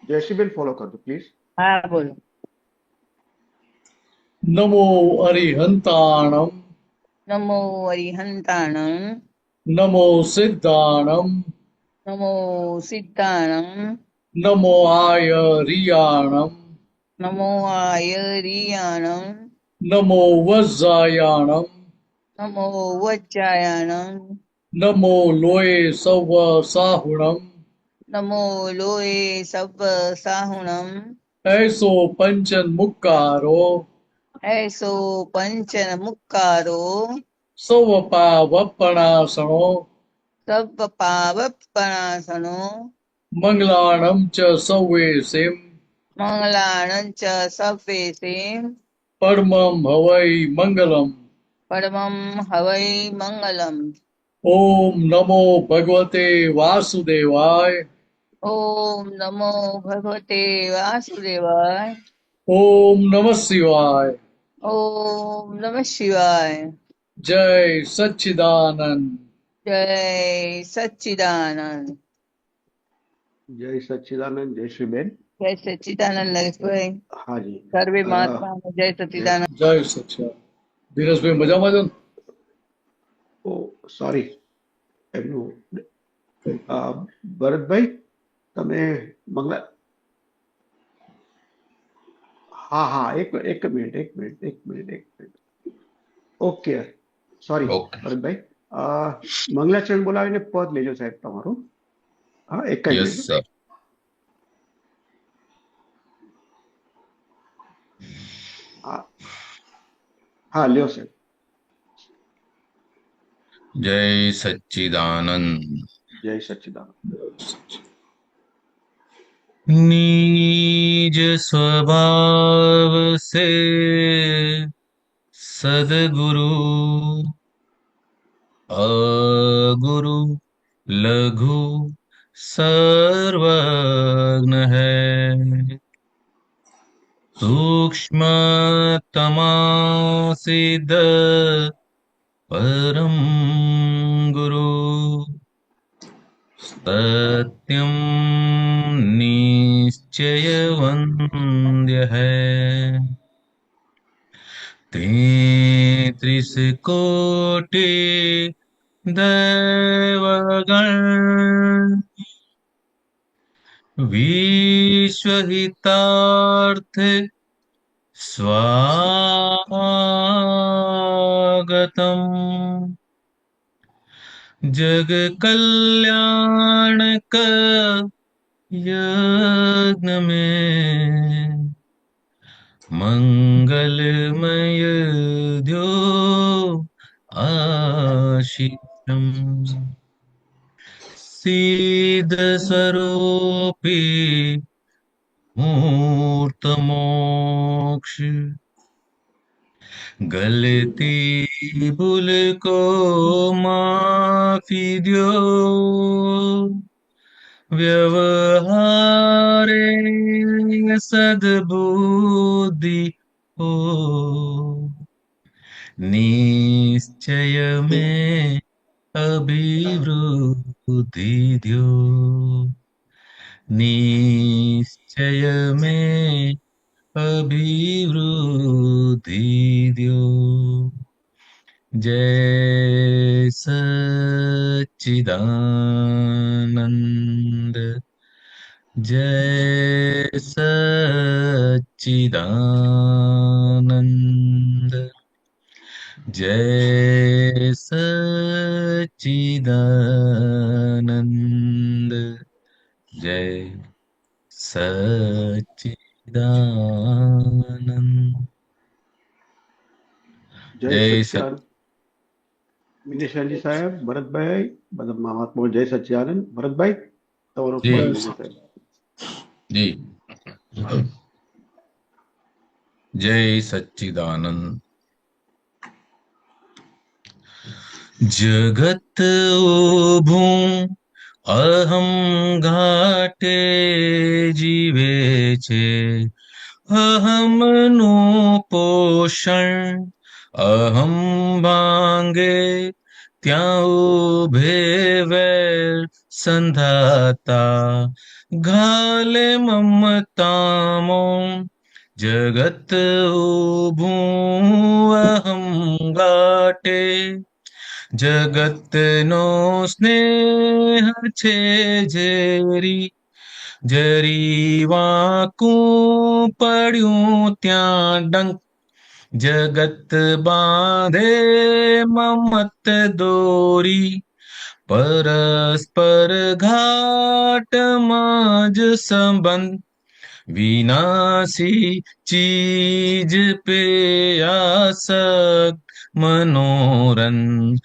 Jayshreeben follow कर दो please. हाँ बोलो। नमो अरिहंताणम। नमो अरिहंताणं। नमो सिद्धाणम। नमो सिद्धाणं। नमो आयरियाणम। नमो आयरियाणं। नमो वज्रायाणम। नमो वज्रायाणं। नमो लोये सव साहुणम। नमो लोये सब्ब साहुणं। ऐसो पंचन मुक्कारो। ऐसो पंचन मुक्कारो। सव पावपणासनो। सब्ब पावपणासनो। मंगलाणं च सव्वेसिं। मंगलाणं च सव्वेसे। परमं हवै मंगलम्। परमं हवै मंगलम्। ओम नमो भगवते वासुदेवाय। ओम नमो भगवते वासुदेवाय। ओम नमः शिवाय। ओम नमः शिवाय। जय सच्चिदानंद। जय सच्चिदानंद। जय सच्चिदानंद जयश्रीबेन। जय सच्चिदानंद नरेशભાઈ। हाँ जी। સર્વે अ, મહાત્માને જય जय સચ્ચિદાનંદ। जय सच्चिदानंद। धीरज भाई मजा मजा। ओ सॉरी એમનું ભરતભાઈ તમે મંગલા હા હા એક મિનિટ એક મિનિટ એક મિનિટ એક minute okay sorry okay Bharatbhai અ, મંગલાચરણ બોલાવીને પદ લેજો સાહેબ તમારું. હા એક જ યસ મિનિટ. સર હા હા લ્યો સાહેબ. જય સચ્ચિદાનંદ જય સચ્ચિદાનંદ. निज स्वभाव से सदगुरु अगुरु लघु सर्वज्ञ है सूक्ष्मतमा सिद्ध परम गुरु सत्यम निश्चय वन्द्य है 33 कोटि दैवगण विश्वहितार्थ स्वागतम् जग कल्याणक यज्ञ में मंगलमय द्यो आशीषम् सिद्ध स्वरूपी मूर्त मोक्ष गलती भूल को माफी दो व्यवहारे सद्बुद्धि हो निश्चय में अभिवृद्धि दो निश्चय में अभिवृद्धि दो जय सच्चिदानंद जय सच्चिदानंद जय सच्चिदानंद जय सच्चिदानंद જય जय सच સચ્ચિદાનંદ મિનેશાજી સાહેબ ભરતભાઈ બધા મહાત્મા જય સચ્ચિદાનંદ. ભરતભાઈ તમારો जी પદ લેજો સાહેબ. जी जय सच्चिदानंद जगत उभूं अहम घाटे जीवे छे अहमનું પોષણ અહમ ભાંગે ત્યાં ઉભે વેર સંધાતા ઘાલે મમતામો જગત ઊભું અહમ ગાટે જગતનો સ્નેહ છે ઝેરી જરી વાંકું પડ્યું ત્યાં ડંક જગત બાંધે મમત દોરી પરસ્પર ઘાટમાં જ સંબંધ વિનાશી ચીજ પે આસક્ત મનોરંજન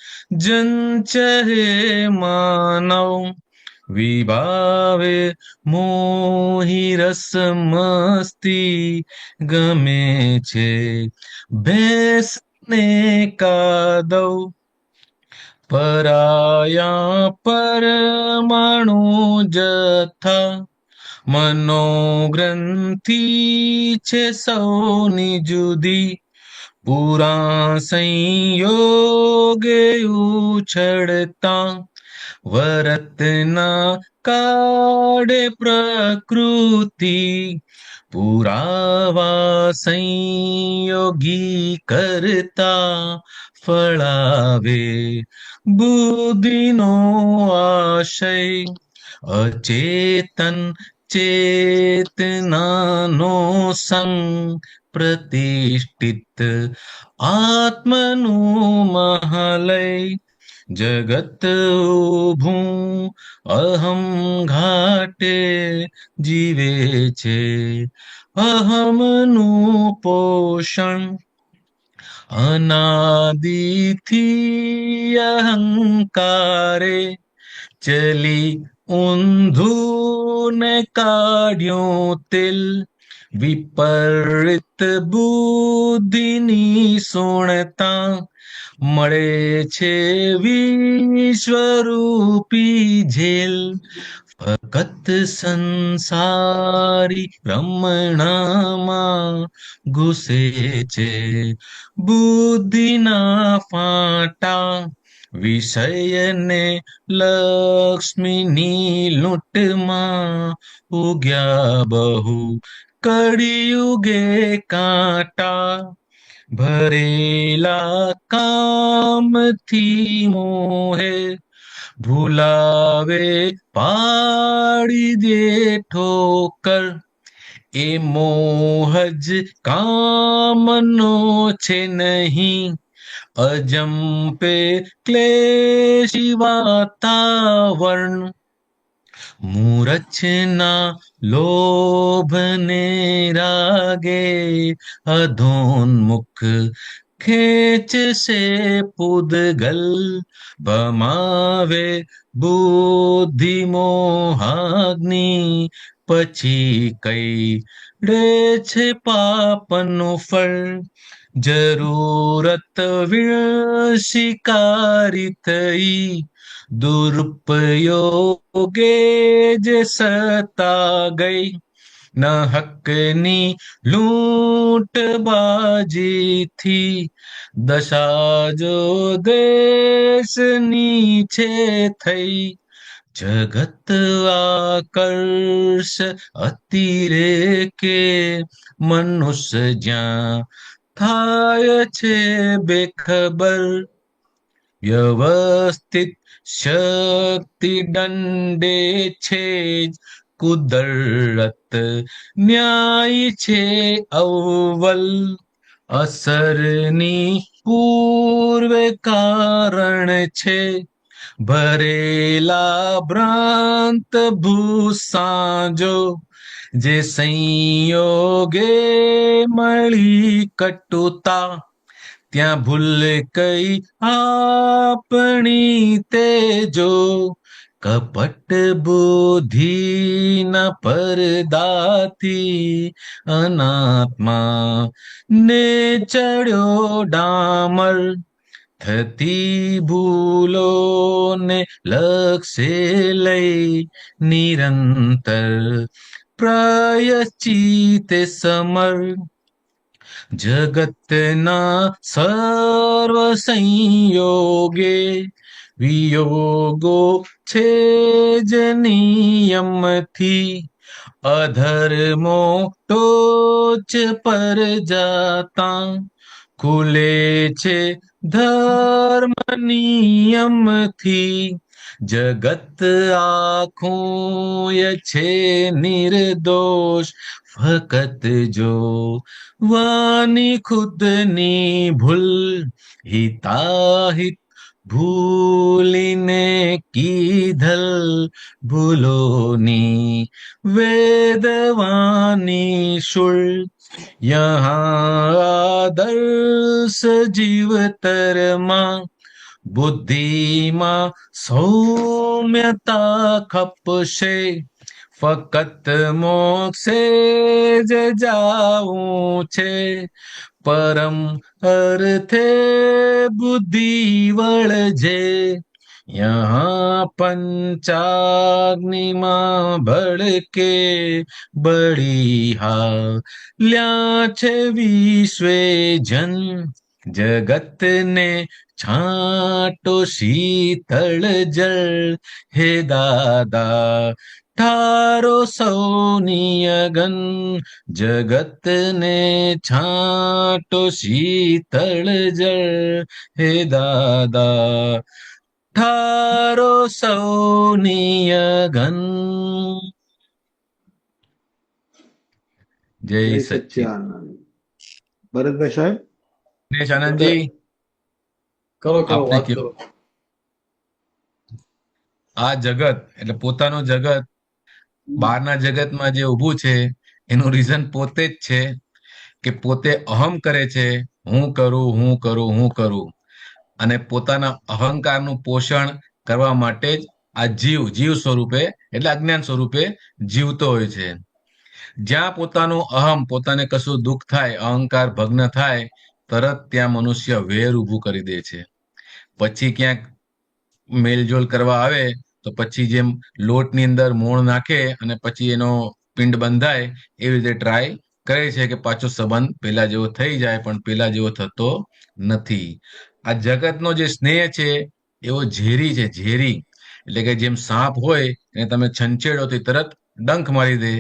ચહે માનવ વિભાવે મોહી રસ મસ્તી ગમે છે ભેંસ ને કાદવ પરાયા પરમાણુ જથ્થા મનોગ્રંથિ છે સૌની જુદી પૂરા સંયોગે ઉછળતા વરતના કાળે પ્રકૃતિ પુરાવા સંયોગી કરતા ફળાવે બુદ્ધિનો આશય અચેતન ચેતનાનો સંગ પ્રતિષ્ઠિત આત્મનું મહાલય જગત ઊભું અહમ ઘાટે જીવે છે અહમનું પોષણ અનાદિથી અહંકારે ચલી ઊંધું ને કાઢ્યું તેલ વિપરીત બુદ્ધિની સુણતા મળે છે વિશ્વરૂપી ઝેલ ફકત સંસારી રમણામાં ઘૂસે છે બુદ્ધિના ફાંટા વિષયને લક્ષ્મીની લૂંટમાં ઉગ્યા બહુ કળિયુગે કાંટા ભરેલા કામથી મોહે ભૂલાવે પાડી દે ઠોકર એ મોહ જ કામનો છે નહીં અજંપે ક્લેશી વાતાવરણ મૂરછના લોભને રાગે અધોન્મુખ ખેંચશે પૂદગલ ભમાવે બુદ્ધિ મોહાગ્નિ પછી કઈ રે છે પાપનું ફળ જરૂરત શિકારી થઈ દુરુપયોગે જે સતા ગઈ ન હકની લૂંટબાજીથી દશા જો દેશની છે થઈ જગત આકર્ષ અતિરેકે મનુષ્ય જ્યાં થાય છે બેખબર વ્યવસ્થિત શક્તિ દંડે છે જ કુદરત ન્યાય છે અવ્વલ અસરની પૂર્વે કારણ છે ભરેલા ભ્રાંત ભૂસાજો જે સંયોગે મળી કટુતા ત્યાં ભૂલ કઈ આપણી તેજો કપટ બુદ્ધિના પરદાથી અનાત્મા ને ચડ્યો ડામર થતી ભૂલોને લક્ષે લઈ નિરંતર પ્રાયશ્ચિતે સમર જગતના સર્વ સંયોગે વિયોગો છે જ નિયમથી, અધર્મો ટોચ પર જાતા, ખુલે છે ધર્મ નિયમથી, જગત આખું છે નિર્દોષ, ફકત જો વાની ખુદની ભૂલ, હિતાહિત ભૂલીને કીધલ ભૂલોની વેદવાની શુલ, યહાં આદર્શ જીવતરમાં, બુદ્ધિમાં સૌમ્યતા ખપશે, ફકત મોક્ષે જ જાવું છે, પરમ અર્થે બુદ્ધિ વળજે, યહાં પંચાગ્નિમાં ભડકે બળિહાલ્યા છે વિશ્વે જન, જગતને છાંટો શીતળ જળ, હે દાદા ઠારો સૌની અગન, જગતને છાંટો શીતળ જળ, હે દાદા ઠારો સૌની અગન. જય જય સચ્ચિદાનંદ. સચ્ચિદાનંદ. ભરતભાઈ સાહેબ, દિનેશ આનંદજી, કરો કરો આપને વાત કેવું? કરો. આ જગત એટલે પોતાનું જગત બહારના જગતમાં જે ઊભું છે એનું રીઝન પોતે જ છે કે પોતે અહમ કરે છે, હું કરું હું કરું હું કરું, અને પોતાના અહંકારનું પોષણ કરવા માટે જ આ જીવ સ્વરૂપે એટલે અજ્ઞાન સ્વરૂપે જીવતો હોય છે. જ્યાં પોતાનું અહમ, પોતાને કશું દુઃખ થાય, અહંકાર ભગ્ન થાય, તરત ત્યાં મનુષ્ય વેર ઊભું કરી દે છે. પછી ક્યાંક મેલજોલ કરવા આવે તો પછી જેમ લોટની અંદર મોણ નાખે અને પછી એનો પિંડ બંધાય એવી રીતે ટ્રાય કરે છે કે પાછો સંબંધ પેલા જેવો થઈ જાય, પણ પેલા જેવો થતો નથી. આ જગતનો જે સ્નેહ છે એવો ઝેરી છે, ઝેરી. એટલે કે જેમ સાપ હોય એને તમે છંછેડો તો તરત ડંખ મારી દે,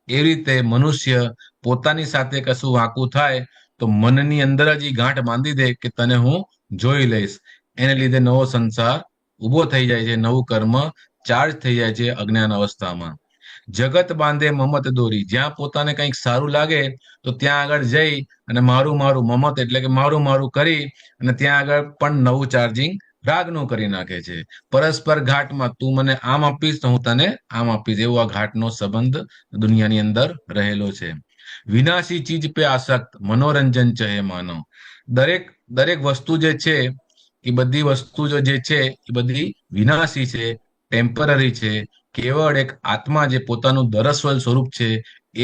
એવી રીતે મનુષ્ય પોતાની સાથે કશું વાંકું થાય તો મનની અંદર જ એ ગાંઠ બાંધી દે કે તને હું જોઈ લઈશ. એને લીધે નવો સંસાર ઉભો થઈ જાય છે, નવું કર્મ ચાર્જ થઈ જાય છે અજ્ઞાન અવસ્થામાં. જગત બાંધે મમત દોરી, જ્યાં પોતાને કંઈક સારું લાગે તો ત્યાં આગળ જઈ અને મારું મારું મમત એટલે કે મારું મારું કરી અને ત્યાં આગળ પણ નવું ચાર્જિંગ રાગનું કરી નાખે છે. પરસ્પર ઘાટમાં તું મને આમ આપીશ તો હું તને આમ આપીશ, એવો આ ઘાટનો સંબંધ દુનિયાની અંદર રહેલો છે. વિનાશી ચીજ પે આસક્ત, મનોરંજન ચહે માનવ. દરેક વસ્તુ જે છે એ બધી વસ્તુ જે છે એ બધી વિનાશી છે, ટેમ્પરરી છે. કેવળ એક આત્મા જે પોતાનું દરસ્વલ સ્વરૂપ છે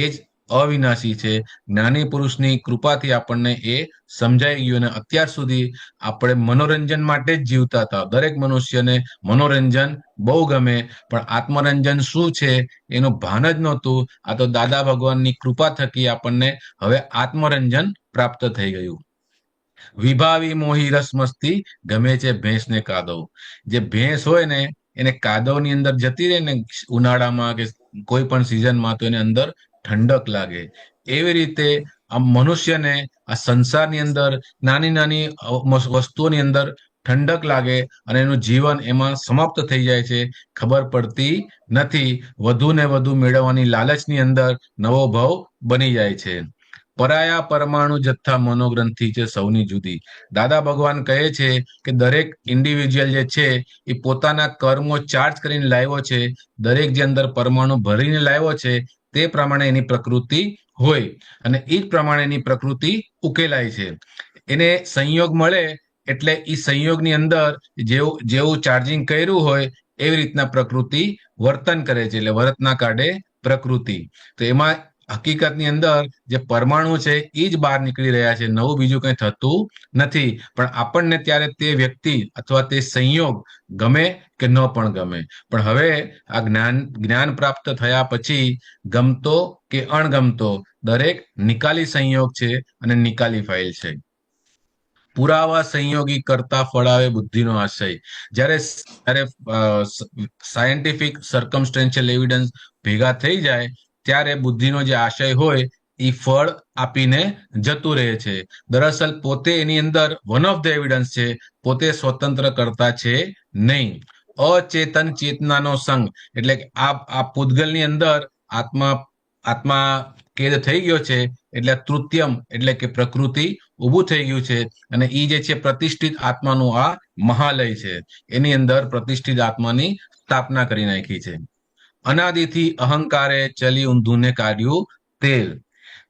એ જ અવિનાશી છે. જ્ઞાની પુરુષની કૃપાથી આપણને એ સમજાઈ ગયું અને અત્યાર સુધી આપણે મનોરંજન માટે જ જીવતા હતા. દરેક મનુષ્યને મનોરંજન બહુ ગમે, પણ આત્મરંજન શું છે એનું ભાન જ નહોતું. આ તો દાદા ભગવાનની કૃપા થકી આપણને હવે આત્મરંજન પ્રાપ્ત થઈ ગયું. વિભાવી મોહી રસ મસ્તી, ગમે છે ભેંસને કાદવ. જે ભેંસ હોય ને એને કાદવની અંદર જતી રહે ને ઉનાળામાં કે કોઈ પણ સિઝનમાં, તો એની અંદર ઠંડક લાગે. એવી રીતે આ મનુષ્યને આ સંસારની અંદર નાની નાની વસ્તુઓની અંદર ઠંડક લાગે અને એનું જીવન એમાં સમાપ્ત થઈ જાય છે, ખબર પડતી નથી. વધુ ને વધુ મેળવવાની લાલચની અંદર નવો ભાવ બની જાય છે. પરાયા પરમાણુ જથ્થા મનોગ્રંથિ છે સૌની જુદી. દાદા ભગવાન કહે છે કે દરેક ઇન્ડિવિજ્યુઅલ જે છે એ પોતાના કર્મો ચાર્જ કરીને લાવ્યો છે. દરેક જે અંદર પરમાણુ ભરીને લાવ્યો છે તે પ્રમાણે એની પ્રકૃતિ હોય અને એ જ પ્રમાણે એની પ્રકૃતિ ઉકેલાય છે. એને સંયોગ મળે એટલે એ સંયોગની અંદર જેવું ચાર્જિંગ કર્યું હોય એવી રીતના પ્રકૃતિ વર્તન કરે છે, એટલે વર્તના કાઢે પ્રકૃતિ. તો એમાં હકીકતની અંદર જે પરમાણુ છે એ જ બહાર નીકળી રહ્યા છે, નવું બીજું કંઈ થતું નથી. પણ આપણને ત્યારે તે વ્યક્તિ અથવા તે સંયોગ ગમે કે ન પણ ગમે. પણ હવે આ જ્ઞાન પ્રાપ્ત થયા પછી ગમતો કે અણગમતો દરેક નિકાલી સંયોગ છે અને નિકાલી ફાઇલ છે. પુરાવા સંયોગી કરતા ફળાવે બુદ્ધિનો આશય. જ્યારે સાયન્ટિફિક સર્કમસ્ટેન્શિયલ એવિડન્સ ભેગા થઈ જાય ત્યારે બુદ્ધિનો જે આશય હોય એ ફળ આપીને જતું રહે છે. દરઅસલ પોતે એની અંદર વન ઓફ ધ એવિડન્સ છે, પોતે સ્વતંત્ર કરતા છે નહીં. અચેતન ચેતનાનો સંગ એટલે કે આ પૂતગલની અંદર આત્મા કેદ થઈ ગયો છે, એટલે તૃતીયમ એટલે કે પ્રકૃતિ ઊભું થઈ ગયું છે, અને એ જે છે પ્રતિષ્ઠિત આત્માનું આ મહાલય છે. એની અંદર પ્રતિષ્ઠિત આત્માની સ્થાપના કરી નાખી છે. અનાદિથી અહંકારે ચલી ઊંધુને કાઢ્યું તેલ.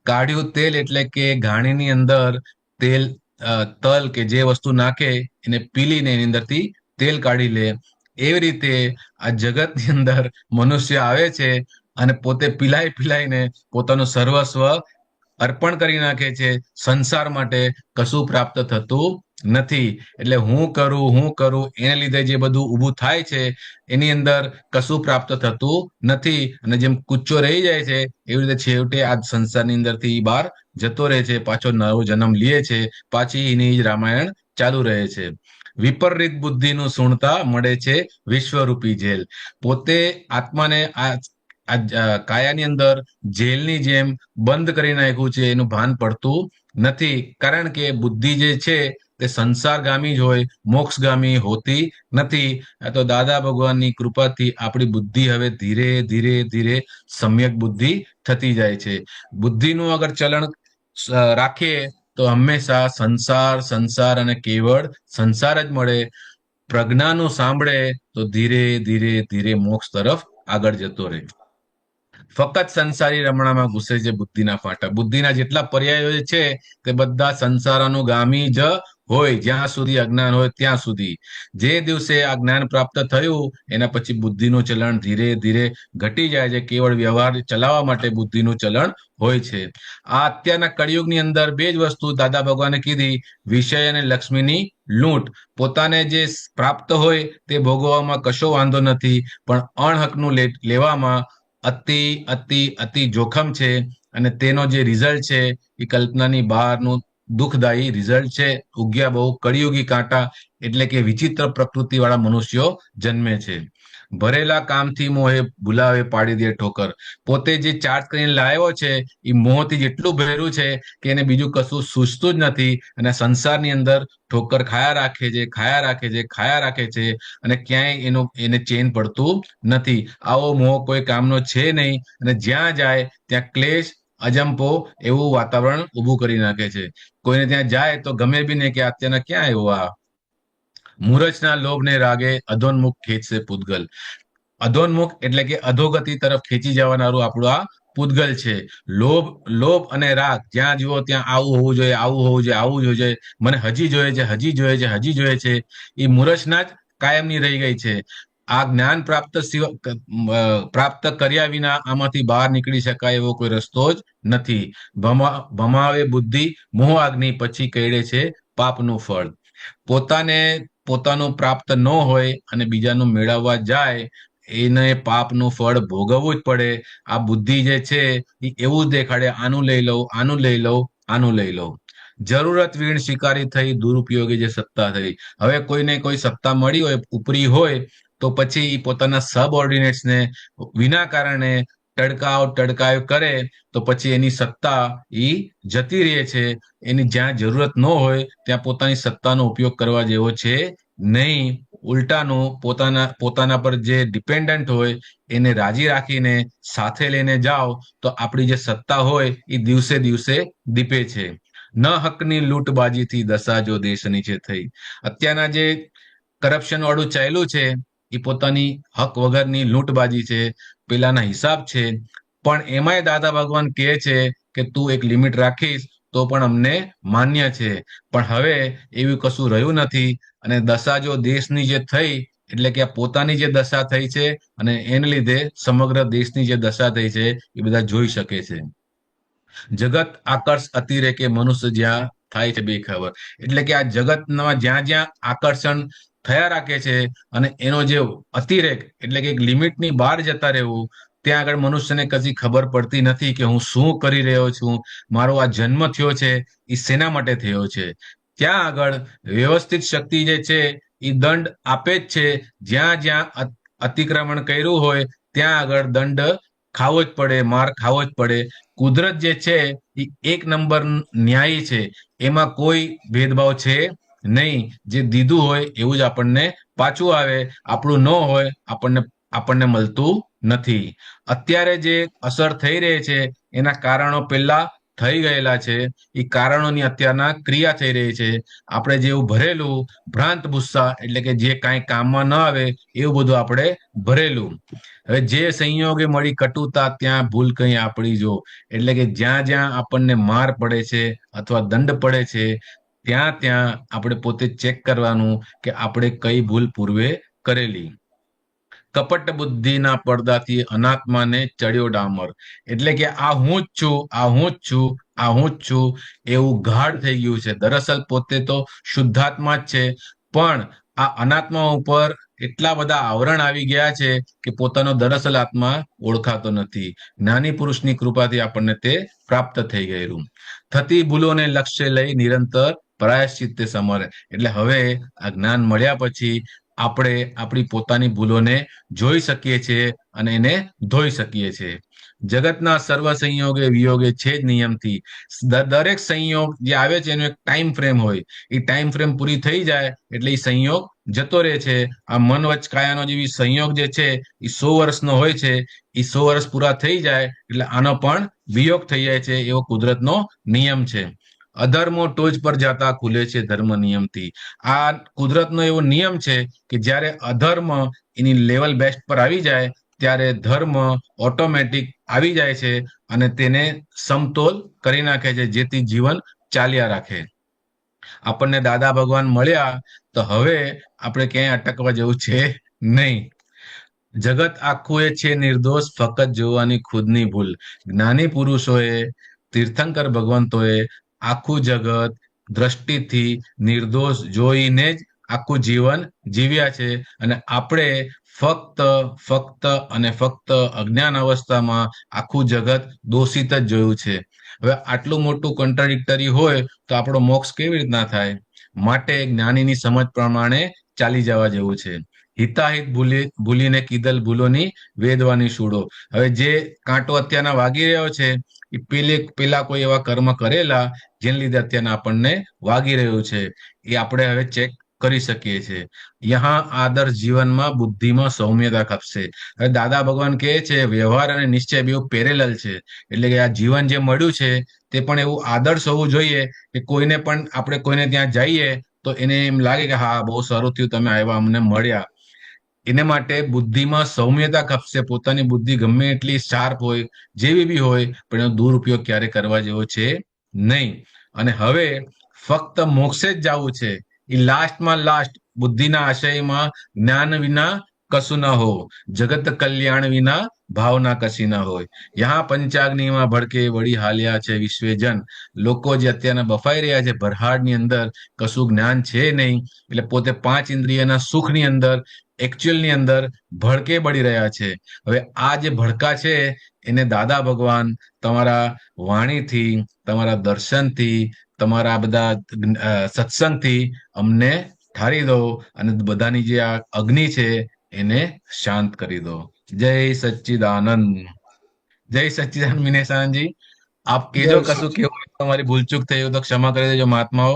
કાઢ્યું તેલ એટલે કે ઘાણીની અંદર તેલ તલ કે જે વસ્તુ નાખે એને પીલીને એની અંદરથી તેલ કાઢી લે. એવી રીતે આ જગતની અંદર મનુષ્ય આવે છે અને પોતે પીલાઈને પોતાનું સર્વસ્વ અર્પણ કરી નાખે છે. સંસાર માટે કશું પ્રાપ્ત થતું નથી. એટલે હું કરું એને લીધે જે બધું ઊભું થાય છે એની અંદર કશું પ્રાપ્ત થતું નથી, અને જેમ કૂચો રહી જાય છે એવી રીતે છેવટે આ સંસારની અંદરથી બહાર જતો રહે છે, પાછો નવો જન્મ લે છે, પાછી એની જ રામાયણ ચાલુ રહે છે. વિપરીત બુદ્ધિનું સુણતા મળે છે વિશ્વરૂપી જેલ. પોતે આત્માને આ કાયાની અંદર જેલની જેમ બંધ કરી નાખ્યું છે, એનું ભાન પડતું નથી. કારણ કે બુદ્ધિ જે છે તે સંસારગામી જ હોય, મોક્ષગામી હોતી નથી. આ તો દાદા ભગવાનની કૃપાથી આપણી બુદ્ધિ હવે ધીરે ધીરે ધીરે સમ્યક બુદ્ધિ થતી જાય છે. બુદ્ધિનું અગર ચલણ રાખીએ તો હંમેશા સંસાર અને કેવળ સંસાર જ મળે. પ્રજ્ઞાનું સાંભળે તો ધીરે ધીરે ધીરે મોક્ષ તરફ આગળ જતો રહે. ફક્ત સંસારી રમણામાં ઘૂસે છે બુદ્ધિના ફાંટા. બુદ્ધિના જેટલા પર્યાયો છે તે બધા સંસારાનુગામી જ હોય, જ્યાં સુધી અજ્ઞાન હોય ત્યાં સુધી. જે દિવસે આ જ્ઞાન પ્રાપ્ત થયું એના પછી બુદ્ધિનું ચલણ ધીરે ધીરે ઘટી જાય છે. કેવળ વ્યવહાર ચલાવવા માટે બુદ્ધિનું ચલણ હોય છે. આ અત્યારના કળિયુગની અંદર બે જ વસ્તુ દાદા ભગવાને કીધી, વિષય અને લક્ષ્મીની લૂંટ. પોતાને જે પ્રાપ્ત હોય તે ભોગવવામાં કશો વાંધો નથી, પણ અણહકનું લેવામાં અતિ અતિ અતિ જોખમ છે, અને તેનો જે રિઝલ્ટ છે એ કલ્પનાની બહારનું દુઃખદાયી રિઝલ્ટ છે. ઉગ્યા બહુ કળિયુગી કાંટા એટલે કે વિચિત્ર પ્રકૃતિ વાળા મનુષ્યો જન્મે છે. ભરેલા કામથી મોહે ભૂલાવે પાડી દે ઠોકર. પોતે જે ચાર્જ કરીને લાવ્યો છે એ મોહથી જેટલું ભરેલું છે કે એને બીજું કશું સૂચતું જ નથી, અને સંસારની અંદર ઠોકર ખાયા રાખે છે, અને ક્યાંય એને ચેન પડતું નથી. આવો મોહ કોઈ કામનો છે નહીં, અને જ્યાં જાય ત્યાં ક્લેશ અજંપો એવું વાતાવરણ ઊભું કરી નાખે છે. કોઈને ત્યાં જાય તો ગમે બી નહીં કે અત્યારના ક્યાં આવ્યો આ. મૂરછના લોભને રાગે અધોન્મુખ ખેંચશે પૂતગલ. અધોન્મુખ એટલે કે અધોગતિ તરફ ખેંચી જવાનારું આપણું આ પૂતગલ છે. લોભ અને રાગ, જ્યાં જુઓ ત્યાં આવું હોવું જોઈએ, મને હજી જોઈએ છે, એ મૂરછના જ કાયમની રહી ગઈ છે. આ જ્ઞાન પ્રાપ્ત કર્યા વિના આમાંથી બહાર નીકળી શકાય એવો કોઈ રસ્તો જ નથી. ભમાવે બુદ્ધિ મોહ અગ્નિ, પછી કઈડે છે પાપનું ફળ. પોતાનું પ્રાપ્ત ન હોય અને બીજાનું મેળવવા જાય એને પાપનું ફળ ભોગવવું જ પડે. આ બુદ્ધિ જે છે એ એવું જ દેખાડે, આનું લઈ લઉં. જરૂરત વીણ શિકારી થઈ, દુરુપયોગી જે સત્તા થઈ. હવે કોઈને કોઈ સત્તા મળી હોય, ઉપરી હોય, તો પછી પોતાના સબઓર્ડિનેટ્સને વિના કારણે ટડકાવ કરે તો પછી એની સત્તા એ જતી રહે છે. એની જ્યાં જરૂરત ન હોય ત્યાં પોતાની સત્તાનો ઉપયોગ કરવા જેવો છે નહીં. ઉલટાનું પોતાના પર જે ડિપેન્ડન્ટ હોય એને રાજી રાખીને સાથે લઈને જાઓ તો આપણી જે સત્તા હોય એ દિવસે દિવસે દીપે છે. ન હકની લૂંટબાજીથી દશા જો દેશ નીચે થઈ. અત્યારના જે કરપ્શન વાળું ચાલ્યું છે એ પોતાની હક વગરની લૂંટબાજી છે, પેલાના હિસાબ છે. પણ એમાંય દાદા ભગવાન કહે છે કે તું એક લિમિટ રાખીશ તો પણ અમને માન્ય છે. પણ હવે એવું કશું રહ્યું નથી, અને દશા જો દેશની જે થઈ એટલે કે પોતાની જે દશા થઈ છે અને એને લીધે સમગ્ર દેશની જે દશા થઈ છે એ બધા જોઈ શકે છે. જગત આકર્ષ અતિરેકે મનુષ્ય જ્યાં થાય છે બેખબર. એટલે કે આ જગતમાં જ્યાં જ્યાં આકર્ષણ થયા રાખે છે અને એનો જે અતિરેક એટલે કે એક લિમિટની બહાર જતા રહેવું, ત્યાં આગળ મનુષ્યને કશી ખબર પડતી નથી કે હું શું કરી રહ્યો છું, મારો આ જન્મ થયો છે એ શેના માટે થયો છે. ત્યાં આગળ વ્યવસ્થિત શક્તિ જે છે એ દંડ આપે જ છે. જ્યાં જ્યાં અતિક્રમણ કર્યું હોય ત્યાં આગળ દંડ ખાવો જ પડે, માર ખાવો જ પડે. કુદરત જે છે એ એક નંબર ન્યાયી છે, એમાં કોઈ ભેદભાવ છે નહીં. જે દીધું હોય એવું જ આપણને પાછું આવે, આપણું ન હોય આપણને મળતું નથી. અત્યારે જે અસર થઈ રહી છે એના કારણો પહેલા થઈ ગયેલા છે, એ કારણોની અત્યારના ક્રિયા થઈ રહી છે. આપણે જેવું ભરેલું ભ્રાંત ભૂસ્સા એટલે કે જે કાંઈ કામમાં ન આવે એવું બધું આપણે ભરેલું. હવે જે સંયોગે મળી કટુતા ત્યાં ભૂલ કઈ આપણી જો, એટલે કે જ્યાં જ્યાં આપણને માર પડે છે અથવા દંડ પડે છે ત્યાં ત્યાં આપણે પોતે ચેક કરવાનું કે આપણે કઈ ભૂલ પૂર્વે કરેલી. કપટ બુદ્ધિના પડદાથી અનાત્માને ચડ્યો ડામર, એટલે કે આ હું જ છું, આ હું જ છું, આ હું જ છું એવું ગાઢ થઈ ગયું છે. દરઅસલ પોતે તો શુદ્ધાત્મા જ છે, પણ આ અનાત્મા ઉપર એટલા બધા આવરણ આવી ગયા છે કે પોતાનો દરઅસલ આત્મા ઓળખાતો નથી. જ્ઞાની પુરુષની કૃપાથી આપણને તે પ્રાપ્ત થઈ ગયેલું. થતી ભૂલોને લક્ષ્ય લઈ નિરંતર પ્રાયશ્ચિત્તે સમરે, એટલે હવે આ જ્ઞાન મળ્યા પછી આપણે આપણી પોતાની ભૂલોને જોઈ શકીએ છીએ અને એને ધોઈ શકીએ છીએ. જગતના સર્વ સંયોગે વિયોગે છે જ નિયમથી. દરેક સંયોગ જે આવે છે એનો એક ટાઈમ ફ્રેમ હોય, એ ટાઈમ ફ્રેમ પૂરી થઈ જાય એટલે એ સંયોગ જતો રહે છે. આ મન વચ કાયાનો જેવી સંયોગ જે છે એ 100 વર્ષનો હોય છે, એ 100 વર્ષ પૂરા થઈ જાય એટલે આનો પણ વિયોગ થઈ જાય છે, એવો કુદરતનો નિયમ છે. અધર્મો ટોચ પર જતા ખુલે છે ધર્મ નિયમથી. આ કુદરતનો એવો નિયમ છે કે જ્યારે અધર્મ એની લેવલ બેસ્ટ પર આવી જાય ત્યારે ધર્મ ઓટોમેટિક આવી જાય છે અને તેને સમતોલ કરી નાખે છે, જેથી જીવન ચાલ્યા રાખે. આપણને દાદા ભગવાન મળ્યા તો હવે આપણે ક્યાંય અટકવા જેવું છે નહીં. જગત આખું એ છે નિર્દોષ, ફક્ત જોવાની ખુદની ભૂલ. જ્ઞાની પુરુષોએ, તીર્થંકર ભગવંતોએ આખું જગત દ્રષ્ટિથી નિર્દોષ જોઈને જ આખું જીવન જીવ્યા છે, અને આપણે ફક્ત અને ફક્ત અજ્ઞાન અવસ્થામાં આખું જગત દોષિત જ જોયું છે. હવે આટલું મોટું કોન્ટ્રાડિક્ટરી હોય તો આપણો મોક્ષ કેવી રીતના થાય? માટે જ્ઞાનીની સમજ પ્રમાણે ચાલી જવા જેવું છે. હિતાહિત ભૂલીને કીધલ ભૂલોની વેદવાની સૂડો. હવે જે કાંટો અત્યારના વાગી રહ્યો છે એ પેલા કોઈ એવા કર્મ કરેલા જેને લીધે અત્યારના આપણને વાગી રહ્યું છે, એ આપણે હવે ચેક કરી શકીએ છીએ. યહાં આદર્શ જીવનમાં બુદ્ધિમાં સૌમ્યતા ખપશે. હવે દાદા ભગવાન કહે છે વ્યવહાર અને નિશ્ચય બેઉ પેરેલલ છે, એટલે કે આ જીવન જે મળ્યું છે તે પણ એવું આદર્શ હોવું જોઈએ કે કોઈને પણ આપણે કોઈને ત્યાં જઈએ તો એને એમ લાગે કે હા બહુ સારું થયું તમે આવ્યા, અમને મળ્યા. એને માટે બુદ્ધિમાં સૌમ્યતા ખપશે. પોતાની બુદ્ધિ ગમે એટલી શાર્પ હોય, જેવી બી હોય, પણ એનો દુરુપયોગ ક્યારે કરવા જેવો છે નહીં. અને હવે ફક્ત મોક્ષે જ જવું છે. એ લાસ્ટમાં લાસ્ટ બુદ્ધિના આશયમાં જ્ઞાન વિના કશું ના હો, જગત કલ્યાણ વિના ભાવના કશી ના હોય. યહાં પંચાગ્નિમાં ભડકે વળી હાલ્યા છે વિશ્વેજન. લોકો જે અત્યારના બફાઈ રહ્યા છે ભરહાડની અંદર, કશું જ્ઞાન છે નહીં, એટલે પોતે 5 ઇન્દ્રિયના સુખની અંદર એકચ્યુઅલની અંદર ભડકે બળી રહ્યા છે. હવે આ જે ભડકા છે એને દાદા ભગવાન તમારા વાણીથી, તમારા દર્શનથી, તમારા બધા સત્સંગથી અમને ઠારી દો અને બધાની જે આ અગ્નિ છે એને શાંત કરી દો. જય સચ્ચિદાનંદ. જય સચ્ચિદાનંદ. મિનેશાનંદજી આપ કહેજો કશું કેવું તમારી ભૂલચૂક થઈ હોય તો ક્ષમા કરી દેજો મહાત્માઓ.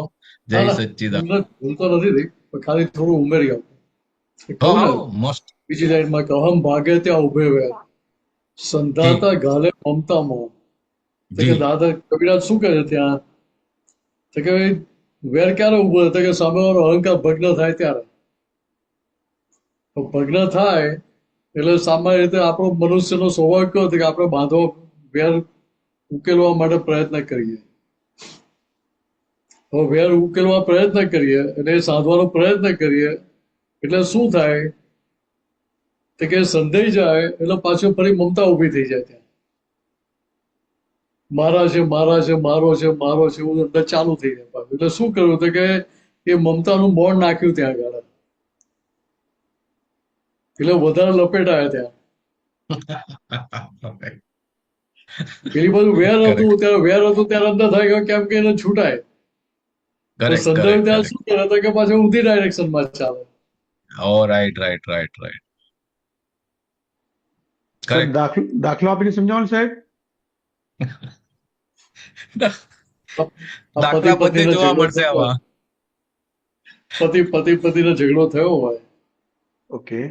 જય સચ્ચિદાનંદ. ભૂલ તો નથી થઈ, પણ ખાલી થોડું ઉમેરી આવું. મસ્ત. બીજી લાઈનમાં કે અહમ ભાગે ત્યાં ઉભે રહ્યા, સંધાતા ગાલે મમતામાં. કે દાદા કબીરાજ શું કહે છે ત્યાં? તો કે વેર ક્યારે ઉભો હતો? કે સામેવાળો અહંકાર ભગ્ન થાય ત્યારે. ભગ્ન થાય એટલે સામાન્ય રીતે આપણો મનુષ્યનો સ્વભાવ કયો હતો કે આપણે બાંધવા વેર ઉકેલવા માટે પ્રયત્ન કરીએ. હવે વેર ઉકેલવા પ્રયત્ન કરીએ એટલે સાધવાનો પ્રયત્ન કરીએ એટલે શું થાય તો કે સંધાઈ જાય એટલે પાછું ફરી મમતા ઉભી થઈ જાય. ત્યાં મારા છે, મારા છે, મારો છે, મારો છે એવું અંદર ચાલુ થઈ જાય પાછું. એટલે શું કર્યું તો કે એ મમતાનું મોણ નાખ્યું ત્યાં આગળ, એટલે વધારે લપેટાયા ત્યાં. પેલી બધું વેર હતું ત્યારે અંદર થાય કેમ કે એને છૂટાય. તો કરેક્ટ સંદર્ભ કરેક્ટ ત્યાં કરેક્ટ શું કરે તો કે પાછું ઊંધી ડાયરેક્શનમાં ચાલે. ઓ રાઈટ રાઈટ રાઈટ રાઈટ સાહેબ કરેક્ટ. દાખલો આપીને સમજાવો ને સાહેબ. આ પતિ દાખલા બધે પત્નીનો જોવા ઝઘડો મળશે થયો હોય, આમાં. પતિનો ઝઘડો થયો હોય, ઓકે.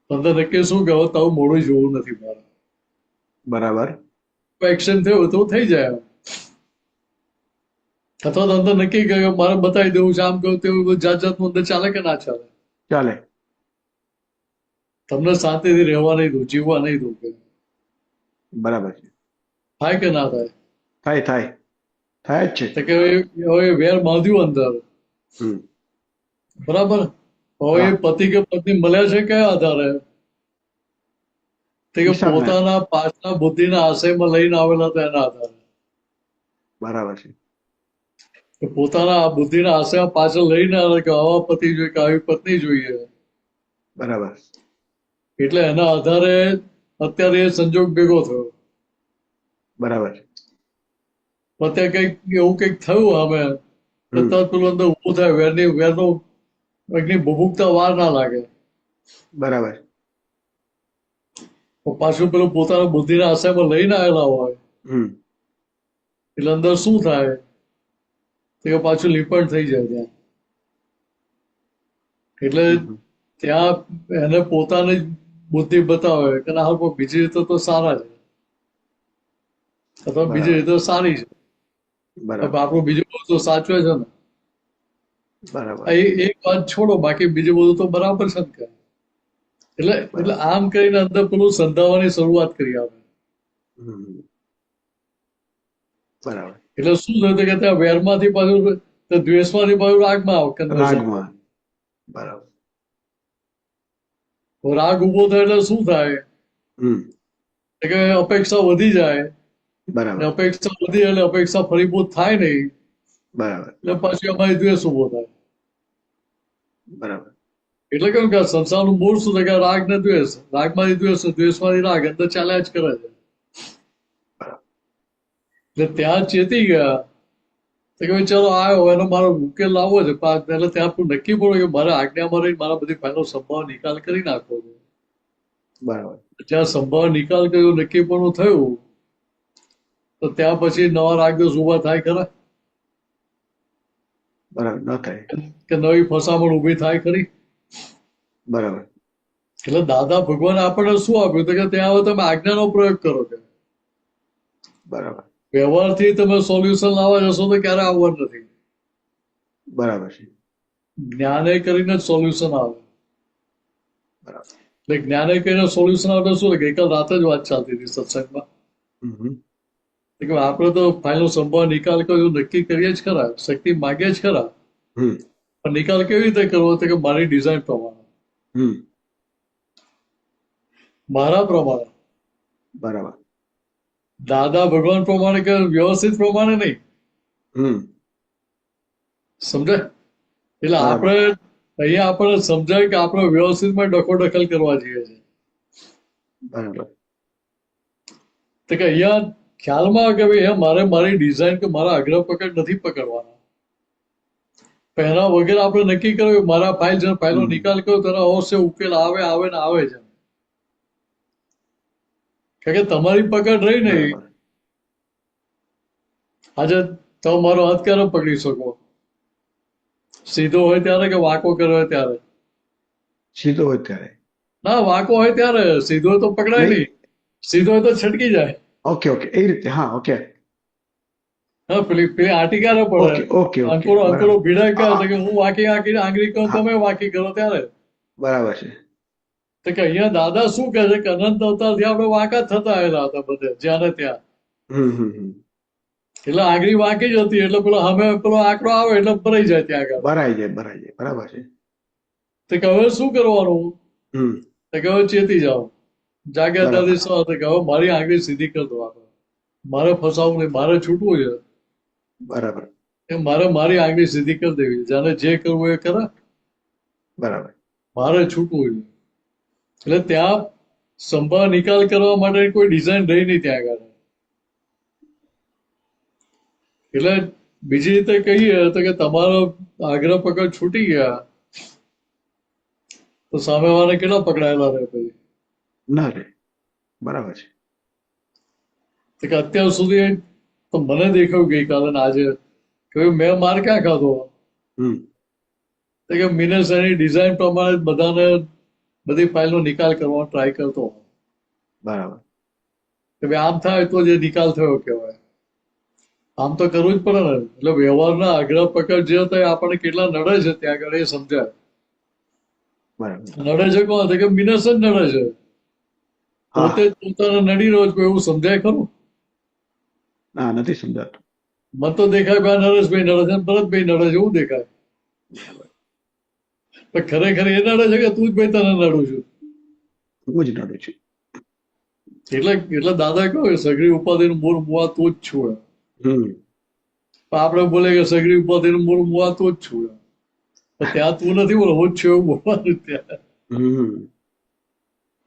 અંદર નક્કી શું કે હવે તારું મોડું જોવું નથી મારે, બરાબર. એક્શન થયું તો થઈ જાય. અથવા તો અંદર નક્કી કે મારે બતાવી દેવું છે, આમ કહ્યું તેવું જાત જાતનું અંદર ચાલે કે ના ચાલે. ચાલે. તમને શાંતિથી રહેવા નહીં દઉં, જીવવા નહીં દઉં કે બરાબર છે. થાય કે ના થાય. થાય થાય થાય જ છે. તો કે હવે વેર બાંધ્યું અંદર, હમ. બરાબર. હવે હા. પતિ કે પત્ની મળ્યા છે કયા આધારે? તે કે હિસાબના. પોતાના પાછલા બુદ્ધિના આશયમાં લઈને આવેલા હતા એના આધારે. બરાબર છે. કે પોતાના બુદ્ધિના આશયમાં પાછળ લઈને આવે કે આવા પતિ જોઈએ કે આવી પત્ની જોઈએ, બરાબર. એટલે એના આધારે અત્યારે એ સંજોગ ભેગો થયો. બરાબર છે. અત્યારે કઈક એવું કઈક થયું અમે હમ. તરત પેલું અંદર ઊભું થાય, વેરનો અગ્નિ ભભૂકતા વાર ના લાગે. બરાબર. પણ પાછું પેલું પોતાના બુદ્ધિના આશયમાં લઈને આવેલા હોય હમ. એટલે અંદર શું થાય કે પાછું લીપણ થઈ જાય ત્યાં. એટલે હમ. ત્યાં એને પોતાની જ બુદ્ધિ બતાવે કે ના હાલ બીજી રીતે તો સારા છે અથવા બીજી રીતે સારી છે, બરાબર. આપણું બીજું બધું તો સાચવે છે ને. બરાબર. આ એક વાત છોડો, બાકી બીજું બધું તો બરાબર છે ને કે. એટલે આમ કરીને અંદર પેલું સંધાવાની શરૂઆત કરી આપણે. હમ. બરાબર. એટલે શું થયું કે ત્યાં વેરમાંથી પાછું દ્વેષમાંથી પાછું રાગમાં આવે conversion. રાગમાં. બરાબર. રાગ ઉભો થાય એટલે શું થાય હમ. કે અપેક્ષા વધી જાય, બરાબર. અને અપેક્ષા વધી એટલે અપેક્ષા ફરીભૂત થાય નહીં બરાબર. એટલે પાછી અમારી દ્વેષ ઉભો થાય. બરાબર. એટલે કેમ કે આ સંસારનું મૂળ શું છે કે રાગ ને દ્વેષ, રાગમાંથી દ્વેષ, દ્વેષમાંથી રાગ, અંદર ચાલ્યા જ કરે છે. બરાબર. એટલે ત્યાં ચેતી ગયા તો કે ભાઈ ચલો આવ્યો એનો મારો ઉકેલ લાવવો છે, એટલે ત્યાં આપણું નક્કી પડ્યું કે મારે આજ્ઞામાં રહી મારા બધી ફાઇલો સંભાવ નિકાલ કરી નાખવો છે. બરાબર. જ્યાં સંભાવ નિકાલ કર્યો નક્કી પણ થયું તો ત્યાં પછી નવા રાગદોષ ઉભા થાય ખરા બરાબર. ન થાય. કે નવી ફસામણ ઉભી થાય ખરી? બરાબર. એટલે દાદા ભગવાન આપણને શું આપ્યું તો કે ત્યાં હવે તમે આજ્ઞાનો પ્રયોગ કરો કે બરાબર. વ્યવહારથી તમે સોલ્યુશન લાવવા જશો તો ક્યારે આવવાનું નથી. બરાબર છે. જ્ઞાને કરીને જ સોલ્યુશન આવે. બરાબર. એટલે જ્ઞાને કરીને સોલ્યુશન આવે શું ગઈકાલ રાતે જ વાત ચાલતી હતી સત્સંગમાં હમ. કે આપણે તો ફાઇલનો સંભાવ નિકાલ કર્યો નક્કી કરીએ જ ખરા, શક્તિ માગીએ જ ખરા, હમ. પણ નિકાલ કેવી રીતે કરવો તો કે મારી ડિઝાઇન પ્રમાણે, હમ. મારા પ્રમાણે, બરાબર. દાદા ભગવાન પ્રમાણે કે વ્યવસ્થિત પ્રમાણે નહીં. હમ. સમજાય? એટલે બરાબર. આપણે અહીંયા આપણને સમજાય કે આપણે વ્યવસ્થિતમાં ડખોડખલ કરવા જઈએ છીએ. બરાબર. તો કે અહીંયા ખ્યાલમાં કે ભાઈ મારે મારી ડિઝાઇન કે મારા અગ્ર પકડ નથી પકડવાના. પણ એના વગર આપણે નક્કી કર્યું મારા ફાઇલનો નિકાલ કર્યો તેનો અવશ્ય ઉકેલ આવે આવે ને આવે છે. કારણ કે તમારી પકડ રહી નહીં. બરાબર. આજે તમે મારો હાથ ક્યારે પકડી શકો? સીધો હોય ત્યારે કે વાંકો કર્યો હોય ત્યારે? સીધો હોય ત્યારે. ના, વાંકો હોય ત્યારે. સીધો હોય તો પકડાય નહીં, સીધો હોય તો છટકી જાય. ઓકે ઓકે એ રીતે. હા ઓકે. હા, પેલી આટી ક્યારે ઓકે પડે? Okay okay. અંકુરો ભીડાય ક્યારે હા. છે કે હું વાંકી આંકીને આંગળી કહું તમે વાંકી કરો ત્યારે? બરાબર છે. તો કે અહીંયા દાદા શું કહે છે કે અનંત અવતારથી આપણે વાંકા જ થતા આવેલા હતા બધે જ્યાં ને ત્યાં. હમ. હમ. હમ. એટલે આંગળી વાંકી જ હતી એટલે પેલો અમે પેલો આંકડો આવે એટલે ભરાઈ જાય ત્યાં આગળ. ભરાઈ જાય ભરાઈ જાય. બરાબર છે. તો કે હવે શું કરવાનું? હમ. તો કે હવે ચેતી જાઓ, જાગ્યા ત્યાંથી સહ તો કે હવે મારી આંગળી સીધી કરી દો, આપણે મારે ફસાવું નહીં, મારે છૂટવું છે. બરાબર. એ મારે મારી આંગળી સીધી કરી દેવી, જાને જે કરવું એ કરે, બરાબર. મારે છૂટવું છે. એટલે ત્યાં સંભાવ નિકાલ કરવા માટે કોઈ ડિઝાઇન રહી નહીં ત્યાં આગળ. એટલે બીજી રીતે કહીએ તો કે તમારો આગ્રહ પકડ છૂટી ગયા તો સામેવાળાને કેટલા પકડાયેલા રહે પછી? ના રે, બરાબર છે. તો કે અત્યાર સુધી તો મને દેખાયું ગઈકાલે ને આજે કે મેં માર ક્યાં ખાધો? હમ તો કે મિનેસ એની ડિઝાઇન પ્રમાણે બધાને બધી ફાઇલનો નિકાલ કરવાનો ટ્રાય કરતો હોય. બરાબર. કે ભાઈ આમ થાય તો જે નિકાલ થયો કહેવાય. આમ તો કરવું જ પડે ને. એટલે વ્યવહારના આગ્રહ પકડ જે હતા એ આપણને કેટલા નડે છે ત્યાં આગળ એ સમજાય. બરાબર. નડે છે કોણ? તો કે મિનસ જ નડે છે. હા, પોતે જ પોતાને નડી રહ્યો છે એવું સમજાય ખરું? ના નથી સમજાતું. મને તો દેખાય ભાઈ નરેશભાઈ નડે છે ને ભરતભાઈ નડે છે એવું દેખાય. પણ ખરેખર એ નડે છે કે તું જ ભાઈ તને નડું છું? હું જ નડું છું. એટલે દાદા કહ્યું કે સગડી ઉપાધિનું મૂળ મુવા તું જ છું એમ. હમ પણ આપણે બોલે કે સગડી ઉપાધિનું મૂળ મુવા તું જ છું એમ. પણ ત્યાં તું નથી બોલો હું જ છું એવું બોલવાનું ત્યાં. હમ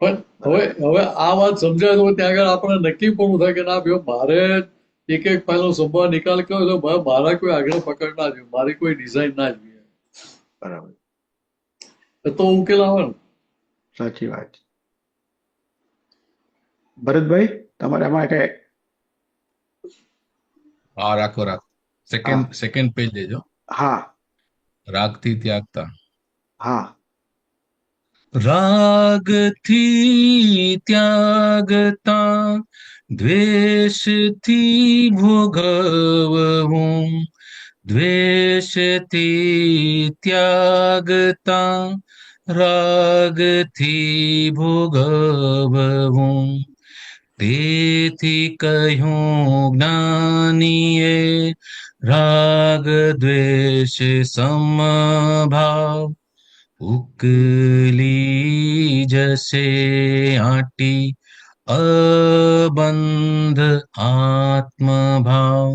પણ હવે આ વાત સમજાય તો ત્યાં આગળ આપણે નક્કી પણ થાય કે ના ભાઈ મારે એક એક ફાઇલનો સંભાળ નિકાલ કર્યો એટલે મારા કોઈ આગ્રહ પકડ ના જોઈએ, મારી કોઈ ડિઝાઇન ના જોઈએ. બરાબર. તો ઉકેલ આવે ને. સાચી વાત છે. ભરતભાઈ, તમારે આમાં કઈ? હા, રાખો. હા સેકન્ડ પેજ લેજો. હા રાગથી ત્યાગતા. હા રાગથી ત્યાગતા દ્વેષથી ભોગવવું, દ્વેષથી ત્યાગતા રાગથી ભોગવવું. તેથી કહ્યું જ્ઞાનીએ રાગ દ્વેષ સમભાવ, ઉકલી જશે આટી અબંધ આત્મભાવ.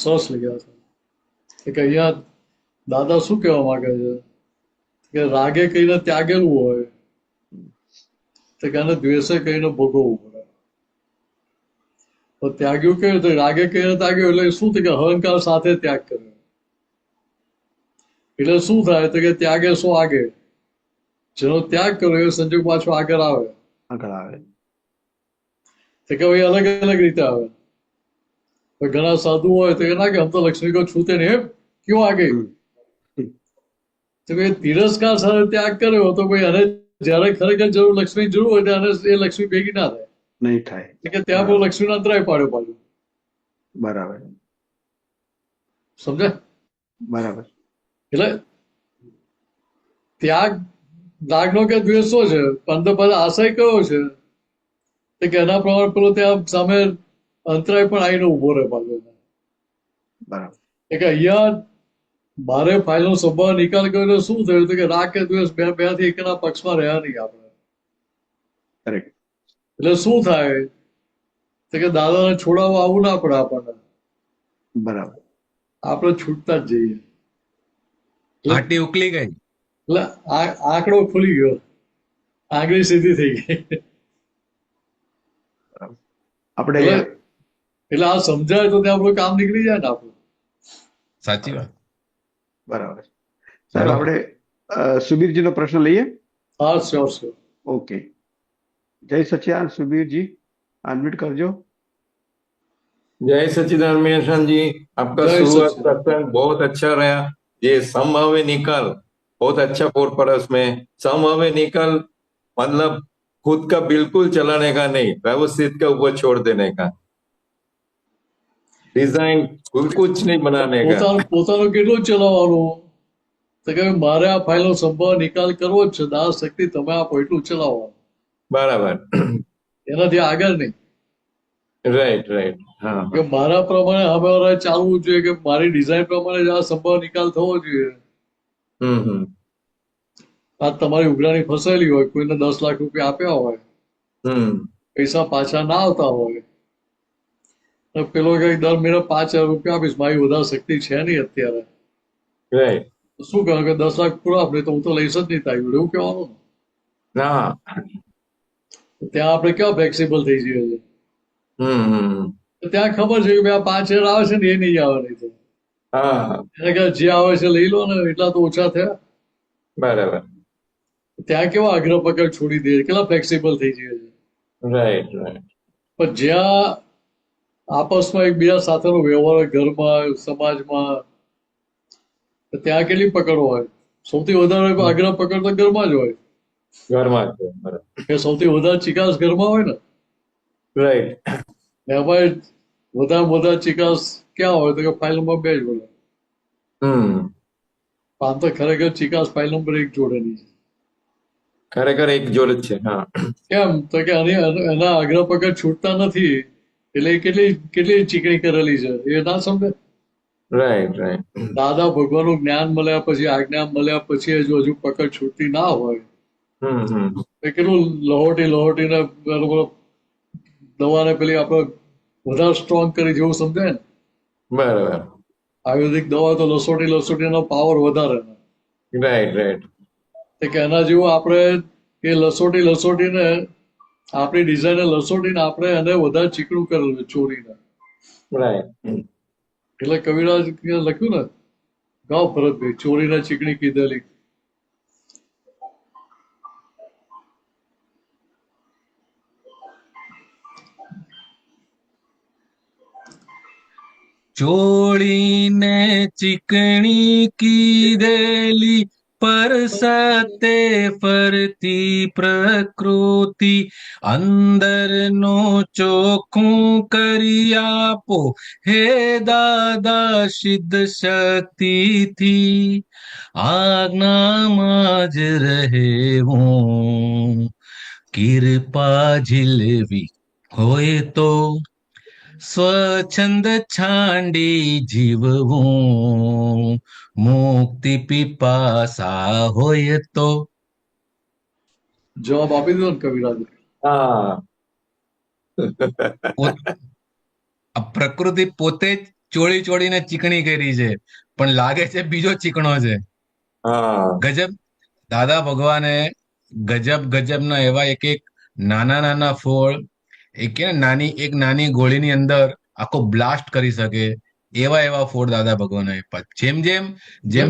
સરસ લખ્યા છે કે અહીંયા દાદા શું કહેવા માંગે છે કે રાગે કહીને ત્યાગેલું હોય તો કે આને દ્વેષે કહીને ભોગવવું પડે. તો ત્યાગ્યું કેવું? તો રાગે કહીને ત્યાગ્યું એટલે શું થાય કે અહંકાર સાથે ત્યાગ કર્યો. એટલે શું થાય તો કે ત્યાગે શું આગે, જેનો ત્યાગ કર્યો એ સંજોગ પાછો આગળ આવે. આગળ આવે. તો કે ભાઈ અલગ અલગ રીતે આવે. તો ઘણા સાધુ હોય તો એ ના કે હમ તો લક્ષ્મી કો છૂતે નહીં, ક્यों આગે? હમ તો ભાઈ તિરસ્કાર સાથે ત્યાગ કર્યો તો ભાઈ અને જયારે ખરેખર જરૂર લક્ષ્મી જરૂર હોય ત્યારે એ લક્ષ્મી ભેગી ના થાય. નહીં થાય. કે ત્યાં બહુ લક્ષ્મીનો અંતરાય પાડ્યો પાછું. બરાબર. સમજાય? બરાબર. એટલે ત્યાગ રાગનો કે દ્વેષો છે પણ તો પાછો આશય કયો છે કે એના પ્રમાણે પેલો ત્યાં સામે અંતરાય પણ આવીને ઉભો રહે પાછો. બરાબર. કે અહીંયા મારે ફાઇલનો સંભાળ નિકાલ કર્યો શું થયું કે રાગ કે દ્વેષ બે થી એકના પક્ષમાં રહ્યા નહીં આપણે. કરેક્ટ. એટલે શું થાય તો કે દાદાને છોડાવવા આવવું ના પડે આપણને, બરાબર. આપણે છૂટતા જ જઈએ. આટી ઉકલી ગઈ. એટલે આંકડો ખુલી ગયો, આંગળી સીધી થઈ ગઈ. આપણે એટલે આ સમજાય તો ત્યાં આપણું કામ નીકળી જાય ને આપણું. સાચી વાત. બરાબર. સાહેબ, આપણે સુબીરજીનો પ્રશ્ન લઈએ. હા, શ્યોર શ્યોર. ओके. जय सच्चिदानंद सुबीर जी, अनम्यूट कर जो. जय सच्चिदानंद मेहसान जी, आपका जय शुरुआत सच्चिदानंद। सत्संग बहुत अच्छा रहा। ये समभावे निकाल बहुत अच्छा पोर पड़ा उसमें। समभावे निकाल मतलब खुद का बिल्कुल चलाने का नहीं, व्यवस्थित के ऊपर छोड़ देने का, डिजाइन कुछ नहीं बनाने का। પોતાનું કેટલું ચલાવવાનું તો કે મારે આ ફાઇલનો સંભાળ નિકાલ કરવો જ છે, દાસ શક્તિ તમે આપો એટલું ચલાવવાનું, बराबर। એનાથી આગળ નહીં. Right right. हाँ કે મારા પ્રમાણે હવે ચાલવું જોઈએ કે મારી ડિઝાઇન પ્રમાણે જ આ સંભાળ નિકાલ થવો જોઈએ. हम्म। આ તમારી ઉઘરાણી ફસાયેલી હોય, કોઈને 10 લાખ રૂપિયા આપ્યા હોય, પૈસા પાછા ના આવતા હોય, તો પેલો કઈ દર મહિને 5,000 રૂપિયા આપીશ, મારી વધારે શક્તિ છે નહીં અત્યારે, राइट। તો શું કહે કે 10 લાખ પૂરા આપે તો હું તો લઈશ જ નહીં તારી જોડે, એવું કહેવાનું ને. हाँ। ત્યાં આપણે કેવા ફ્લેક્સિબલ થઈ જઈએ છીએ. ત્યાં ખબર છે કે ભાઈ આ 5 હેર આવે છે ને એ નહીં આવે, નહીં તો હા એને કહે જે આવે છે લઈ લો ને, એટલા તો ઓછા થયા. બરાબર. ત્યાં કેવા આગ્રહ પકડ છોડી દે, કેટલા ફ્લેક્સિબલ થઈ જાય છે. Right right. પણ જ્યાં આપસમાં એકબીજા સાથેનો વ્યવહાર હોય, ઘરમાં, સમાજમાં, તો ત્યાં કેટલી પકડ હોય. સૌથી વધારે આગ્રહ પકડ તો ઘરમાં જ હોય, ઘરમાં જ છે. બરાબર. કે સૌથી વધારે ચિકાસ ઘરમાં હોય ને. રાઈટ. ને એમાં વધારે ચિકાસ ક્યાં હોય તો કે ફાઇલ નંબર 2 જોડે. આમ તો ખરેખર ચિકાસ ફાઇલ નંબર 1 જોડેની છે. ખરેખર એક જોડે જ છે. હા. કેમ તો કે એના આગ્રહ પકડ છૂટતા નથી, એટલે એ કેટલી ચીકણી કરેલી છે એ ના સમજે. Right right. દાદા ભગવાનનું જ્ઞાન મળ્યા પછી, આજ્ઞા મળ્યા પછી હજુ પકડ છૂટતી ના હોય, એ કેટલું લહોટીને દવાને પેલી આપણે વધારે સ્ટ્રોંગ કરી જેવું સમજાય ને. બરાબર. આયુર્વેદિક દવા તો લસોટીનો પાવર વધારે. Right right. કે એના જેવું આપણે એ લસોટીને આપણી ડિઝાઇનને લસોટીને આપણે એને વધારે ચીકણું કરેલું ચોરીને. રાઈટ. એટલે કવિરાજ લખ્યું ને, ગાઓ ભરતભાઈ, ચોરીને ચીકણી કીધેલી. ચોળીને ચીકણી કીધેલી પરસતે ફરતી પ્રકૃતિ, અંદરનો ચોખ્ખું કરી આપો હે દાદા સિદ્ધ શક્તિથી, આજ્ઞામાં જ રહેવું, કૃપા ઝીલવી હોય તો સ્વચ્છંદ છાંડી જીવવું, મુક્તિ પીપાસા હોય તો. જવાબ આપી દીધો ને કવિરાજ. હા. આ પ્રકૃતિ પોતે જ ચોળીને ચીકણી કરી છે, પણ લાગે છે બીજો ચીકણો છે. હા. ગજબ. દાદા ભગવાને ગજબના એવા એક નાના ફળ, એક નાની ગોળીની અંદર આખો બ્લાસ્ટ કરી શકે એવા ફોડ દાદા ભગવાને આપ્યા.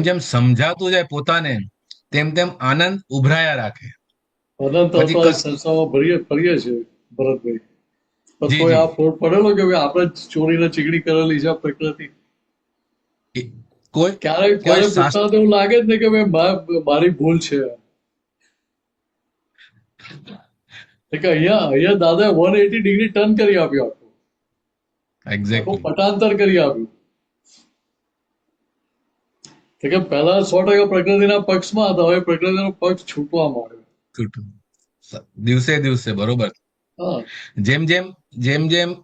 જેમ સમજાતું જાય પોતાને, તેમ આનંદ ઉભરાયા રાખે. અનંત અવતાર સંસ્થામાં ફરીએ છે ભરતભાઈ, પણ કોઈ આ ફોડ પડેલો કે આપણે ચોરીને ચીકણી કરેલી છે આ પ્રકૃતિ. ક્યારેક પોતાને એવું લાગે જ ને કે મારી ભૂલ છે. કે અહીંયા દાદા 180 ડિગ્રી ટર્ન કરી આપ્યો, આખું પટાંતર કરી આપ્યું. કે પહેલા 100% પ્રકૃતિના પક્ષમાં હતા, હવે પ્રકૃતિનો પક્ષ છૂટવા માંડ્યો દિવસે. બરોબર. જેમ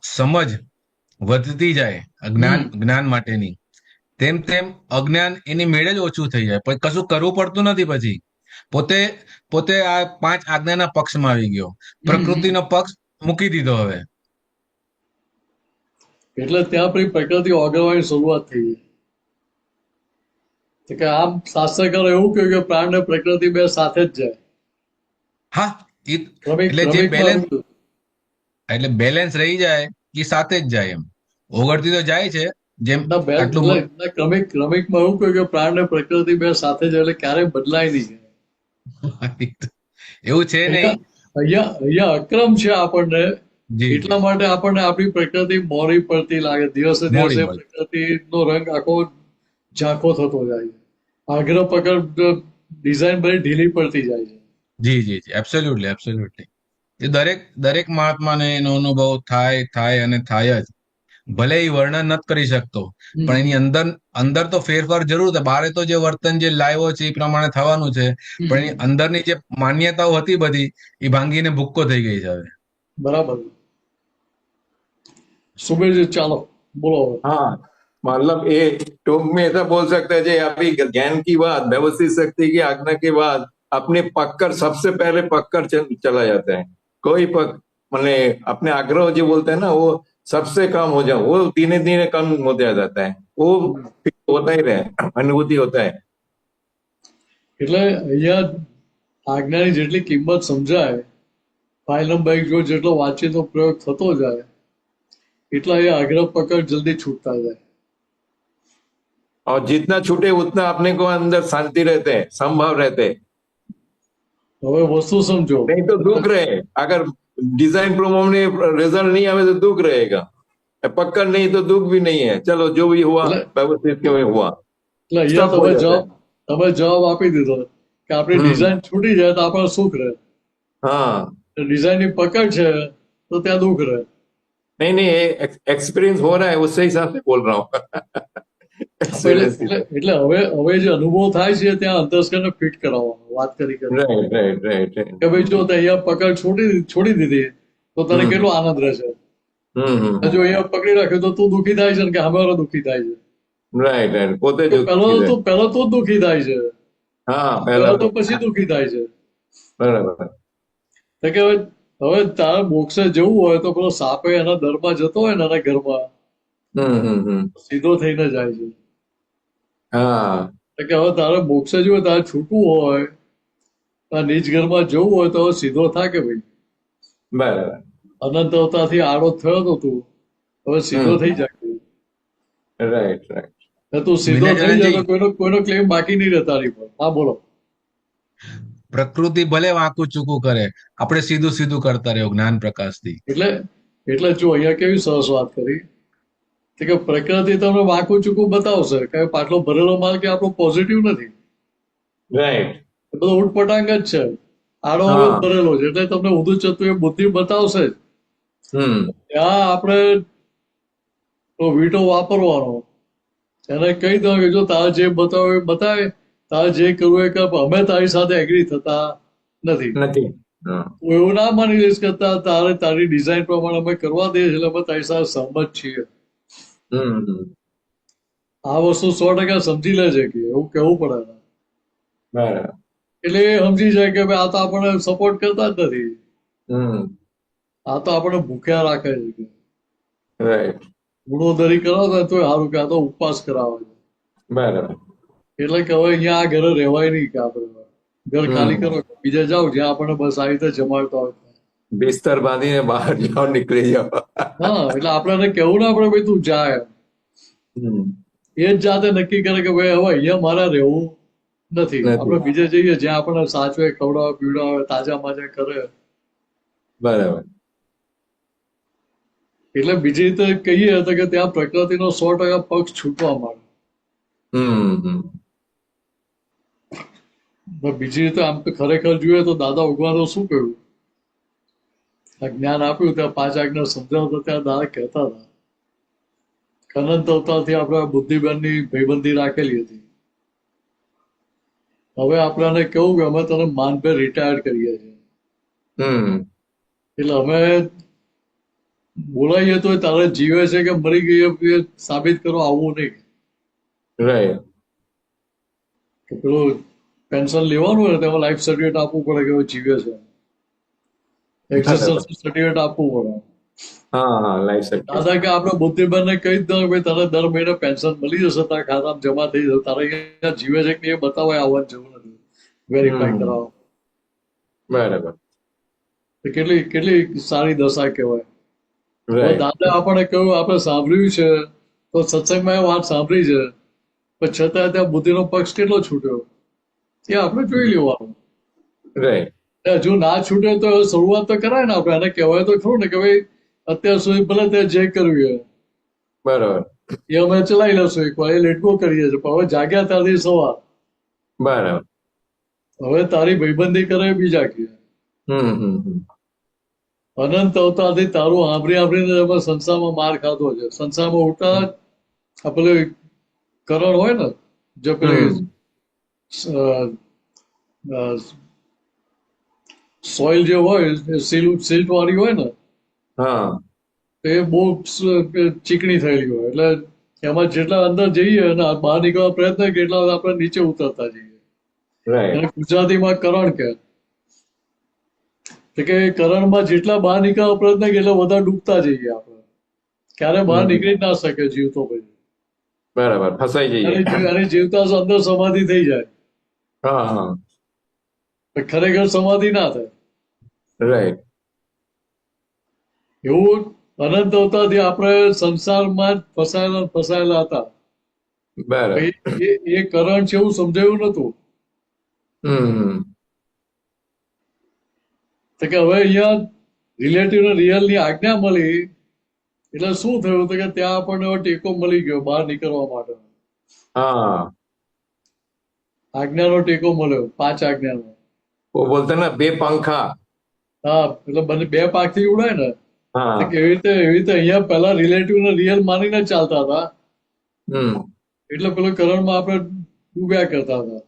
સમજ વધતી જાય જ્ઞાન માટેની, તેમ અજ્ઞાન એની મેળે જ ઓછું થઈ જાય. પછી કશું કરવું પડતું નથી. પછી પોતે આ 5 આજ્ઞાના પક્ષમાં આવી ગયો, પ્રકૃતિનો પક્ષ મૂકી દીધો હવે. એટલે ત્યાં પછી પ્રકૃતિ ઓગળવાની શરૂઆત થઈ. કે આમ શાસ્ત્રકારો એવું કહ્યું કે પ્રાણ ને પ્રકૃતિ બે સાથે જ જાય. હા, એટલે બેલેન્સ રહી જાય એ સાથે જ જાય. એમ ઓગળતી તો જાય છે જેમ ક્રમિકમાં એવું કહ્યું કે પ્રાણ ને પ્રકૃતિ બે સાથે જ, એટલે ક્યારેય બદલાય નહીં. એવું છે નહીં. અહીંયા અક્રમ છે આપણને, એટલા માટે આપણને આપણી પ્રકૃતિ મોરી પડતી લાગે. દિવસે પ્રકૃતિ નો રંગ આખો ઝાંખો થતો જાય. આગ્રહ પકડ ડિઝાઇન બધી ઢીલી પડતી જાય છે. જી, એબ્સોલ્યુટલી. એ દરેક મહાત્માને એનો અનુભવ થાય અને થાય જ. ભલે એ વર્ણન નથી કરી શકતો, પણ એની અંદર તો ફેરફાર જરૂર થાય. બારે તો જે વર્તન જે લાવ્યો છે એ પ્રમાણે થવાનું છે, પણ એની અંદરની જે માન્યતાઓ હતી બધી, એ ભાંગીને ભૂક્કો થઈ ગઈ છે હવે. બરાબર. सुबेर चलो बोलो। हाँ, मतलब ये टूक में ऐसा बोल सकते हैं जी, अभी ज्ञान की बात, व्यवस्थित शक्ति की आज्ञा के बाद अपने पकड़ सबसे पहले पकड़ चला जाता है। कोई मैंने अपने आग्रह जो बोलते हैं ना, वो सबसे कम हो जाए, वो धीरे धीरे कम होता जाता है, वो होता ही रहे, अनुभूति होता है। એટલે અહીંયા આજ્ઞાની જેટલી કિંમત સમજાય, ફાઇલ નંબર 1 જો જેટલો વાતચીતનો પ્રયોગ થતો જાય, એટલા એ આગ્રહ પકડ જલ્દી છૂટતા જાય. और जितना छूटे उतना अपने को अंदर शांति रहते हैं, संभव रहते हैं। હવે વસ્તુ સમજો. नहीं तो दुख रहे, अगर डिजाइन प्रोमो में रिजल्ट नहीं आवे तो दुख रहेगा, पक्का नहीं तो दुख भी नहीं है, चलो जो भी हुआ એટલે व्यवस्थित क्यों हुआ, એટલે અહીંયા सब हो जाता है। તમે જવાબ આપી દીધો કે આપણી ડિઝાઇન છૂટી જાય તો આપણને સુખ રહે, हाँ, ડિઝાઇન ની પકડ છે તો ત્યાં દુઃખ રહે. नहीं नहीं, एक्सपीरियंस हो रहा है, उससे हिसाब से बोल रहा हूँ। एक्सपीरियंस એટલે હવે જે અનુભવ થાય છે ત્યાં અંતસ્કરણને ફિટ કરાવવાનો વાત કરી राइट राइट राइट राइट। કે ભાઈ જો તે અહીંયા પકડ છોડી દીધી તો તને કેટલો આનંદ રહેશે. જો અહીંયા પકડી રાખ્યો તો તું દુઃખી થાય છે ને કે હમારો દુઃખી થાય છે. રાઈટ રાઈટ, પોતે જ પહેલા તો દુઃખી થાય છે, હા, પહેલા પહેલા તો પછી દુઃખી થાય છે. બરાબર. તો કે હવે તારે મોક્ષે જવું હોય તો પેલો સાપે એના દરમાં જતો હોય ને એના ઘરમાં સીધો થઈને જાય છે. હા, તો કે હવે તારે મોક્ષે જવું હોય, તારે છૂટવું હોય, તારે નિજ ઘરમાં જવું હોય તો હવે સીધો થા કે ભાઈ બરાબર. અનંત અવતારથી આડો થયો તો તું હવે સીધો થઈ જાય. Right right. તું સીધો થઈ જાય વિનયચંદજી, તો કોઈનો ક્લેમ બાકી નહીં રહે તારી પર. હા બોલો. પ્રકૃતિ ભલે વાંકું ચૂકું કરે, આપણે સીધું સીધું કરતા રહ્યો જ્ઞાન પ્રકાશથી. એટલે જો અહીંયા કેવી સરસ વાત કરી કે પ્રકૃતિ તમને વાંકું ચૂકું બતાવશે કે પાટલો ભરેલો માલ કે આપણો પોઝિટિવ નથી, રાઈટ. એ બધો ઉટપટાંગ જ છે, આડો અવરોધ ભરેલો છે, એટલે તમને ઊંધું ચતું એ બુદ્ધિ બતાવશે જ. ત્યાં આપણે તો વીંટો વાપરવાનો, એને કહી દો કે જો તારે જે બતાવે એ બતાવે, તારે જે કરવું એ કર, અમે તારી સાથે એગ્રી થતા નથી. નથી. તું એવું ના માની લઈશ કે તારે તારી ડિઝાઇન પ્રમાણે અમે કરવા દઈએ છીએ એટલે અમે તારી સાથે સહમત છીએ. આ વસ્તુ 100% સમજી લેજે કે એવું કેવું પડે. બરાબર. એટલે એ સમજી જાય કે ભાઈ આ તો આપણને સપોર્ટ કરતા જ નથી, આ તો આપણે ભૂખ્યા રાખે છે. રાઈટ. ગુણોદરી કરાવતા તો સારું કે આ તો ઉપવાસ કરાવે છે. બરાબર. એટલે કે હવે અહીંયા આ ઘરે રહેવાય નહીં કે આપણે ઘર ખાલી કરો, બીજે જાઓ જ્યાં આપણને બસ આવી રીતે જમાડતા હોય. બિસ્તર બાંધીને બહાર જાઓ, નીકળી જાઓ. હા, એટલે આપણે કેવું ના પડે ભાઈ તું જાય, એ જ જાતે નક્કી કરે કે ભાઈ હવે અહીંયા મારે રહેવું નથી, આપણે બીજે જઈએ જ્યાં આપણને સાચવે, ખવડાવે, પીવડાવે, તાજા માજા કરે. બરાબર. એટલે બીજી રીતે કહીએ તો કે ત્યાં પ્રકૃતિનો 100% પક્ષ છૂટવા માંડે. બીજી રીતે આમ તો ખરેખર જોઈએ તો દાદા ભગવાને શું કહ્યું, આ જ્ઞાન આપ્યું ત્યાં 5 આજ્ઞા સમજાવતા ત્યાં દાદા કહેતા હતા અનંત અવતારથી આપણે બુદ્ધિબેનની ભાઈબંધી રાખેલી હતી, હવે આપણને કેવું કે અમે તને માનભેર રિટાયર કરીએ છીએ, એટલે અમે બોલાવીએ તો તારે જીવે છે કે મરી ગઈ એ સાબિત કરો, આવવું નહીં. રાઈટ. પેલું પેન્શન લેવાનું હોય તેમાં લાઈફ સર્ટિફિકેટ આપવું પડે કે જીવે છે, એક્ઝિસ્ટન્સ સર્ટિફિકેટ આપવું પડે. હા, લાઈફ સર્ટિફિકેટ. દાદા કે આપણે બુદ્ધિબેનને કહી દો કે તને દર મહિને પેન્શન મળી જશે, તારા ખાતામાં જમા થઈ જશે, તારે અહીંયા જીવે છે કે એ બતાવવા આવવાની જરૂર નથી, વેરીફાઈ કરાવો. બરાબર. કેટલી કેટલી સારી દશા કહેવાય. દાદા આપણે કહ્યું, આપણે સાંભળ્યું છે તો સત્સંગમાં એ વાત સાંભળી છે, પણ છતાં ત્યાં બુદ્ધિનો પક્ષ કેટલો છૂટ્યો એ આપણે જોઈ લેવાનું. હજુ ના છૂટે તો શરૂઆત તો કરાય ને, આપણે એને કહેવાય તો ખરું ને કે ભાઈ અત્યાર સુધી ભલે તે જે કર્યું એ બરાબર એ અમે ચલાવી લેશું, એકવાર એ લેટકો કરીએ છીએ, પણ હવે જાગ્યા ત્યારથી સવાર. બરાબર. હવે તારી ભાઈબંધી કરે બીજા કે અનંત અવતારથી તારું આંભરીને અમે સંસારમાં માર ખાધો છે. સંસારમાં ઉઠતા આ પેલું કરણ હોય ને, જે પેલી સોઇલ જે હોય સિલ્ટ વાળી હોય ને, એ બહુ ચીકણી થયેલી હોય, એટલે એમાં જેટલા અંદર જઈએ અને બહાર નીકળવા પ્રયત્ન કરીએ એટલા આપણે નીચે ઉતરતા જઈએ. એને ગુજરાતીમાં કરણ કે કરણમાં જેટલા બહાર નીકળવા પ્રયત્ન કરીએ એટલા વધારે ડૂબતા જઈએ આપણે, ક્યારે બહાર નીકળી ના શકે જીવતો પછી. બરાબર, ફસાઈ જઈએ અને જીવતા અંદર સમાધિ થઈ જાય, ખરેખર સમાધિ ના થાય. રાઈટ. એવું અનંત અવતારથી આપણે સંસારમાં જ ફસાયેલા હતા. બરાબર. એ કરંટ છે એવું સમજાયું નતું. હમ તો કે હવે અહીંયા રિલેટિવ ને રિયલ ની આજ્ઞા મળી એટલે શું થયું તો કે ત્યાં આપણને હવે ટેકો મળી ગયો બહાર નીકળવા માટે. हाँ આજ્ઞાનો ટેકો મળ્યો, 5 આજ્ઞાનો. वो बोलते हैं ना बेपंखा. હા, એટલે બંને 2 પાકથી ઉડાય ને. हाँ. તો એવી રીતે અહીંયા પહેલા રિલેટિવ ને રિયલ માનીને ચાલતા હતા, हम्म. એટલે પેલો કરણમાં આપણે ડૂબ્યા કરતા હતા.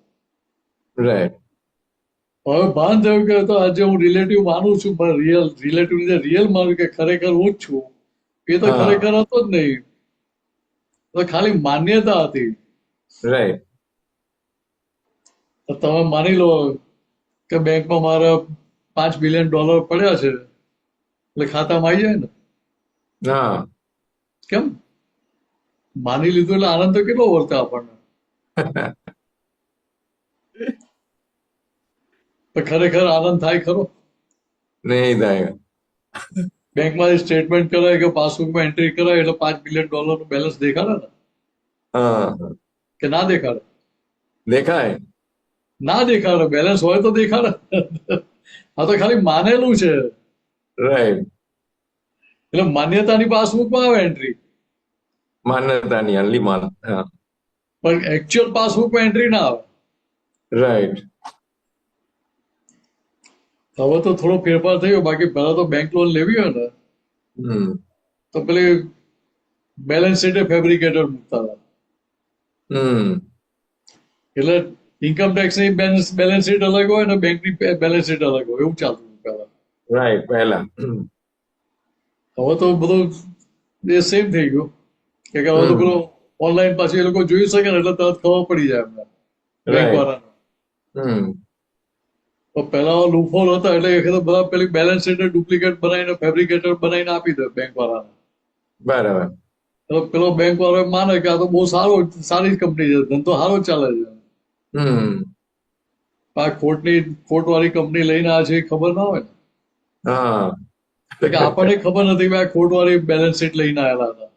राइट. હવે ભાન થયું કે તો આજે હું રિલેટિવ માનું છું, પણ રિલેટિવ રિયલ માનું કે ખરેખર હું જ છું. એ તો હા. ખરેખર હતો જ નહીં, તો ખાલી માન્યતા હતી. राइट. તો તમે માની લો કે બેંકમાં મારા $5 બિલિયન પડ્યા છે, એટલે ખાતામાં આવી જાય ને. हाँ. કેમ? માની લીધું એટલે આનંદ તો કેટલો વર્તે આપણને. તો ખરેખર આનંદ થાય ખરો? नहीं जाएगा. બેંકમાંથી સ્ટેટમેન્ટ કરાય કે પાસબુકમાં એન્ટ્રી કરાય એટલે $5 બિલિયન નું બેલેન્સ દેખાડે ને, हाँ. કે ના દેખાડે? देखा है. ના દેખાડે. બેલેન્સ હોય તો દેખાડે. આ તો ખાલી માનેલું છે. राइट. એટલે માન્યતાની પાસબુકમાં આવે એન્ટ્રી, मान्यता नहीं ओनली मान. हाँ. પણ એકચ્યુઅલ પાસબુકમાં એન્ટ્રી ના આવે. राइट. હવે તો થોડો ફેરફાર થયો. બાકી પહેલા તો બેંક લોન લેવી હોય ને हम्म. તો પેલી બેલેન્સ શીટે ફેબ્રિકેટર મૂકતા હતા. हम्म. એટલે ઇન્કમ ટેક્સ ની બેલેન્સ શીટ અલગ હોય ને બેંકની બેલેન્સ શીટ અલગ હોય, એવું ચાલતું હતું પહેલા. राइट. पहला. હવે તો બધું એ સેમ થઈ ગયું કે હવે તો પેલો ઓનલાઈન પાછું એ લોકો જોઈ શકે ને એટલે તરત ખબર પડી જાય એમને, બેંક Right. વાળાને. हम्म. તો પહેલા લૂફોલ હતા એટલે એ વખતે બધા પેલી બેલેન્સ શીટ ડુપ્લિકેટ બનાવીને ફેબ્રિકેટર બનાવીને આપી દે બેંક વાળાને. बराबर. એટલે પેલો બેંક વાળો માને કે આ તો બહુ સારી કંપની છે, ધંધો સારો ચાલે છે. हम्म. આ ખોટ વાળી કંપની લઈને આ છે એ ખબર ના હોય ને. हाँ. તો કે આપણને ખબર નથી કે આ ખોટ વાળી બેલેન્સ શીટ લઈને આવેલા હતા.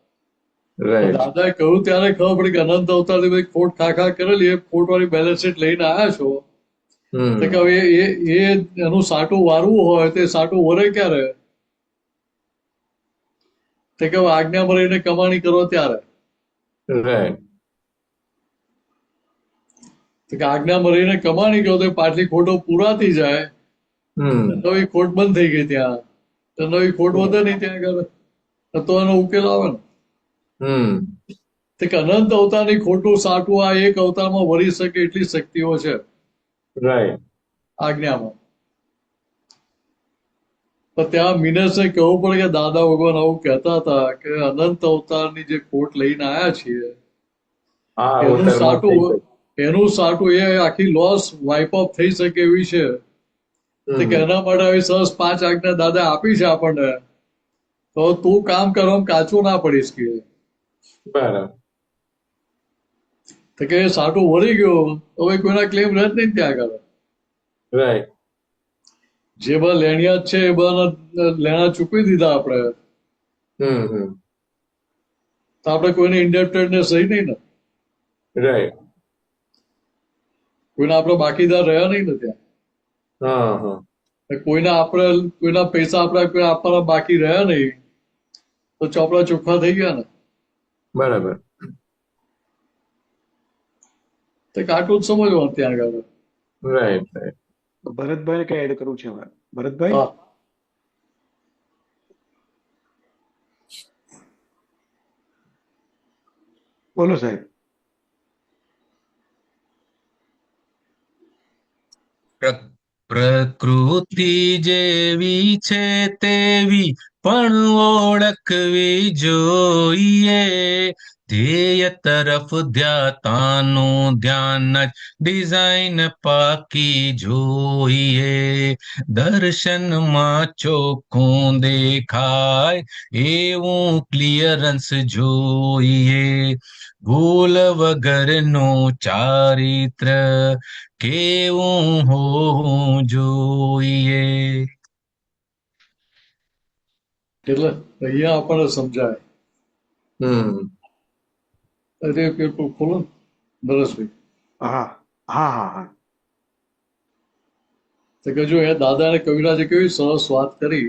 राइट. દાદાએ કહ્યું ત્યારે ખબર પડી કે અનંત અવતારથી બધી ખોટ ખાખા કરેલી, એ ખોટ વાળી બેલેન્સ શીટ લઈને આવ્યા છો. हम्म. તો કે હવે એનું સાટું વારવું હોય તો એ સાટું વરે ક્યારે? તો કે હવે આજ્ઞામાં રહીને કમાણી કરો ત્યારે. राइट. તો કે આજ્ઞામાં રહીને કમાણી કરો તો એ પાછલી ખોટો પૂરાતી જાય, हम्म. નવી ખોટ બંધ થઈ ગઈ ત્યાં, તો નવી ખોટ વધે નહીં ત્યાં આગળ, તો એનો ઉકેલ આવે ને. हम्म. તો કે અનંત અવતારની ખોટું સાટું આ એક અવતારમાં વળી શકે એટલી શક્તિઓ છે राइट. આજ્ઞામાં. પણ ત્યાં મિનસને કહેવું પડે કે દાદા ભગવાન આવું કહેતા હતા કે અનંત અવતારની જે ખોટ લઈને આવ્યા છીએ हाँ वो એનું कर्म સાટું ठीक એ આખી લોસ વાઇપ ઓફ થઈ શકે એવી છે. તો है. કે એના માટે આવી સરસ 5 આજ્ઞા દાદા આપી છે આપણને. તો તું કામ કરવામાં કાચું ના પડીશ કે. बराबर. તો કે સાટું વળી ગયો હવે કોઈના ક્લેમ રહે જ નહીં ત્યાં આગળ. राइट. જે બધા લેણિયા છે એ બધા લેણા ચૂકવી દીધા આપણે, हम्म. તો આપણે કોઈને ઇન્ડેપ્ટેડનેસ રહી નહીં ને, राइट. કોઈના આપણે બાકીદાર રહ્યા નહીં ને ત્યાં. हाँ हाँ. કોઈના પૈસા આપણે કોઈ આપવાના બાકી રહ્યા નહીં, તો ચોપડા ચોખ્ખા થઈ ગયા ને. बराबर. તો આટલું જ સમજવાનું ત્યાં આગળ. राइट. राइट. ભરતભાઈ કઈ એડ કરવું છે હવે? ભરતભાઈ, હા, બોલો સાહેબ. પ્રકૃતિ જેવી છે તેવી પણ ઓળખવી જોઈએ, ધ્યેય તરફ ધ્યાતાનું ધ્યાન જ ડિઝાઇન પાકી જોઈએ, દર્શનમાં ચોખ્ખું દેખાય એવું ક્લિયરન્સ જોઈએ, ભૂલ વગરનું ચારિત્ર કેવું હોવું જોઈએ. એટલે અહીંયા આપણને સમજાય. હમ અરે પેપર ખોલો ને, નરેશભાઈ. હા હા હા હા તો કે જો એ દાદા અને કવિરાજે કેવી સરસ વાત કરી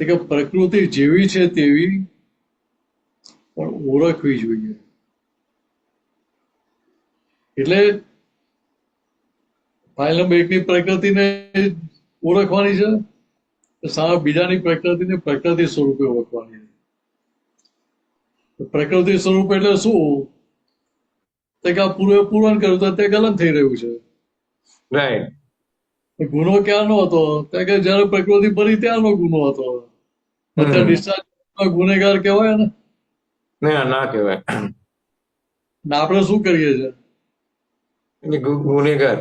કે પ્રકૃતિ જેવી છે તેવી પણ ઓળખવી જોઈએ. એટલે ફાઇલ નંબર 1 ની પ્રકૃતિને ઓળખવાની છે, સામે બીજાની પ્રકૃતિને પ્રકૃતિ સ્વરૂપે ઓળખવાની છે. પ્રકૃતિ સ્વરૂપ એટલે શું? તો કે આ પૂરણ કર્યું તો તે ગલન થઈ રહ્યું છે. રાઈટ. ગુનો ક્યારનો હતો? તો કે જયારે પ્રકૃતિ બની ત્યારનો ગુનો હતો. અત્યારે ડિસ્ચાર્જ ગુનેગાર કહેવાય ને? ના કહેવાય. ને આપણે શું કરીએ છીએ? ગુનેગાર,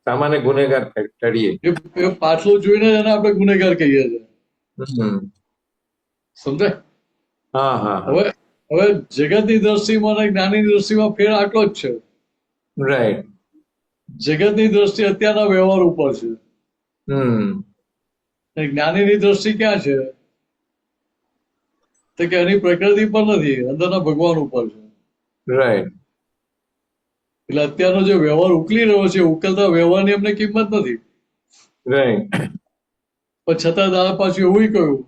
સામાન્ય ગુનેગાર ઠરીએ. એ પાછલું જોઈને એને આપણે ગુનેગાર કહીએ છીએ. સમજાય? હા હા હવે હવે જગતની દ્રષ્ટિમાં અને જ્ઞાનની દ્રષ્ટિમાં ફેર આટલો જ છે. રાઈટ. જગતની દ્રષ્ટિ અત્યારના વ્યવહાર ઉપર છે. અને જ્ઞાનીની દ્રષ્ટિ ક્યાં છે? તો કે એની પ્રકૃતિ પર નથી, અંદરના ભગવાન ઉપર છે. રાઈટ. એટલે અત્યારનો જે વ્યવહાર ઉકલી રહ્યો છે, ઉકલતા વ્યવહારની એમને કિંમત નથી. રાઈટ. પણ છતાં દાદા પાછું એવું કહ્યું,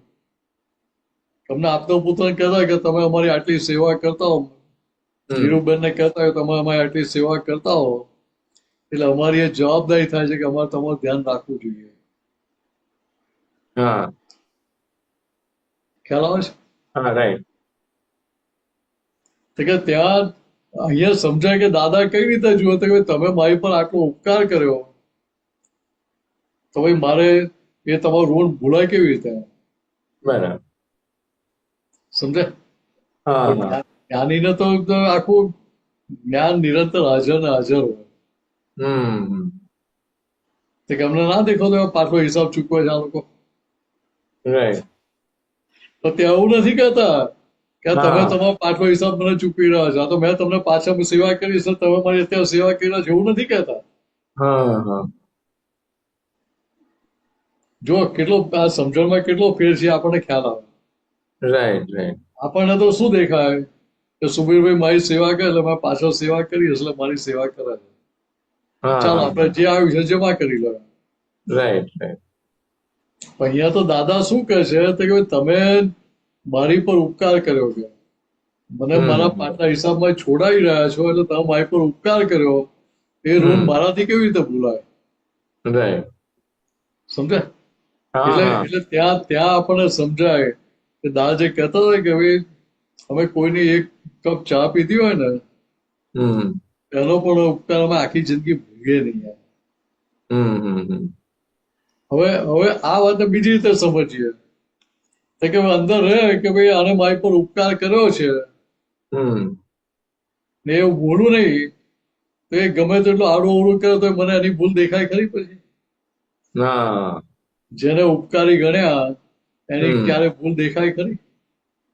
તમને આપતો પુત્ર કહેતા કે તમે અમારી આટલી સેવા કરતા હો, ધીરુબેનને કહેતા હોય તમે અમારી આટલી સેવા કરતા હો, એટલે અમારી એ જવાબદારી થાય છે કે અમારે તમારું ધ્યાન રાખવું જોઈએ. હા ખ્યાલ આવે છે? હા રાઈટ. તો કે ત્યાં અહીંયા સમજાય કે દાદા કઈ રીતે જુઓ તો કે તમે મારી પર આટલો ઉપકાર કર્યો તો ભાઈ મારે એ તમારું ઋણ ભૂલાય કેવી રીતે? બરાબર. સમજાય? હા પણ હા. જ્ઞાનીને તો આખું જ્ઞાન નિરંતર હાજર ને હાજર હોય. તો કે અમને ના દેખો તો પાછો હિસાબ ચૂકવે છે આ લોકો. રાઈટ. તો ત્યાં એવું નથી કહેતા કે હા. તમે તમારો પાછો હિસાબ મને ચૂકવી રહ્યા છો, આ તો મેં તમને પાછા સેવા કરી છે, તમે મારી અત્યારે સેવા કરી રહ્યા છો, એવું નથી કહેતા. હા હા. જો કેટલો આ સમજણમાં કેટલો ફેર છે આપણને ખ્યાલ આવે. Right right. આપણને તો શું દેખાય કે સુબીરભાઈ મારી સેવા કરે એટલે મેં પાછળ સેવા કરી એટલે મારી સેવા કરે છે. ચાલો આપણે જે આવ્યું છે જમા કરી લો. Right right. અહીંયા તો દાદા શું કહે છે તો કે તમે મારી પર ઉપકાર કર્યો કે મને મારા પાછલા હિસાબમાં છોડાવી રહ્યા છો, એટલે તમે મારી પર ઉપકાર કર્યો એ ઋણ મારાથી કેવી રીતે ભૂલાય? રાઈટ. સમજાય? હા એટલે હા. એટલે ત્યાં ત્યાં આપણને સમજાય કે દાદા જે કહેતા હતા કે ભાઈ અમે કોઈની એક કપ ચા પીધી હોય ને એનો પણ ઉપકાર અમે આખી જિંદગી ભૂલીએ નહીં. હવે હવે આ વાતને બીજી રીતે સમજીએ તો કે અંદર રહે કે ભાઈ આને મારી પર ઉપકાર કર્યો છે ને એવું ભૂલું નહીં તો એ ગમે તેટલું આડું અવળું કરે તો મને એની ભૂલ દેખાય ખરી? પછી ના જેને ઉપકારી ગણ્યા એની ક્યારે ભૂલ દેખાય ખરી?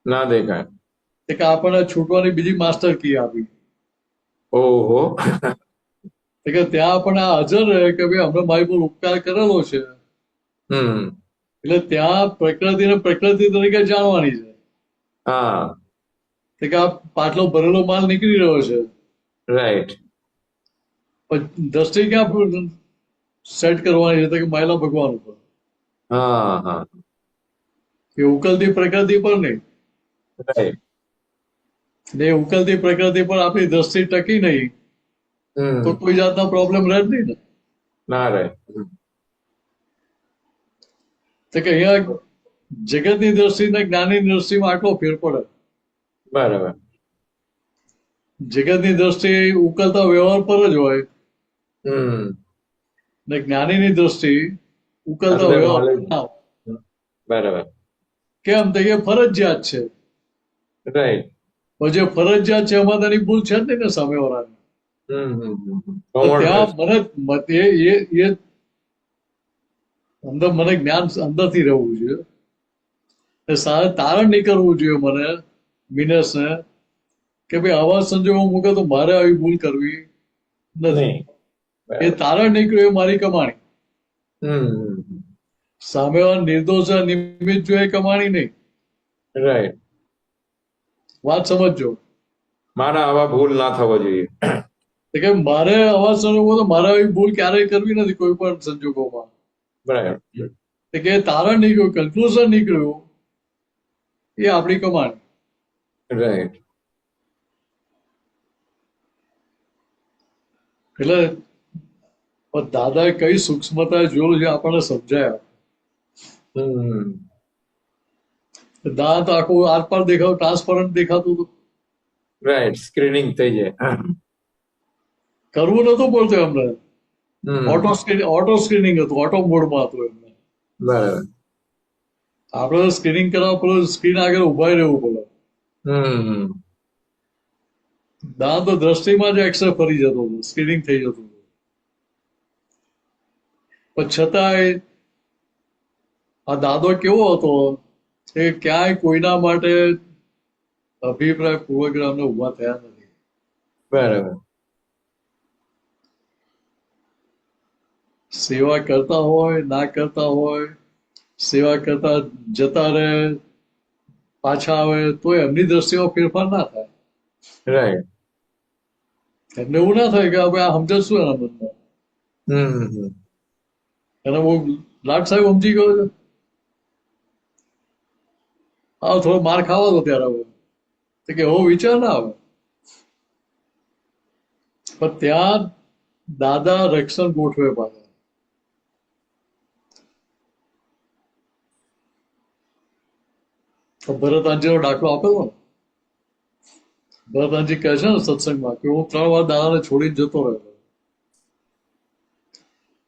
ના દેખાય. કે આપણને છૂટવાની બીજી માસ્ટર કી આપી. ઓહો. કે ત્યાં આપણને હાજર રહે કે ભાઈ અમને મારી પર ઉપકાર કરેલો છે, એટલે ત્યાં પ્રકૃતિને પ્રકૃતિ તરીકે જાણવાની છે. હા. કે આ પાટલો ભરેલો માલ નીકળી રહ્યો છે, રાઈટ. પણ દ્રષ્ટિ ક્યાં સેટ કરવાની છે? કે માયલા ભગવાન ઉપર. હા હા. એ ઉકલતી પ્રકૃતિ પર નહીં. રાઈટ. ને ઉકલતી પ્રકૃતિ પર આપણી દ્રષ્ટિ ટકી નહીં તો કોઈ જાતનો પ્રોબ્લેમ રહે જ નહીં ને. ના રહે. તો કે અહીંયા જગતની દ્રષ્ટિ ને જ્ઞાનની દ્રષ્ટિમાં આટલો ફેર પડે. બરાબર. જગતની દ્રષ્ટિ ઉકલતા વ્યવહાર પર જ હોય ને જ્ઞાનીની દ્રષ્ટિ ઉકલતા વ્યવહાર ના હોય. બરાબર. કેમ? તો એ ફરજિયાત છે. રાઈટ. પણ જે ફરજિયાત છે એમાં તેની ભૂલ છે જ નહીં ને સામેવાળાની. ત્યાં મને એ અંદર મને જ્ઞાન અંદરથી રહેવું જોઈએ, તારણ નહીં કરવું જોઈએ મને મિનેસને કે ભાઈ આવા સંજોગો મૂકે તો મારે આવી ભૂલ કરવી નથી. એ તારણ નીકળ્યું એ મારી કમાણી. સામેવાળા નિર્દોષ નિમિત્ત જો એ કમાણી નહીં. રાઈટ. વાત સમજજો મારા આવા ભૂલ ના થવો જોઈએ. કે મારે અવાજ સમજવો તો મારે આવી ભૂલ ક્યારેય કરવી નથી કોઈ પણ સંજોગોમાં. રાઈટ. કે તારણ નીકળ્યું, કન્ક્લુઝન નીકળ્યું, એ આપણી કમાણી. રાઈટ. એટલે દાદાએ કઈ સૂક્ષ્મતા જોયું છે આપણને સમજાયા. દાંત આખું આરપાર દેખાતું, ટ્રાન્સપરન્ટ દેખાતું હતું. રાઈટ. સ્ક્રીનિંગ થઈ જાય. કરવું નતું પડતું એમને. ઓટો સ્ક્રીનિંગ હતું, ઓટો મોડમાં હતું એમને. બરાબર. આપણે સ્ક્રીનિંગ કરવા પડે, સ્ક્રીન આગળ ઉભા રહેવું પડે. દાંત તો દ્રષ્ટિમાં જ એક્સરે ફરી જતો હતો, સ્ક્રીનિંગ થઈ જતું હતું. પણ છતાંય આ દાદો કેવો હતો એ ક્યાંય કોઈના માટે અભિપ્રાય પૂર્વગ્રહને ઉભા થયા નથી. બરાબર. સેવા કરતા હોય, ના કરતા હોય, સેવા કરતા જતા રહે, પાછા આવે તો એમની દ્રષ્ટિમાં ફેરફાર ના થાય. રાઈટ. એમને એવું ના થાય કે આપણે આ સમજણ શું એના મનમાં. એને બહુ લાટ સાહેબ સમજી ગયો છે, હા થોડો માર ખાવા દો ત્યારે હવે, કે એવો વિચાર ના આવે. પણ ત્યાં દાદા રક્ષણ ગોઠવે પાછા. ભરત આંજી નો દાખલો આપેલો ને, ભરત આંજી કહે છે ને સત્સંગમાં કે હું 3 વાર દાદાને છોડીને જતો રહ્યો.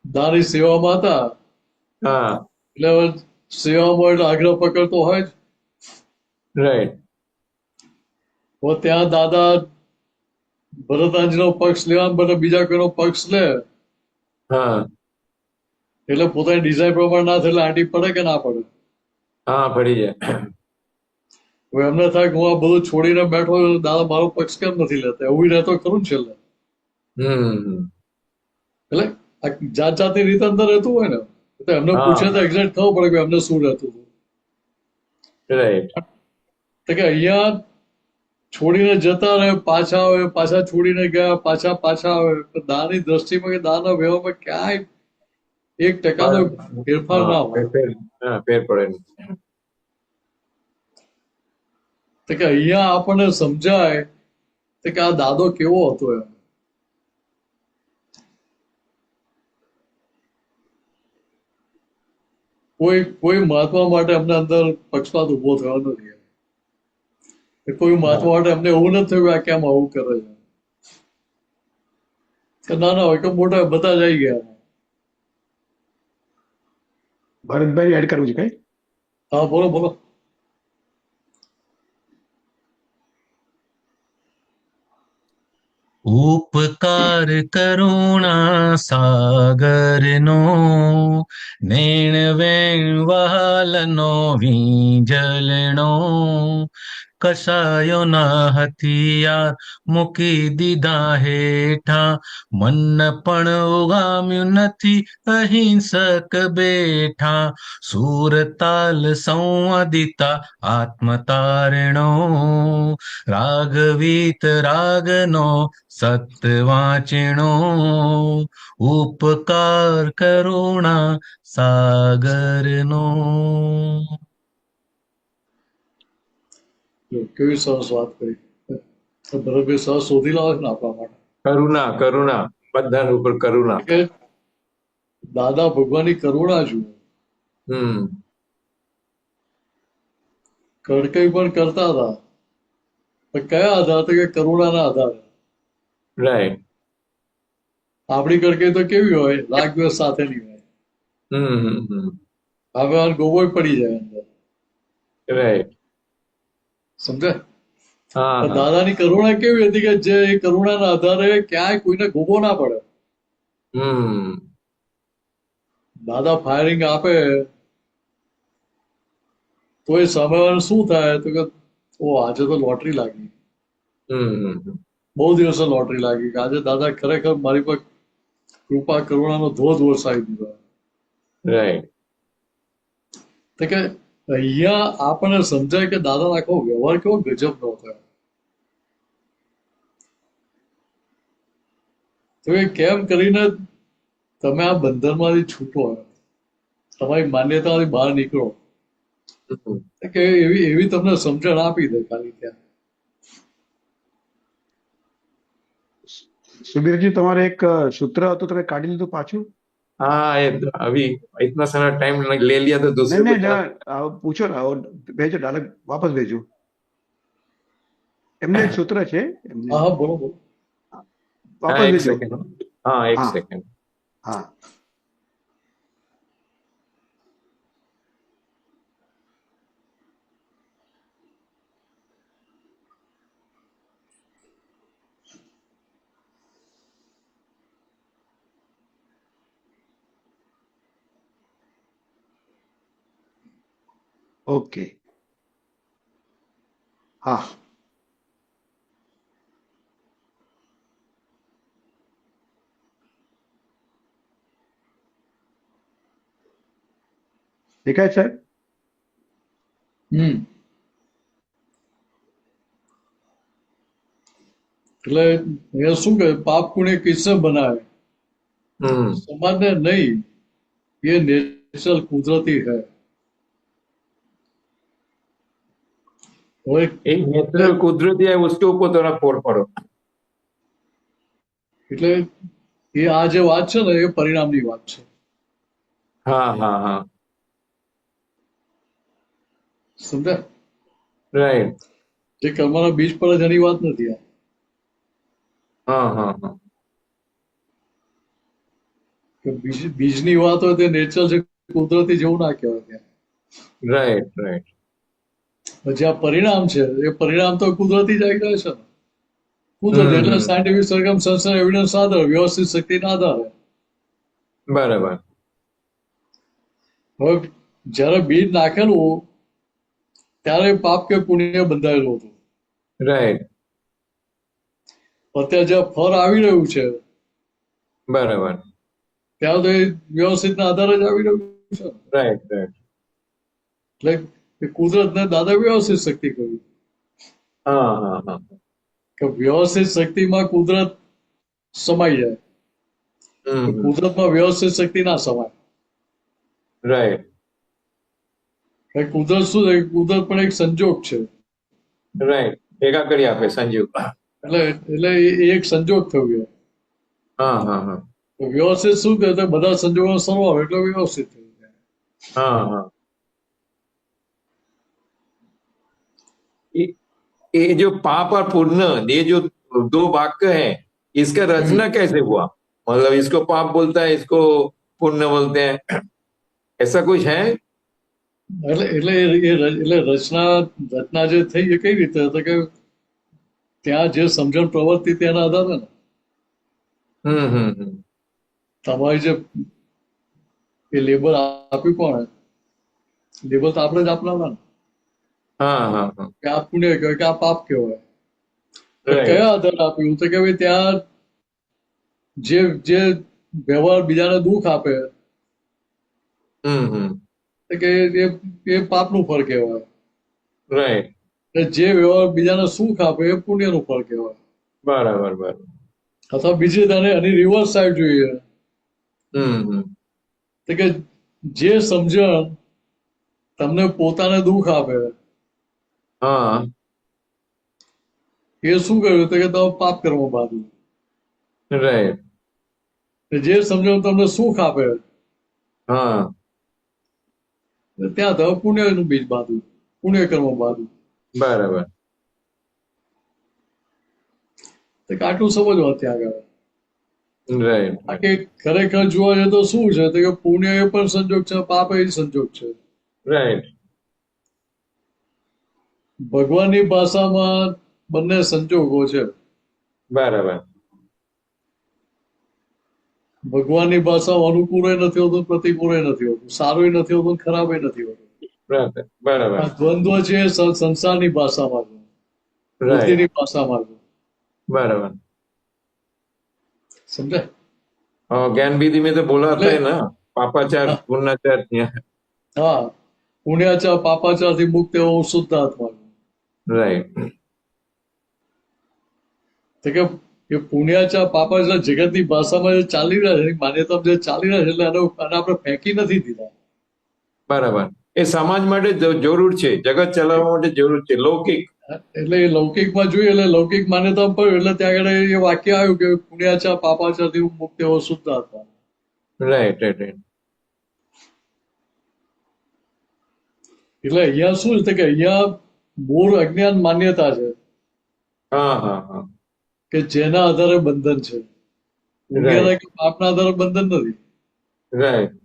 દાદાની સેવામાં હતા એટલે હવે સેવામાં એટલે આગ્રહ પકડતો હોય જ. રાઈટ. હવે ત્યાં દાદા ભરતઆંજી નો પક્ષ લેવા બદલે બીજા કોઈનો પક્ષ લે એટલે પોતાની ડિઝાઇન પ્રમાણે ના થાય એટલે આંટી પડે કે ના પડે. હા, પડી જાય. હવે એમને થાય કે હું આ બધું છોડીને બેઠો દાદા મારો પક્ષ કેમ નથી લેતા, એવું રહેતો ખરું ને છેલ્લે. એટલે આ જાત જાતની રીતે અંદર રહેતું હોય ને તો એમને પૂછે તો એક્ઝેક્ટ ખબર પડે કે એમને શું રહેતું હતું. રાઈટ. તો કે અહીંયા છોડીને જતા રહે, પાછા આવે, પાછા છોડીને ગયા, પાછા આવે. દાની દ્રષ્ટિમાં કે દાના વ્યવહારમાં ક્યાંય 1% ફેરફાર ના હોય. ફેર પડે. તો કે અહીંયા આપણને સમજાય કે આ દાદો કેવો હતો એમ. કોઈ મહાત્મા માટે અમને અંદર પક્ષપાત ઉભો થયો નથી. કોઈ મહાત્મા માટે અમને એવું નથી થયું કે આ કેમ આવું કરે છે. ના હોય કે મોટા બધા જ આવી ગયા. ભરતભાઈ એડ કરવું છે કઈ? હા બોલો બોલો. ઉપકાર કરુણા સાગરનો, નેણ વેણ વહાલનો વીંજલણો, કસાયોના હથિયાર મૂકી દીધા હેઠા, મન પણ ઉગામ્યું નથી અહિંસક બેઠા, સુરતાલ સંવાદિતા આત્મતારણો, રાગવીત રાગનો સત વાંચણો, ઉપકાર કરુણા સાગરનો. કેવી સરસ વાત કરી. ભરતભાઈ સરસ શોધી લાવે છે ને આપણા માટે. કરુણા બધા ઉપર કરુણા. દાદા ભગવાનની કરુણા જુઓ. કડકઈ પણ કરતા હતા કયા આધાર કે કરુણાના આધારે. રાઈટ. આપણી કડકઈ તો કેવી હોય, રાગ દ્વેષ સાથેની હોય. હવે ગોબો પડી જાય અંદર. રાઈટ. સમજાય? દાદાની કરુણા કેવી હતી કે જે કરુણાના આધારે ક્યાંય કોઈને ગોબો ના પડે. દાદા ફાયરિંગ આપે તો એ સામેવાળાને શું થાય તો કે આજે તો લોટરી લાગી. બહુ દિવસે લોટરી લાગી કે આજે દાદા ખરેખર મારી પર કૃપા કરુણાનો ધોધ વરસાવી દીધો. રાઈટ. તો કે અહીંયા આપણને સમજાય કે દાદાનો આખો વ્યવહાર કેવો ગજબનો હતો. તો એ કેમ કરીને તમે આ બંધનમાંથી છૂટો, તમારી માન્યતામાંથી બહાર નીકળો, કે એવી તમને સમજણ આપી દે ખાલી ત્યાં. सुबीर તમારે એક સૂત્ર હતું, તમે કાઢી લીધું પાછું? हाँ ये अभी इतना सारा टाइम ले लिया तो दूसरे नहीं को नहीं पूछो ना, भेजो डायरेक्ट वापस भेजो. એમને એક સૂત્ર છે એમને હા હા, બોલો બોલો. हाँ વાપસ एक भेजो. सेकंड हाँ एक हाँ सेकंड हाँ ओके हाँ देखा है सर? એટલે એ શું કહે, પાપ પુણ્ય કિસ્સે બનાવે, સમાજને નહીં. ये नेचुरल कुदरती है. वो एक नेचुरल कुदरती है, उसके ऊपर थोड़ा फोड़ पड़ो. એટલે એ આ જે વાત છે ને, એ પરિણામની વાત છે. हाँ हाँ हाँ સમજ્યા? राइट જે કર્મના બીજ પર જ એની વાત નથી આ. हाँ हाँ हाँ કે બીજની વાત હોય તે નેચરલ છે, કુદરતી જેવું ના કહેવાય ત્યાં. राइट राइट જે આ પરિણામ છે, એ પરિણામ તો કુદરતી જ આવી જાય છે ને. કુદરતી એટલે સાયન્ટિફિક સર્કમસ્ટન્સ એવિડન્સ આધારે, વ્યવસ્થિત શક્તિના આધારે. बराबर હવે જયારે બીજ નાખેલું ત્યારે પાપ કે પુણ્ય બંધાયેલું હતું. राइट અત્યારે જે ફળ આવી રહ્યું છે बराबर ત્યાં તો એ વ્યવસ્થિતના આધારે જ આવી રહ્યું છે. राइट राइट એટલે એ કુદરતને દાદા વ્યવસ્થિત શક્તિ કહ્યું. हाँ हाँ हाँ કે વ્યવસ્થિત શક્તિમાં કુદરત સમાઈ જાય, કુદરતમાં વ્યવસ્થિત શક્તિ ના સમાય. राइट કુદરત શું છે? કુદરત પણ એક સંજોગ છે. राइट एका कड़ी आपे संजीव. એટલે એ એક સંજોગ થયું છે. हाँ हाँ हाँ તો વ્યવસ્થિત શું કહે, તો બધા સંજોગો સરવાળો એટલે વ્યવસ્થિત થયું છે. हाँ हाँ ये जो पाप और पुण्य, ये जो दो वाक्य है, इसका रचना कैसे हुआ? मतलब इसको पाप बोलता है, इसको पुण्य बोलते हैं, ऐसा कुछ है? એટલે રચના જે થઈ એ કઈ રીતે તો કે ત્યાં જે સમજણ પ્રવૃત્તિ તેના આધારે ને. તમારી જે એ લેબલ આપ્યું કોણે? લેબલ તો આપણે જ આપનારા ને. हाँ हाँ हाँ કે આ પુણ્ય કહેવાય કે આ પાપ કહેવાય. Right. કયા આધારે આપ્યું? તો કે ભાઈ ત્યાં જે જે વ્યવહાર બીજાને દુઃખ આપે તો કે એ પાપનું ફળ કહેવાય. राइट જે વ્યવહાર બીજાને સુખ આપે એ પુણ્યનું ફળ કહેવાય. बराबर बराबर અથવા બીજી તને એની રિવર્સ સાઈડ જોઈએ તો કે જે સમજણ તમને પોતાને દુઃખ આપે हाँ એ શું કર્યું તો કે તમે પાપ કર્મ બાંધ્યું. राइट જે સમજણ તમને સુખ આપે हाँ ત્યાં તમે પુણ્યનું બીજ બાંધ્યું, પુણ્ય કર્મ બાંધ્યું. बराबर તો કે આટલું સમજવા ત્યાં આગળ. राइट બાકી ખરેખર જોવા જઈએ તો શું છે તો કે પુણ્ય એ પણ સંજોગ છે, પાપ એ સંજોગ છે. राइट ભગવાનની ભાષામાં બંને સંજોગો છે. बराबर ભગવાનની ભાષામાં અનુકૂળ નથી હોતું, પ્રતિકૂળ નથી હોતું, સારું નથી હોતું, ખરાબ નથી હોતું. बराबर बराबर આ દ્વંદ્વ છે એ સંસારની ભાષામાં છે, राइट બુદ્ધિની ભાષામાં છે. बराबर સમજાય? और ज्ञान विधि में तो बोला था है ना, पापाचार पुण्याचार. હા, પુણ્યાચાર પાપાચારથી મુક્ત એવો હું શુદ્ધ આત્મા છું. રાઈટ. તો કે એ પુણ્યાચાર પાપાચાર જગતની ભાષામાં જે ચાલી રહ્યા છે, એની માન્યતામાં જે ચાલી રહ્યા છે, એટલે આને આપણે ફેંકી નથી દીધા. બરાબર. એ સમાજ માટે જરૂર છે, જગત ચલાવવા માટે જરૂર છે. લૌકિક એટલે એ લૌકિકમાં જોઈએ એટલે લૌકિક માન્યતામાં પડ્યું એટલે ત્યાં આગળ એ વાક્ય આવ્યું કે પુણ્યાચાર પાપાચારથી હું મુક્ત એવો શુદ્ધ આત્મા. Right right right. એટલે અહીંયા શું છે કે અહીંયા મૂળ અજ્ઞાન માન્યતા છે હા હા હા. કે જેના આધારે બંધન છે. પુણ્યના કે પાપના આધારે બંધન નથી. રાઈટ.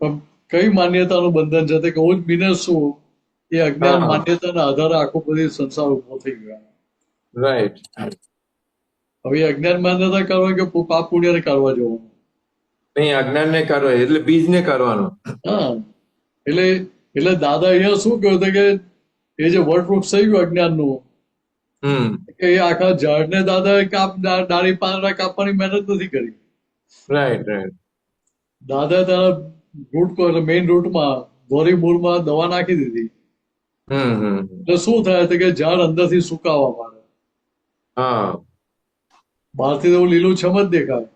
પણ કઈ માન્યતાનું બંધન છે કે હું જ બિને શું એ અજ્ઞાન હા. માન્યતાના આધારે આખો બધી સંસાર ઉભો થઈ ગયો. રાઈટ. હવે એ અજ્ઞાન માન્યતા કરવા કે પાપ પુણ્યને કરવા જવાનું. નહીં, અજ્ઞાનને કાઢવા એટલે બીજને કાઢવાનું. હા એટલે દાદા અહીંયા શું કહ્યું હતું કે એ જે વટવૃક્ષ થઈ ગયું અજ્ઞાનનું કે એ આખા ઝાડને દાદાએ ડાળી પાંદડા કાપવાની મહેનત નથી કરી. Right right. દાદા તેના રૂટ એટલે મેઇન રૂટમાં ધોરી મૂળમાં દવા નાખી દીધી. એટલે શું થાય છે કે ઝાડ અંદરથી સુકાવા માંડે. હા. બહારથી તો લીલુંછમ જ દેખાય.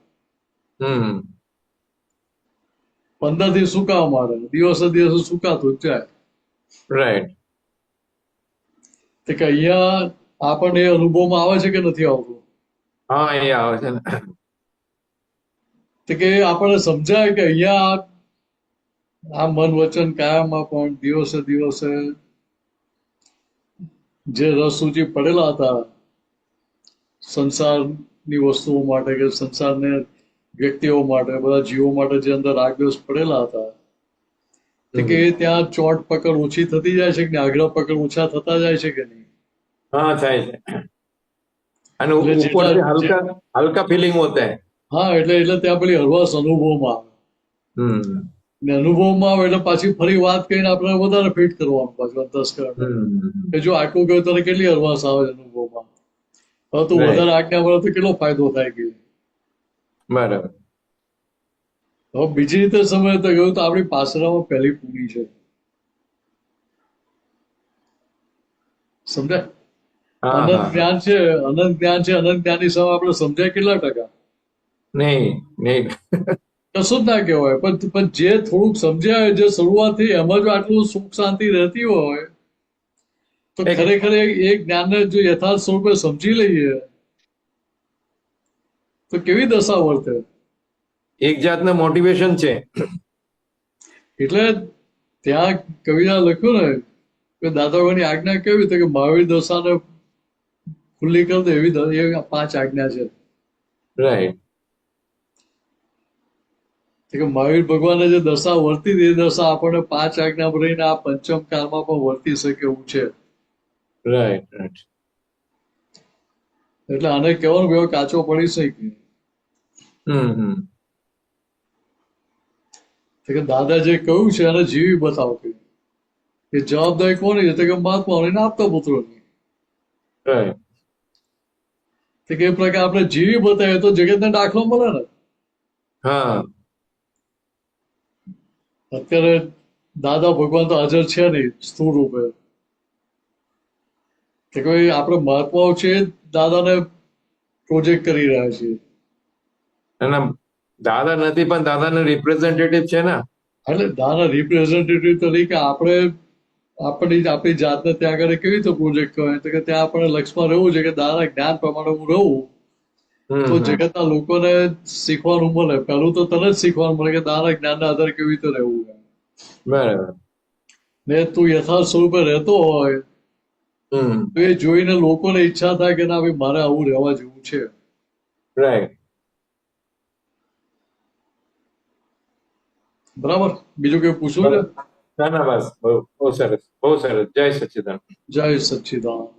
15 થી સુકાવા માંડે, દિવસે દિવસે સુકાતું જ જાય. રાઈટ. તો કે અહીંયા આપણને એ અનુભવમાં આવે છે કે નથી આવતું? હા, એ આવે છે ને. તો કે આપણને સમજાય કે અહીંયા આ મન વચન કાયામાં પણ દિવસે દિવસે જે રસ સૂચી પડેલા હતા સંસારની વસ્તુઓ માટે કે સંસારને વ્યક્તિઓ માટે બધા જીવો માટે જે અંદર રાગદ્વેષ પડેલા હતા તો કે ત્યાં ચોટ પકડ ઓછી થતી જાય છે કે આગ્રહ પકડ ઓછા થતા જાય છે કે નહીં? हाँ થાય છે. અને ઉપરથી હલકા ફીલિંગ હોતા है. હા એટલે ત્યાં પેલી હરવાસ અનુભવમાં આવે. ને અનુભવમાં આવે એટલે પાછી ફરી વાત કરીને આપણે વધારે ફિટ કરવાનું પાછું અંતસ્કરણ કે જો આટલું ગયું તને કેટલી હરવાસ આવે છે અનુભવમાં, હવે તું વધારે આજ્ઞા મળે તો કેટલો ફાયદો થાય કે. બરાબર. હવે બીજી રીતે સમય તો ગયું તો આપણી પાસરામાં પહેલી પૂરી છે, સમજાય? અનંત જ્ઞાન છે, અનંત જ્ઞાન છે. અનંત જ્ઞાનની સામે આપણે સમજાય કેટલા ટકા? નહીં નહીં, કશું જ ના કહેવાય. પણ જે થોડુંક સમજ્યા હોય, જે શરૂઆત થઈ એમાં જો આટલું સુખ શાંતિ રહેતી હોય તો ખરેખર એ જ્ઞાનને જો યથાર્થ સ્વરૂપે સમજી લઈએ તો કેવી દશા વર્તે. એક જાતનું મોટિવેશન છે. એટલે ત્યાં કવિતા લખ્યું ને કે દાદાઓની આજ્ઞા કેવી તો કે મહાવીર દશાને ખુલ્લી કરી દે એવી 5 આજ્ઞા છે. રાઈટ. કે મહાવીર ભગવાને જે દશા વર્તી હતી એ દશા આપણને 5 આજ્ઞા રહીને આ પંચમ કાળમાં પણ વર્તી શકે એવું છે. Right right. એટલે આને કહેવાનું એવો કાચો પડી શકે. કે દાદા જે કહ્યું છે એને જીવી બતાવતી કે જવાબદારી કોની છે કે મહાત્માઓને આપતા પુત્રોની. કે એ પ્રકાર આપણે જીવી બતાવીએ તો જગતને દાખલો મળે ને. હા. અત્યારે દાદા ભગવાન તો હાજર છે નહીં સ્થૂળ રૂપે. કે કોઈ આપણે મહાત્માઓ છે દાદાને પ્રોજેક્ટ કરી રહ્યા છીએ. અને દાદા નથી પણ દાદાના રિપ્રેઝેન્ટેટિવ છે ને. એટલે દાદા રિપ્રેઝેન્ટેટિવ તરીકે આપણે આપણી જાતને ત્યાં આગળ કેવી રીતે પ્રોજેક્ટ કરાય તો કે ત્યાં આપણે લક્ષ્યમાં રહેવું છે કે દાદા જ્ઞાન પ્રમાણે હું રહું તો જગતના લોકોને શીખવાનું મળે. પહેલું તો તને જ શીખવાનું મળે કે દાદા જ્ઞાનના આધારે કેવી રીતે રહેવું. બરાબર. ને તું યથાર્થ સ્વરૂપે રહેતો હોય તો એ જોઈને લોકોને ઈચ્છા થાય કે ના ભાઈ મારે આવું રહેવા જેવું છે. રાઈટ. બરાબર. બીજું કઈ પૂછવું છે? ના ના, બસ બહુ સરસ, બહુ સરસ. જય સચ્ચિદાનંદ. જય સચ્ચિદાનંદ.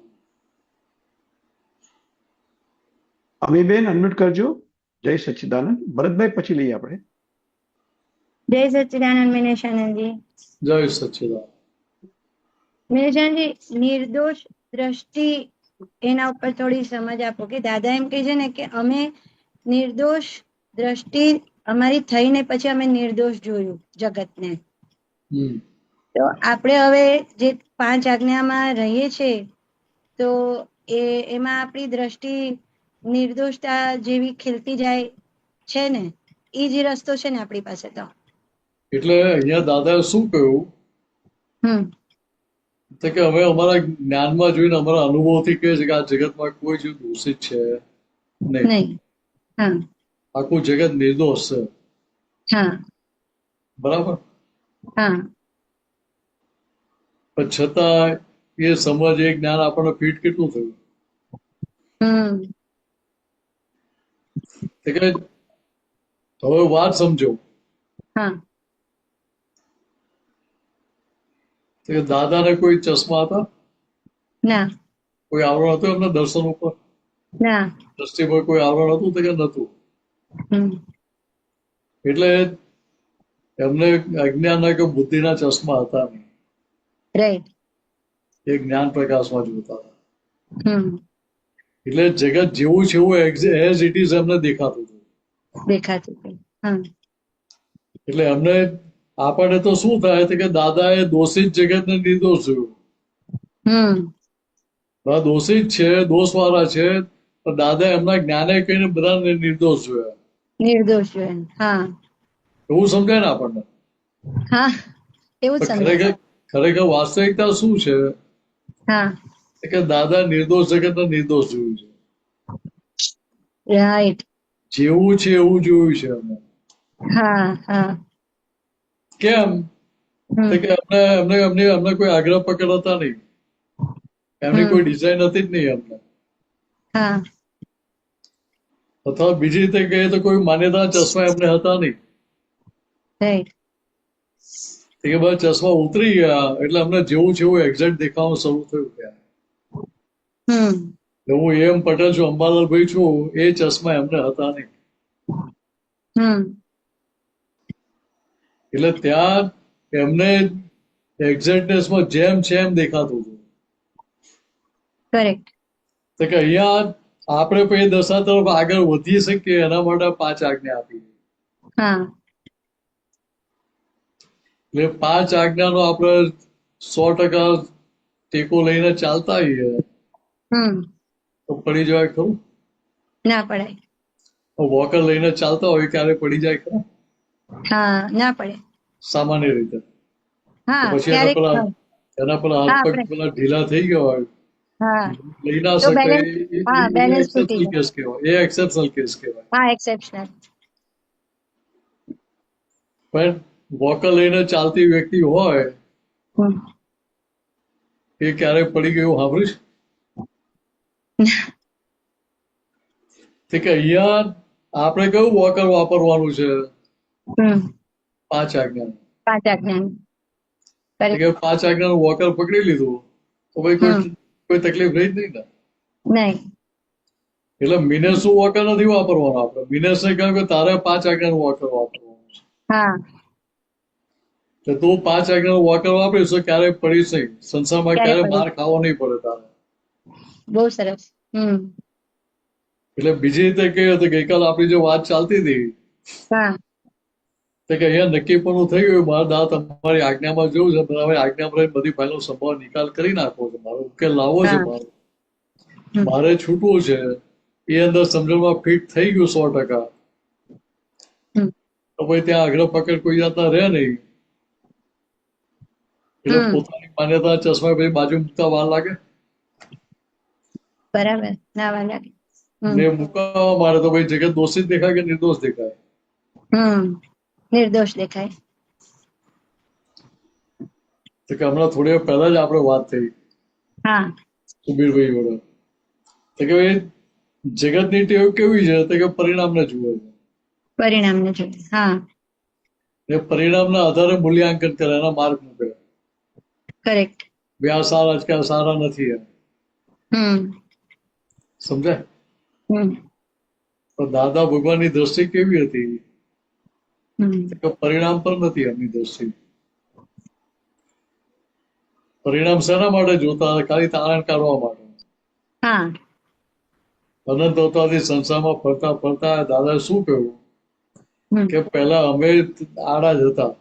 અમીબેન અનમ્યુટ કરજો. જય સચ્ચિદાનંદ. ભરતભાઈ પછી લઈએ આપણે. જય સચ્ચિદાનંદ મિનેશાનંદજી. જય સચ્ચિદાનંદ. મિનેશાનંદજી, નિર્દોષ દ્રષ્ટિ એના ઉપર થોડી સમજ આપો કે દાદા એમ કહે છે ને કે અમે નિર્દોષ દ્રષ્ટિ અમારી થઈને પછી અમે નિર્દોષ જોયું જગતને. હમ તો આપણે હવે જે 5 આજ્ઞામાં રહીએ છીએ તો એમાં આપણી દ્રષ્ટિ નિર્દોષતા જેવી ખીલતી જાય છે ને, એ જ રસ્તો છે ને આપણી પાસે તો. એટલે અહીંયા દાદાએ શું કહ્યું હમ તો કે અમે અમારા જ્ઞાનમાં જોઈને અમારા અનુભવથી કહે છે કે આ જગતમાં કોઈ જ દોષિત છે નહીં. નહીં. હા આખું જગત નિર્દોષ છે. હા બરાબર. હા પણ છતાં એ સમજ એ જ્ઞાન આપણને ફીટ કેટલું થયું હમ તો કે હવે વાત સમજો. હા તો કે દાદાને કોઈ ચશ્મા હતા, ના કોઈ આવરણ હતું એમને દર્શન ઉપર, ના દ્રષ્ટિ પર કોઈ આવરણ હતું તો કે નતું. હમ એટલે એમને અજ્ઞાનના કે બુદ્ધિના ચશ્મા હતા નહીં. રાઈટ. એ જ્ઞાન પ્રકાશમાં જોતા હતા. હમ એટલે જગત જેવું છે એવું એઝ ઇટ ઇઝ એમને દેખાતું હતું. દેખાતું હતું. હા એટલે એમને આપણને તો શું થાય કે દાદાએ દોષિત જગતને નિર્દોષ જોયું. હમ દોષિત છે, દોષવાળા છે, પણ દાદા એમના જ્ઞાને કહીને બધાને નિર્દોષ જોયા. નિર્દોષ જોઈએ. હા એવું સમજાય ને આપણને. હા એવું જ પણ સમજાય. ખરેખર વાસ્તવિકતા શું છે હા કે દાદા નિર્દોષ જગતને નિર્દોષ જોયું છે. રાઈટ. જેવું છે એવું જોયું છે અમે. હા હા કેમ હમ તો કે એમને કોઈ આગ્રહ પકડ હતા નહીં. એમની કોઈ ડિઝાઇન હતી જ નહીં એમને. હા અથવા બીજી રીતે કહીએ તો કોઈ માન્યતા ચશ્મા એમને હતા નહીં. રાઈટ. કે બધા ચશ્મા ઉતરી ગયા એટલે અમને જેવું છે એવું એક્ઝેક્ટ દેખાવાનું શરૂ થયું. ત્યાં હમ હું એમ પટેલ છું, અંબાલાલભાઈ છું, એ ચશ્મા એમને હતા નહીં. હમ એટલે ત્યાં એમને એક્ઝેક્ટનેસમાં જેમ છે એમ દેખાતું હતું. કરેક્ટ. તો કે અહીંયા આપણે પછી દશા તરફ આગળ વધી શકીએ એના માટે 5 આજ્ઞા આપી. હા એટલે 5 આજ્ઞાનો આપણે 100% ટેકો લઈને ચાલતા હોઈએ હમ તો પડી જવાય ખરું. ના પડાય. વોકર લઈને ચાલતા હોય ક્યારે પડી જાય ખરા હા ના પડે. સામાન્ય રીતે. હા પછી ક્યારેક એના પર હાથ હા, પગ આપણે પેલા ઢીલા થઈ ગયા હોય, હા લઈ ના તો શકે, બેલેન્સ, હા બેલેન્સ તૂટી એક્સેપ્શનલ જાય. કેસ કહેવાય. એ એક્સેપ્શનલ કેસ કહેવાય. હા એક્સેપ્શનલ. પણ વોકર લઈને ચાલતી વ્યક્તિ હોય હમ એ ક્યારેક પડી ગયું સાંભળ્યું છે કે અહીંયા આપણે કયું વોકર વાપરવાનું છે? હમ 5 આજ્ઞા. 5 આજ્ઞા. કે 5 આજ્ઞાનું વોકર પકડી લીધું તો ભાઈ કોઈ તકલીફ રહી જ નહીં ને. નહીં. એટલે મિનેસનું વોકર નથી વાપરવાનું આપણે. મિનેસને કહ્યું કે તારે 5 આજ્ઞાનું વોકર વાપરવાનું છે. હા તો તું 5 આજ્ઞાનું વોકર વાપરીશ તો ક્યારેય પડીશ નહીં. સંસારમાં ક્યારે માર ખાવો નહીં પડે તારે. બહુ સરસ. હમ એટલે બીજી રીતે કહીએ તો ગઈકાલ આપણી જે વાત ચાલતી હતી હા તો કે અહીંયા નક્કી પણ થઈ ગયું મારા દાદા તમારી આજ્ઞામાં જોયું છે, પણ હવે આજ્ઞામાં રહીને બધી ફાઇલનો સંભાવ નિકાલ કરી નાખવો છે, મારો ઉકેલ લાવવો છે, મારે છૂટવું છે. એ અંદર સમજણમાં ફિટ થઈ ગયું 100%. તો ભાઈ ત્યાં આગ્રહ પકડ કોઈ જાતના રહે નહીં. એટલે પોતાની માન્યતા ચશ્મા પછી બાજુ મૂકતા વાર લાગે. બરાબર. ના વાર લાગે. ને મુકાવા મારે તો ભાઈ જગત દોષિત દેખાય કે નિર્દોષ દેખાય? નિર્દોષ દેખાય. તો કે હમણાં થોડી વાર પહેલા જ આપણે વાત થઈ હા સુબીરભાઈ જોડે. તો કે ભાઈ જગતની ટેવ કેવી છે તો કે પરિણામને જુએ છે. પરિણામને જોઈએ. હા એ પરિણામના આધારે મૂલ્યાંકન કરે, એના માર્ક મૂકે. કરેક્ટ. બે આ સારા છે કે આ સારા નથી એમ. સમજાય? પણ દાદા ભગવાનની દ્રષ્ટિ કેવી હતી કે પરિણામ પર નથી એમની દ્રષ્ટિ. પરિણામ શેના માટે જોતા? ખાલી તારણ કાઢવા માટે. હા અનંત અવતારથી સંસારમાં ફરતા ફરતા દાદાએ શું કહ્યું કે પહેલા અમે આડા જ હતા,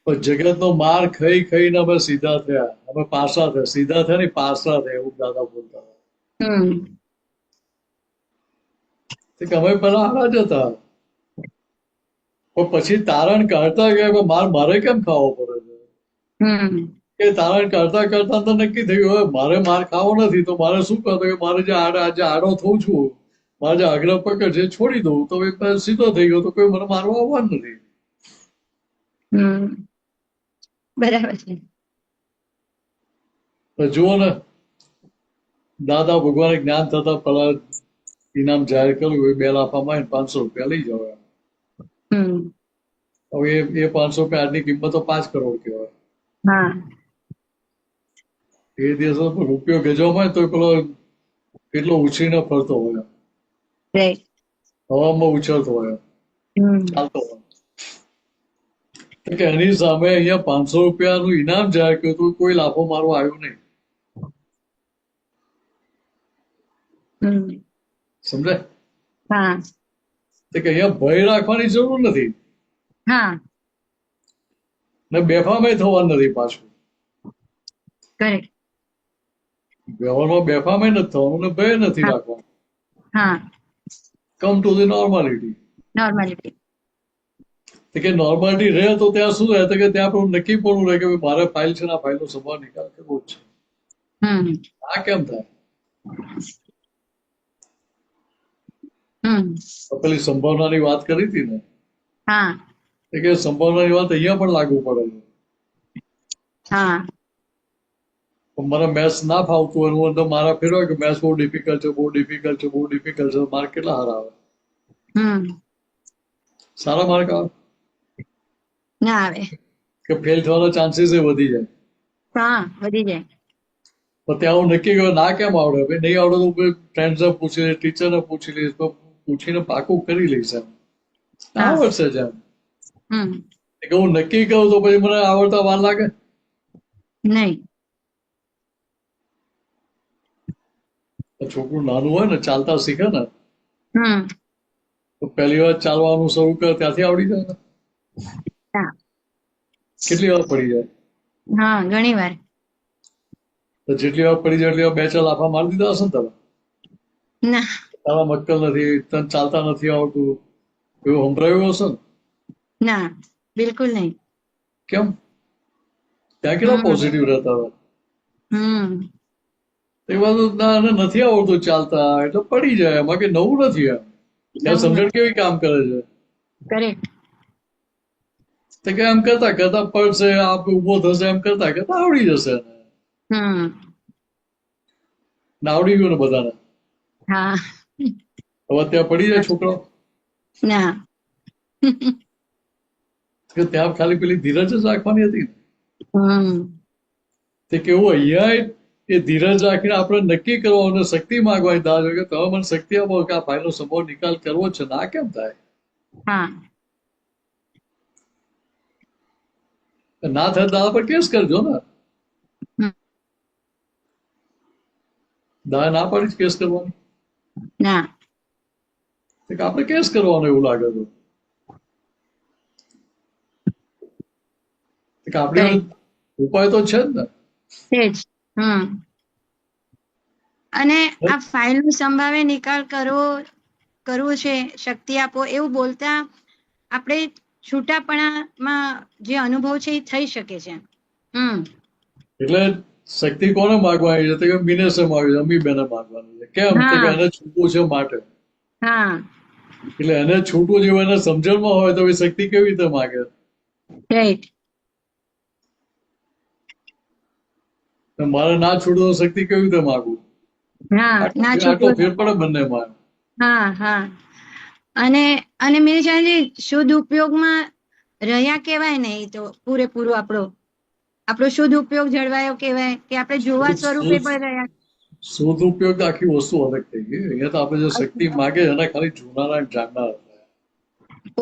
પણ જગતનો માર ખાઈ ખાઈને અમે સીધા થયા, અમે પાસા થયા. સીધા થયા ને પાસા થયા એવું દાદા બોલતા હતા. કે અમે પેલા આડા જ હતા, પણ પછી તારણ કાઢતા ગયા કે મારે કેમ ખાવો પડે છે. એ તારણ કાઢતા કાઢતા તો નક્કી થયું હવે મારે માર ખાવો નથી તો મારે શું કરતો કે મારે જે આડો થઉં છું, મારે જે આગળ પકડ છે છોડી દઉં તો એ સીધો થઈ ગયો તો કોઈ મને મારવા આવવાનું નથી. બરાબર છે. તો જુઓ ને દાદા ભગવાને જ્ઞાન થતા પેલા ઇનામ જાહેર કર્યું એ 2 લાફામાં 500 રૂપિયા લઈ જાવ. હવે એ 500 રૂપિયા આજની કિંમત તો 5 કરોડ કહેવાય. હા, એ દિવસો રૂપિયો ગજવામાં હોય તો પેલો કેટલો ઉછીને ફરતો હોય, રાઈટ. હવામાં ઉછળતો હોય, ચાલતો હોય. કે એની સામે અહીંયા 500 રૂપિયાનું ઇનામ જાહેર કર્યું હતું, કોઈ લાફો મારવા આવ્યો નહીં. સમજાય? હા, કે અહીંયા ભય રાખવાની જરૂર નથી હા, ને બેફામે થવાનું નથી. પાછું કરેક્ટ. વ્યવહારમાં બેફામે નથી થવાનું ને ભય નથી રાખવાનું. હા, come to the normality. Normality. કે નોર્માલિટી રહે તો ત્યાં શું રહે કે ત્યાં આપણું નક્કી પણ રહે કે મારે ફાઇલ છે ને આ ફાઇલનો સંભાળ નિકાલ કરવો જ છે. આ કેમ થાય? પેલી સંભાવનાની વાત કરી હતી ને, હા, કે સંભાવનાની વાત અહીંયા પણ લાગુ પડે છે. હા, મને મેથ્સ ના ફાવતું હોય હું મારા ફેરવાય કે મેથ્સ બહુ ડિફિકલ્ટ છે, બહુ ડિફિકલ્ટ છે, બહુ ડિફિકલ્ટ છે. માર્ક કેટલા સારા આવે? સારા માર્ક આવે ના આવે કે ફેલ થવાના ચાન્સીસ એ વધી જાય? હા, વધી જાય. પણ ત્યાં હું નક્કી કર્યું ના કેમ આવડે, ભાઈ નહીં આવડે તો ફ્રેન્ડ્સને પૂછી લઈશ, ટીચરને પૂછી લઈશ, તો પૂછીને પાકું કરી લઈશ. એમ આવડશે જ એમ. કે હું નક્કી કરું તો પછી મને આવડતા વાર લાગે નહીં. છોકરું નાનું હોય ને ચાલતા શીખે ને હમ તો પહેલી વાર ચાલવાનું શરૂ કરે ત્યાંથી આવડી જાય ને? હા. કેટલી વાર પડી જાય? હા, ઘણી વાર. તો જેટલી વાર પડી જાય એટલી વાર 2-4 લાફા મારી દીધા હશે ને તમે? ના, તારા મક્કલ નથી, તને ચાલતા નથી આવડતું એવું સંભળાયું હશે ને? ના, બિલકુલ નહીં. કેમ? ત્યાં કેટલા પોઝિટિવ રહેતા હતા. એ બાજુ ના એને નથી આવડતું ચાલતા એટલે પડી જાય, એમાં કે નવું નથી. એમ ત્યાં સમજણ કેવી કામ કરે છે? કરેક્ટ. તો કે એમ કરતા કરતા પડશે, આપ ઉભો થશે, એમ કરતા કરતા આવડી જશે. ને આવડી ગયું ને બધાને? હા. હવે ત્યાં પડી જાય છોકરાઓ? ના. કે ત્યાં ખાલી પેલી ધીરજ જ રાખવાની હતી. તે કેવું અહીંયા એ ધીરજ રાખીને આપણે નક્કી કરવાનું, શક્તિ માંગવાની દાદા કે તમે મને શક્તિ આપો કે આ ફાઇલનો સંભાવ નિકાલ કરવો છે. ના કેમ થાય? હા. ના થાય દાદા પર કેસ કરજો ને. દાદા ના પાડી કેસ કરવાની? ના. આપણે કેસ કરવાનો એવું લાગે તો આપણે ઉપાય તો છે જ ને. અને આ ફાઇલનો સંભાવે નિકાલ કરવો છે, શક્તિ આપો એવું બોલતા આપણે છૂટાપણામાં જે અનુભવ છે એ થઈ શકે છે. એટલે શક્તિ કોને માગવાની છે? કે મિનેશે માગવી છે, અમીબેને માગવાની છે. કેમ? કે એને છૂટવું છે માટે. હા, એટલે એને છૂટવું જેવું એને સમજણમાં હોય તો એ શક્તિ કેવી રીતે માગે? રાઈટ. મારે ના છૂટવું શક્તિ કેવી રીતે માગવું? આટલો ફેર પડે બંનેમાં. હા, હા. અને મિનિશાજી શુદ્ધ ઉપયોગમાં રહ્યા કેવાય ને, એ તો પૂરેપૂરો આપણો શુદ્ધ ઉપયોગ જળવાયો કેવાય કે આપણે જોવા સ્વરૂપે પણ રહ્યા. શુદ્ધ ઉપયોગ આખી વસ્તુ અલગ થઈ ગઈ. અહીંયા તો આપણે જે શક્તિ માગે એના ખાલી જોનારા જાણનાર હતા.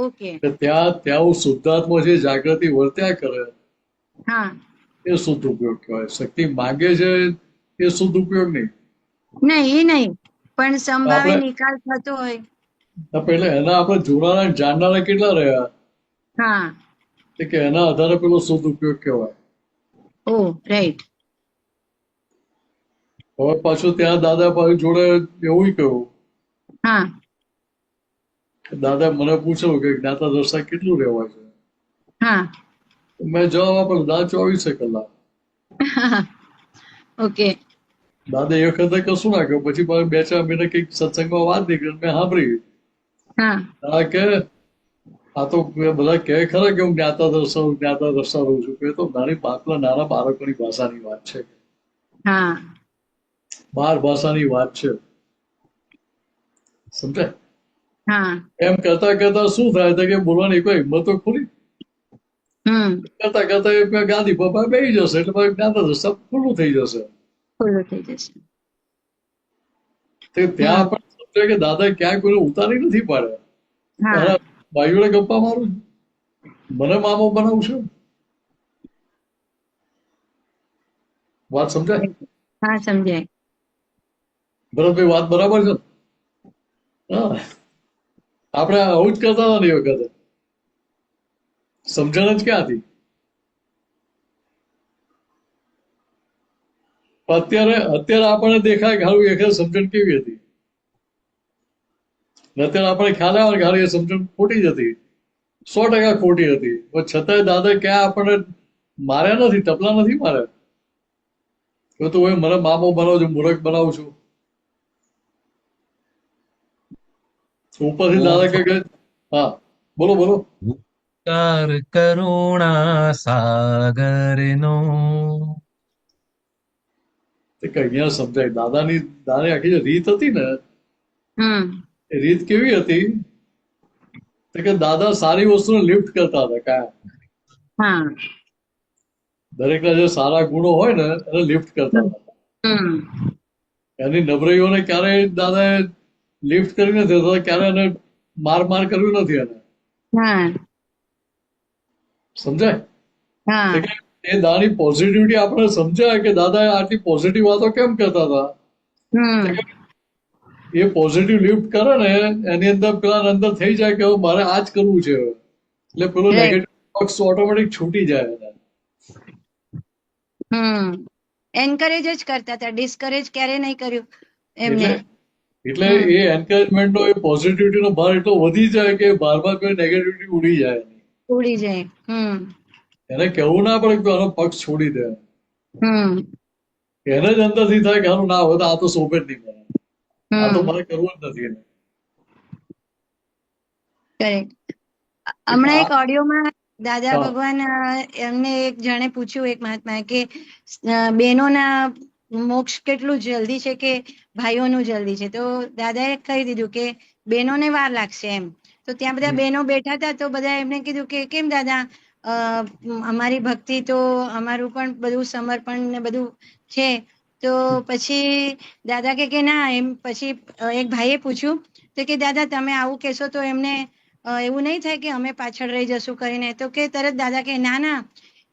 ઓકે. ત્યાં હું શુદ્ધાત્મા જે જાગૃતિ વર્ત્યા કરે એ શુદ્ધ ઉપયોગ કહેવાય. શક્તિ માગે છે એ શુદ્ધ ઉપયોગ નહીં. નહીં, એ નહીં, પણ સંભાવે નિકાલ થતો હોય પેલા એના આપણે જોનારા જાણનારા કેટલા રહ્યા? હા, કે એના આધારે પેલો સદુપયોગ કહેવાય. ઓ રાઈટ. હવે પાછું ત્યાં દાદા પાછું જોડે એવું કહ્યું હા કે દાદા મને પૂછ્યું કે જ્ઞાતા દ્રષ્ટા કેટલું રહેવાય છે. હા મેં જવાબ આપ્યો દાદા 24 કલાક. ઓકે. દાદા એ વખતે કશું ના કહ્યું, પછી મારે 2-4 મહિને કંઈક સત્સંગમાં વાત નીકળી મેં સાંભળી. હા દાદા કે આ તો બધા કહે ખરા કે હું જ્ઞાતા દ્રષ્ટા રહું છું, કે તો નાની નાના બાળકોની ભાષાની વાત છે, હા 12 ભાષાની વાત છે, સમજાય? હા એમ કરતા કરતા શું થાય છે કે બોલવાની કોઈ હિંમત તો ખુલી. કરતા કરતા એ ગાંધી બાપા બેસી જશે એટલે મારે જ્ઞાતા દ્રષ્ટા ખુલ્લું થઈ જશે. ખુલ્લું થઈ જશે. તે ત્યાં પણ સમજે કે દાદા ક્યાંય કોઈને ઉતારી નથી પાડ્યા. હા તારા ભાઈઓને ગપ્પા મારું છું, મને મામો બનાવશું. વાત સમજાય? હા સમજાય. ભરતભાઈ વાત બરાબર છે? હા, આપણે આવું જ કરતા હતા ને એ વખતે. સમજણ જ ક્યાંથી? અત્યારે આપણને દેખાય કે હારું એ સમજણ કેવી હતી. અત્યારે આપણે ખ્યાલ આવે કે હારું એ સમજણ ખોટી જ હતી, 100% ખોટી હતી. પણ છતાંય દાદા ક્યાં આપણને માર્યા નથી, ટપલા નથી માર્યા. તો તું મને મામો બનાવું છું, મૂર્ખ બનાવું છું. ઉપરથી દાદા કે હા બોલો બોલો. ઉપકાર કરુણા સાગરનો. અહીંયા સમજાય દાદાની આખી જે રીત હતી ને, એ રીત કેવી હતી કે દાદા સારી વસ્તુને લિફ્ટ કરતા હતા કાયમ. હા દરેકના જે સારા ગુણો હોય ને એને લિફ્ટ કરતા હતા. એની નબળાઈઓને ક્યારેય દાદાએ લિફ્ટ કરી નથી, અથવા ક્યારે એને માર કર્યું નથી એને. સમજાય? એ દાદાની પોઝિટિવિટી આપણે સમજાય કે દાદા આટલી પોઝિટિવ વાતો કેમ કરતા હતા. એ પોઝિટિવ લિફ્ટ કરે ને એની અંદર પેલા અંદર થઈ જાય કે હવે મારે આ જ કરવું છે, એટલે પેલો નેગેટિવ પક્ષ ઓટોમેટિક છૂટી જાય એને. એન્કરેજ જ કરતા હતા, ડિસ્કરેજ ક્યારે નહીં કર્યું એમને. એટલે એ એન્કરેજમેન્ટ નો, એ પોઝિટિવિટી નો ભાર એટલો વધી જાય કે બારમાં કોઈ નેગેટિવિટી ઉડી જાય. ઉડી જાય. એને કહેવું ના પડે કે આનો પક્ષ છોડી દે. એને જ અંદરથી થાય કે આનું ના હોય તો આ તો શોભે જ નહીં મને, આ તો મારે કરવું જ નથી એને. હમણાં એક ઓડિયોમાં દાદા ભગવાન એમને એક જણે પૂછ્યું, એક મહાત્માએ, કે બહેનોના મોક્ષ કેટલું જલ્દી છે કે ભાઈઓનું જલ્દી છે. તો દાદાએ કહી દીધું કે બહેનોને વાર લાગશે એમ. તો ત્યાં બધા બહેનો બેઠા હતા, તો બધા એમને કીધું કે કેમ દાદા, અમારી ભક્તિ તો અમારું પણ બધું સમર્પણ ને બધું છે. તો પછી દાદા કે ના, એમ પછી એક ભાઈએ પૂછ્યું તો કે દાદા તમે આવું કહેશો તો એમને એવું નહીં થાય કે અમે પાછળ રહી જશું કરીને? તો કે તરત દાદા કે ના ના,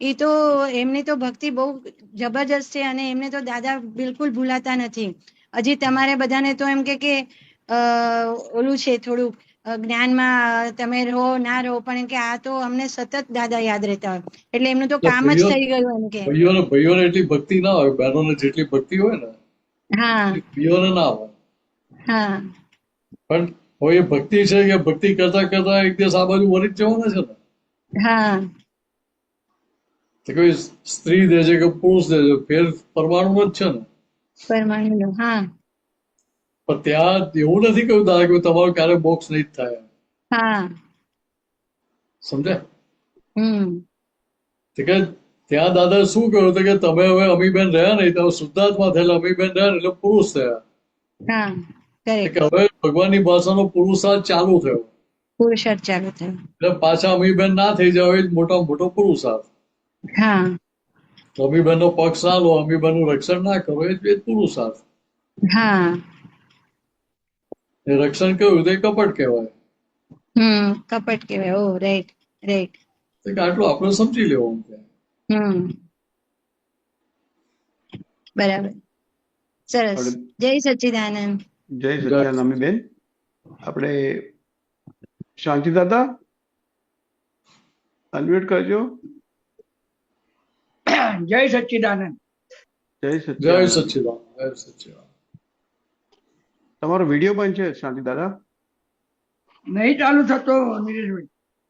એ તો એમની તો ભક્તિ બહુ જબરજસ્ત છે અને એમને તો દાદા બિલકુલ ભૂલાતા નથી. હજી તમારે બધાને તો એમ કે ઓલું છે થોડુંક જ્ઞાનમાં તમે રહો ના રહો, પણ કે આ તો અમને સતત દાદા યાદ રહેતા હોય, એટલે એમનું તો કામ જ થઈ ગયું એમ કે. ભાઈઓને એટલી ભક્તિ ના હોય, બહેનોને જેટલી ભક્તિ હોય ને ભાઈઓને ના હોય. પણ હવે એ ભક્તિ છે કે ભક્તિ કરતા કરતા એક દિવસ આ બાજુ વળી જવાના છે ને. તો કોઈ સ્ત્રી દે છે કે પુરુષ દે છે, ફેર પરમાણુ જ છે ને. પરમાણુ. પણ ત્યાં એવું નથી કહ્યું દાદા કે તમારું ક્યારે મોક્ષ નહીં થાય. સમજાય? ત્યાં દાદા શું કહ્યું હતું કે તમે હવે અમીબેન રહ્યા નહીં, તમે શુદ્ધાત્મા થયેલા, અમીબેન રહ્યા ને એટલે પુરુષ થયા. હવે ભગવાનની ભાષાનો પુરુષાર્થ ચાલુ થયો. એટલે પાછા અમીબેન ના થઈ જાવ એ જ મોટામાં મોટો પુરુષાર્થ. અમીબેન નો પક્ષ ના લો, અમીબેન નું રક્ષણ ના કરો, એ જ પુરુષાર્થ. એ રક્ષણ કહ્યું તો એ કપટ કહેવાય. કપટ કહેવાય. ઓ રાઈટ રાઈટ. આટલું આપણે સમજી લેવું. બરાબર, સરસ. જય સચ્ચિદાનંદ. જય સચ્ચિદાનંદ. અમીબેન, આપણે શાંતિ દાદા અનમ્યુટ કરજો. જય સચ્ચિદાનંદ. જય જય સચ્ચિદાનંદ. સચ્ચિદાનંદ, જય સચ્ચિદાનંદ. તમારો વિડીયો પણ છે શાંતિ દાદા. નહીં ચાલુ થતો નીરજભાઈ,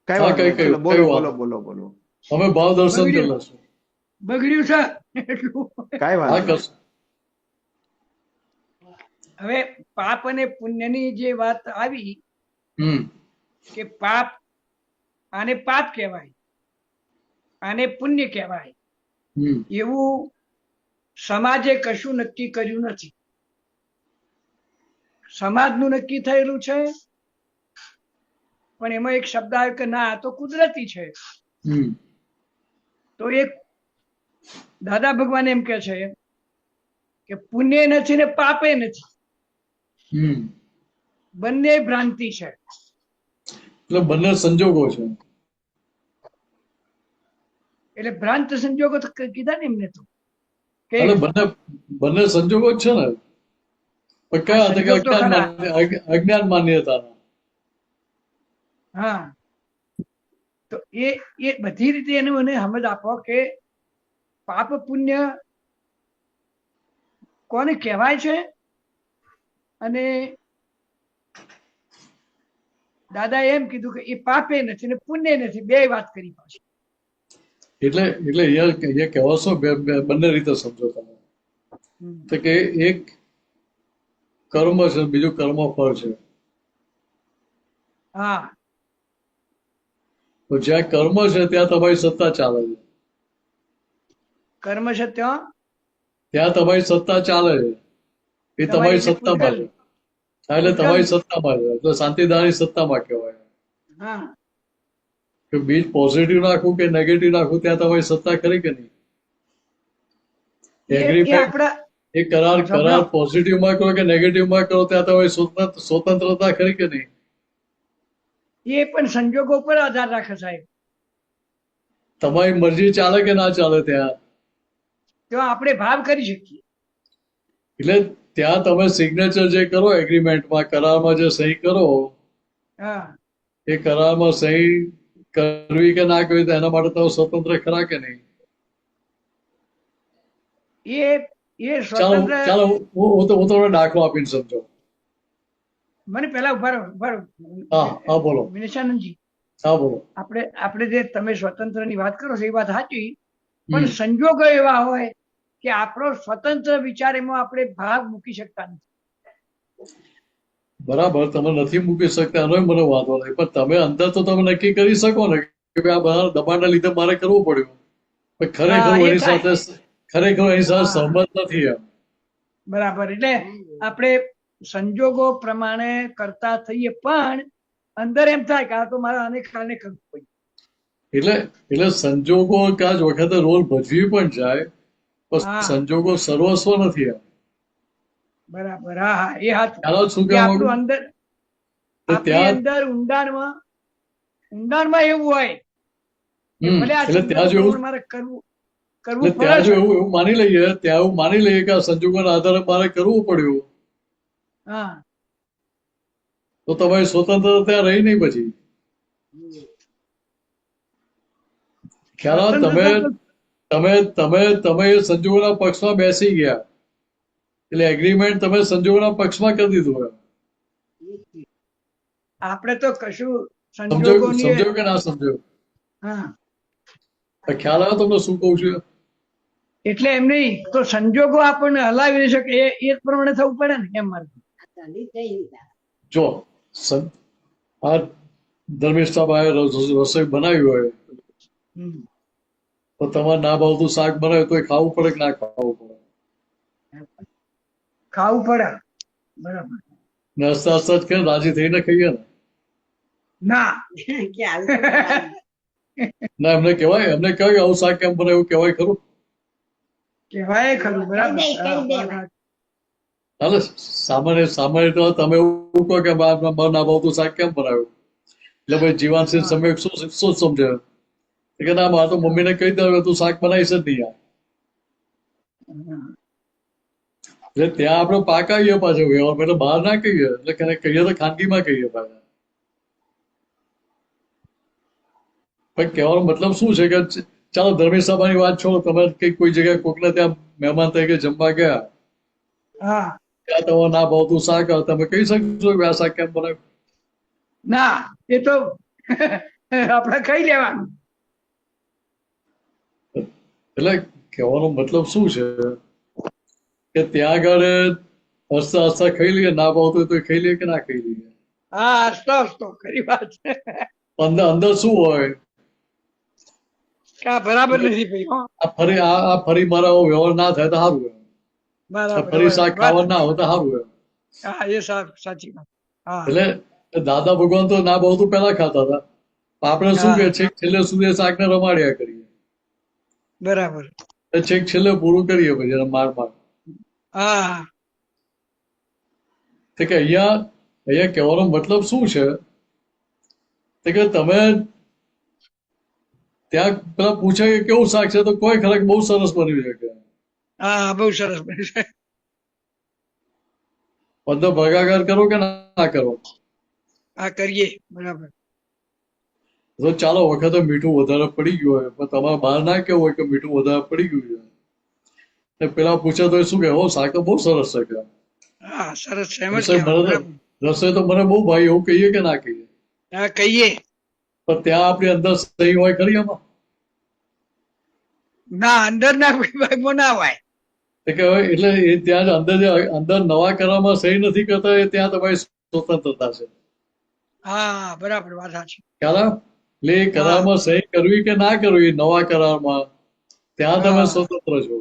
કઈ હા, વાંધો નહીં. કઈ ચલો, બોલો કઈ બોલો વાંધો. બોલો બોલો. અમે ભાવ દર્શન કરી બગડ્યું. લઈશું. બગડ્યું છે એટલું. કઈ હા, વાંધો નહીં. કરશું. હવે પાપ અને પુણ્યની જે વાત આવી હમ કે પાપ, આને પાપ કહેવાય, આને પુણ્ય કહેવાય, હમ એવું સમાજે કશું નક્કી કર્યું નથી. સમાજનું નક્કી થયેલું છે, પણ એમાં એક શબ્દ આવ્યો કે ના આ તો કુદરતી છે. હમ તો એક દાદા ભગવાન એમ કે છે કે પુણ્ય નથી ને પાપે નથી, હમ બંને ભ્રાંતિ છે. એટલે બંને સંજોગો છે. એટલે ભ્રાંત સંજોગો તો કીધા ને એમને તો કે એટલે બંને બંને સંજોગો જ છે ને. પણ કયા હતા કે સંજોગ તો ખરા. અજ્ઞાન માન્યતાના. હા, તો એ બધી રીતે એને મને સમજ આપો કે પાપ પુણ્ય કોને કહેવાય છે. અને દાદા એમ કીધું કે એ પાપે નથી ને પુણ્ય નથી, બે વાત કરી પાછી. એટલે અહીંયા કહેવા છો બંને રીતે સમજો તમે. તો કે એક કર્મ છે, બીજું કર્મ ફળ છે. હા, તો જ્યાં કર્મ છે ત્યાં તમારી સત્તા ચાલે છે. કર્મ છે ત્યાં ત્યાં તમારી સત્તા ચાલે છે. એ તમારી સત્તામાં છે. હા, એટલે તમારી સત્તામાં છે. એટલે શાંતિદાની સત્તામાં કહેવાય. હા, કે બીજ પોઝિટિવ નાખવું કે નેગેટિવ નાખવું ત્યાં તમારી સત્તા ખરી કે નહીં? એ એગ્રીમેન્ટ, આપણા એ કરાર સંભળાવો. પોઝિટિવ માં કરો કે નેગેટિવ માં કરો ત્યાં તમારી સ્વતંત્રતા ખરી કે નહીં? એ પણ સંજોગો પર આધાર રાખે સાહેબ. તમારી મરજી ચાલે કે ના ચાલે ત્યાં. તો આપણે ભાવ કરી શકીએ. એટલે ત્યાં તમે સિગ્નેચર જે કરો એગ્રીમેન્ટમાં, કરારમાં જે સહી કરો, હા, એ કરારમાં સહી કરવી કે ના કરવી તો એના માટે તમે સ્વતંત્ર ખરા કે નહીં? એ ચાલો સ્વતંત્ર. ચાલો હું તમને દાખલો આપીને સમજો. મને પેલા ઉભા રહો. હા હા બોલો. વિનેશાનંદજી, હા બોલો. આપણે જે તમે સ્વતંત્રની વાત કરો છો એ વાત સાચી, પણ હમ. સંજોગો એવા હોય કે આપણો સ્વતંત્ર વિચાર એમાં આપણે ભાગ મૂકી શકતા નથી. બરાબર, તમે નથી મૂકી શકતા એનો મને વાંધો નહીં, પણ તમે અંદર તો તમે નક્કી કરી શકો ને કે ભાઈ આ બધા દબાણના લીધે મારે કરવું પડ્યું, પણ ખરેખર હા, હું એ એની થાય. સાથે હા. સહમત નથી એમ. બરાબર, એટલે આપણે સંજોગો પ્રમાણે કરતા થઈએ, પણ અંદર એમ થાય કે આ તો મારે આને કારણે કરવું પડ્યું. એટલે સંજોગો કાજ વખતે રોલ ભજવી પણ જાય, પણ હા. સંજોગો સર્વસ્વ નથી એમ. બરાબર, હા હા, એ હાથ ખ્યાલ શું કે કહેવા આપણું માંગુ? અંદર, તો આપણી ત્યાં અંદર ઊંડાણમાં એવું હોય કે ભલે આ એટલે ત્યાં સંજોગો જો પ્રમાણે મારે કરવું એટલે ફરજ ત્યાં જો છે. એવું માની લઈએ, ત્યાં એવું માની લઈએ કે આ સંજોગોના આધારે મારે કરવું પડ્યું, હા, તો તમારી સ્વતંત્રતા ત્યાં રહી નહીં પછી. ખ્યાલ આવે? સ્વતંત્રતા તો તમે એ સંજોગોના પક્ષમાં બેસી ગયા, એટલે એગ્રીમેન્ટ તમે સંજોગોના પક્ષમાં કરી દીધું એમ. આપણે તો કશું સમજો સંજોગોની. કે ના સમજો? હા, ખ્યાલ આવે તમને શું કહું છું? એટલે એમ નહીં તો સંજોગો આપણને હલાવી નહીં શકે, એ જ પ્રમાણે થવું પડે ને એમ મારે. જો આ ધર્મિષ્ઠાભાઈ રસોઈ બનાવી હોય હમ. તો તમારે ના ભાવતું શાક બનાવ્યું તો એ ખાવું પડે કે ના ખાવું પડે? ખાવું પડે. બરાબર. ને હસતા હસતા જ કે રાજી થઈને ખાઈએ ને. ના ના એમને કહેવાય આવું શાક કેમ બને એવું કહેવાય ખરું? કહેવાય ખરું. બરાબર. હાલે સામાન્ય તો તમે એવું કહો કે મારું ના ભાવતું શાક કેમ બનાવ્યું, એટલે ભાઈ જીવાનસિંહ સમય શું સમજે કે ના મારે તો મમ્મીને કહી દે તું શાક બનાવીશ જ નહીં યાર. એટલે ત્યાં આપણે પાકાવીએ પાછું વ્યવહાર, એટલે બહાર ના કહીએ, એટલે કહીએ તો ખાનગીમાં કહીએ પાછા. પણ કહેવાનો મતલબ શું છે કે ચાલો ધર્મી સભાની વાત છોડો, તમે કઈક કોઈ જગ્યાએ કોકને ત્યાં મહેમાન તરીકે જમવા ગયા, હા ત્યાં તમે ના ભાવતું શાક આવે, તમે કહી શકશો કે આ શાક કેમ બનાવ્યું? ના એ તો આપણે ખાઈ લેવાનું. એટલે કહેવાનો મતલબ શું છે કે ત્યાં આગળ હસતા હસતા ખાઈ લઈએ, ના ભાવતું હોય તો ખાઈ લઈએ કે ના ખાઈ લઈએ? હા હસતો હસતો ખરી વાત છે. અંદર અંદર શું હોય કે આ બરાબર નથી ભાઈ હો. આ ફરી મારા આવો વ્યવહાર ના થાય તો સારું એમ. આ બરાબર ફરી શાક વાત. ખાવા ના હોય તો સારું એમ. હા એ સાચી વાત. હા એટલે દાદા ભગવાન તો ના ભાવતું પહેલા ખાતા હતા, આપણે શું કે છેક છેલ્લે સુધી શાકને રમાડ્યા કરીએ, બરાબર. છેક છેલ્લે પૂરું કરીએ પછી એને માર માર. હા તો કે અહીંયા કહેવાનો મતલબ શું છે કે તમે ત્યાં પેલા પૂછે કે કેવું શાક છે, તો કોઈ ખરેખર બહુ સરસ બન્યું છે કે હા બહુ સરસ બન્યું છે. બધો ભાગાકાર કરો કે ના કરો? હા કરીએ બરાબર. તો ચાલો વખતે મીઠું વધારે પડી ગયું હોય, પણ તમારે બહાર ના કેવું હોય કે મીઠું વધારે પડી ગયું છે, ને પેલા પૂછે તો શું કે હો શાક તો બહુ સરસ છે કે હા સરસ છે એમ જ રસોઈ કહેવાનું. મને બરાબર. રસોઈ તો મને બહુ ભાઈ, એવું કહીએ કે ના કહીએ? હા કહીએ. પણ ત્યાં આપણી અંદર સહી હોય ખરી એમાં? ના અંદર ના ભાઈમાં ના હોય. કે હવે એટલે એ ત્યાં અંદર નવા કરવામાં સહી નથી કરતા, એ ત્યાં તમારી સ્વતંત્રતા છે. હા બરાબર વાત સાચી. ખ્યાલ આવે? એટલે એ કરારમાં સહી કરવી કે ના કરવી, નવા કરારમાં, ત્યાં તમે હા. સ્વતંત્ર છો.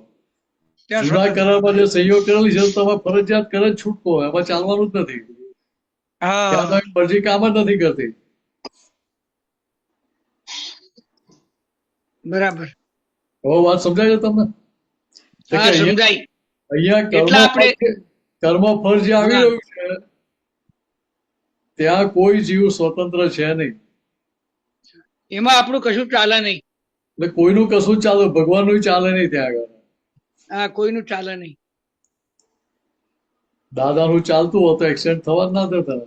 ત્યાં જૂના સ્વતંત્ર. કરારમાં જે સહીઓ કરેલી છે તમે ફરજિયાત કરે જ છૂટકો, એમાં ચાલવાનું જ નથી. ત્યાં હા તમારી મરજી કામ જ નથી કરતી. બરાબર. હવે વાત સમજાય છે તમને? તો કે હા સમજાય. અહીંયા એટલે આપણે કર્મ ફળ જે આવી હા રહ્યું છે, ત્યાં કોઈ જીવ સ્વતંત્ર છે નહીં. એમાં આપણું કશું ચાલે નહીં. એટલે કોઈનું કશું જ ચાલે, ભગવાનનું ચાલે નહીં ત્યાં આગળ. હા કોઈનું ચાલે નહીં. દાદાનું ચાલતું હોત તો એક્સિડન્ટ થવા જ ના દેતા ને,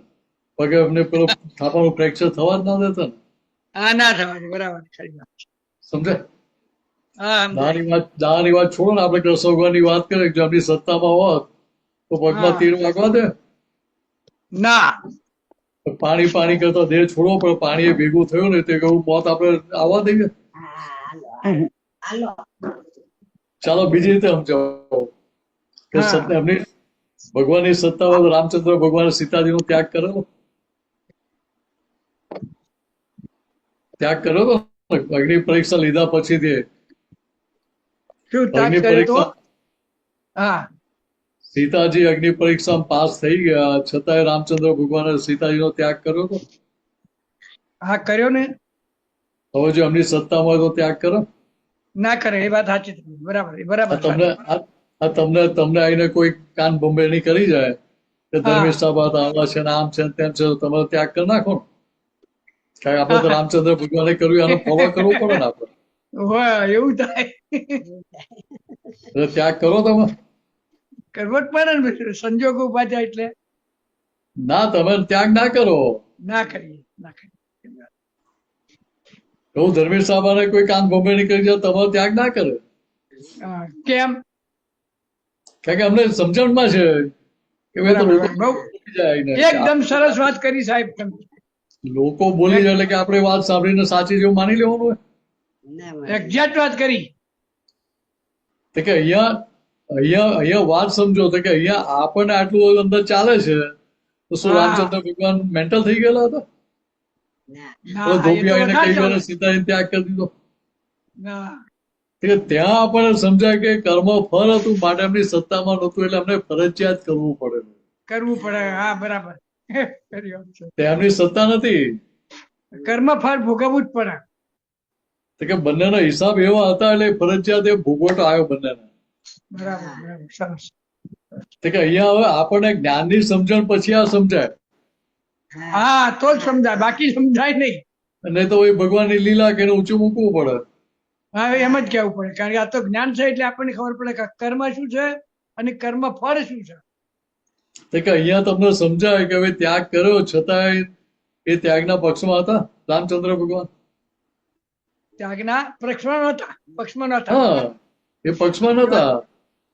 પગે એમને પેલું થાપાનું ફ્રેક્ચર થવા જ ના દેતા ને. હા ના થવા દે. બરાબર ખરી વાત. સમજાય? હા સમજાય. દાદાની વાત છોડો ને, આપણે કૃષ્ણ ભગવાનની વાત કરીએ, જો આપણી સત્તામાં હોત તો પગમાં હા તીર વાગવા દે? ના પાણી પાણી કરતા દેહ છોડવો પડે, પાણી એ ભેગું થયું ને તે કહું મોત આપણે આવવા દઈએ? ચાલો બીજી રીતે સમજાવો કે હા એમની ભગવાનની સત્તામાં રામચંદ્ર ભગવાન સીતાજીનો ત્યાગ કર્યો, અગ્નિ પરીક્ષા લીધા પછીથી. શું ત્યાગ અગ્નિ કર્યો તો? પરીક્ષા હા સીતાજી અગ્નિ પરીક્ષામાં પાસ થઈ ગયા, છતાંય રામચંદ્ર ભગવાને સીતાજીનો ત્યાગ કર્યો હતો. હા કર્યો ને. હવે જો એમની સત્તામાં હોય તો ત્યાગ કરો? ના કરે એ વાત સાચી તમારી. બરાબર એ બરાબર તમને સાચી. તમને આવીને કોઈ કાન બોમ્બેની કરી જાય કે હા ધર્મેશા બાદ આવા છે ને આમ છે ને તેમ છે, તો તમે ત્યાગ કરી નાખો ને. કારણ કે આપણે તો રામચંદ્ર ભગવાને કર્યું એનો ફોલો કરવો પડે ને આપણે. હોય એવું થાય. એટલે ત્યાગ કરો તમે? કરવો જ પડે ને મિત્ર. સંજોગો ઉભા થાય એટલે ના, તમે ત્યાગ ના કરો. ના કરીએ ના કરીએ. એવું ધર્મેશ સાહેબાને કોઈ કાન બોમ્બેની કરી જાય, તમારો ત્યાગ ના કરે. હા, કેમ? કારણ કે અમને સમજણમાં છે કે ભાઈ તો બરાબર લોકો બહુ બોલી જાય ને. એકદમ સરસ વાત કરી સાહેબ તમે. લોકો બોલી જાય એટલે કે આપણે વાત સાંભળીને સાચી જેવું માની લેવાનું હોય. એક્ઝેક્ટ વાત કરી. તો કે અહીંયા વાત સમજો, તો કે અહીંયા આપણને આટલું અંદર ચાલે છે, તો શું હા રામચંદ્ર ભગવાન મેન્ટલ થઈ ગયેલા હતા? ના એ ધોબી તો આવીને વધારે કઈ ચાલે. વાર સીતાજીને ત્યાગ કરી દીધો? ના કે ત્યાં આપણને સમજાય કે કર્મ ફળ હતું, માટે એમની સત્તામાં નહોતું, એટલે એમને ફરજિયાત કરવું પડે. કરવું પડે. હા બરાબર ખરી વાત છે. તેમની સત્તા નથી. કર્મ ફળ ભોગવવું જ પડે. તો કે બંનેના હિસાબ એવા હતા એટલે ફરજિયાત એ ભોગવટો આવ્યો બંનેને. બરાબર બરાબર સરસ. તો કે અહીંયા હવે આપણને જ્ઞાનની સમજણ પછી આ સમજાય, હા તો જ સમજાય, બાકી સમજાય નહીં. નહીં તો એ ભગવાનની લીલા કે એને ઊંચું મૂકવું પડે. હા એમ જ કહેવું પડે. કારણ કે આ તો જ્ઞાન છે એટલે આપણને ખબર પડે કે કર્મ શું છે અને કર્મ ફળ શું છે. તો કે અહીંયા તમને સમજાય કે હવે ત્યાગ કર્યો છતાંય એ ત્યાગના પક્ષમાં હતા રામચંદ્ર ભગવાન. ત્યાગના પક્ષમાં નહોતા, પક્ષમાં નહોતા. હા, એ પક્ષમાં નતા.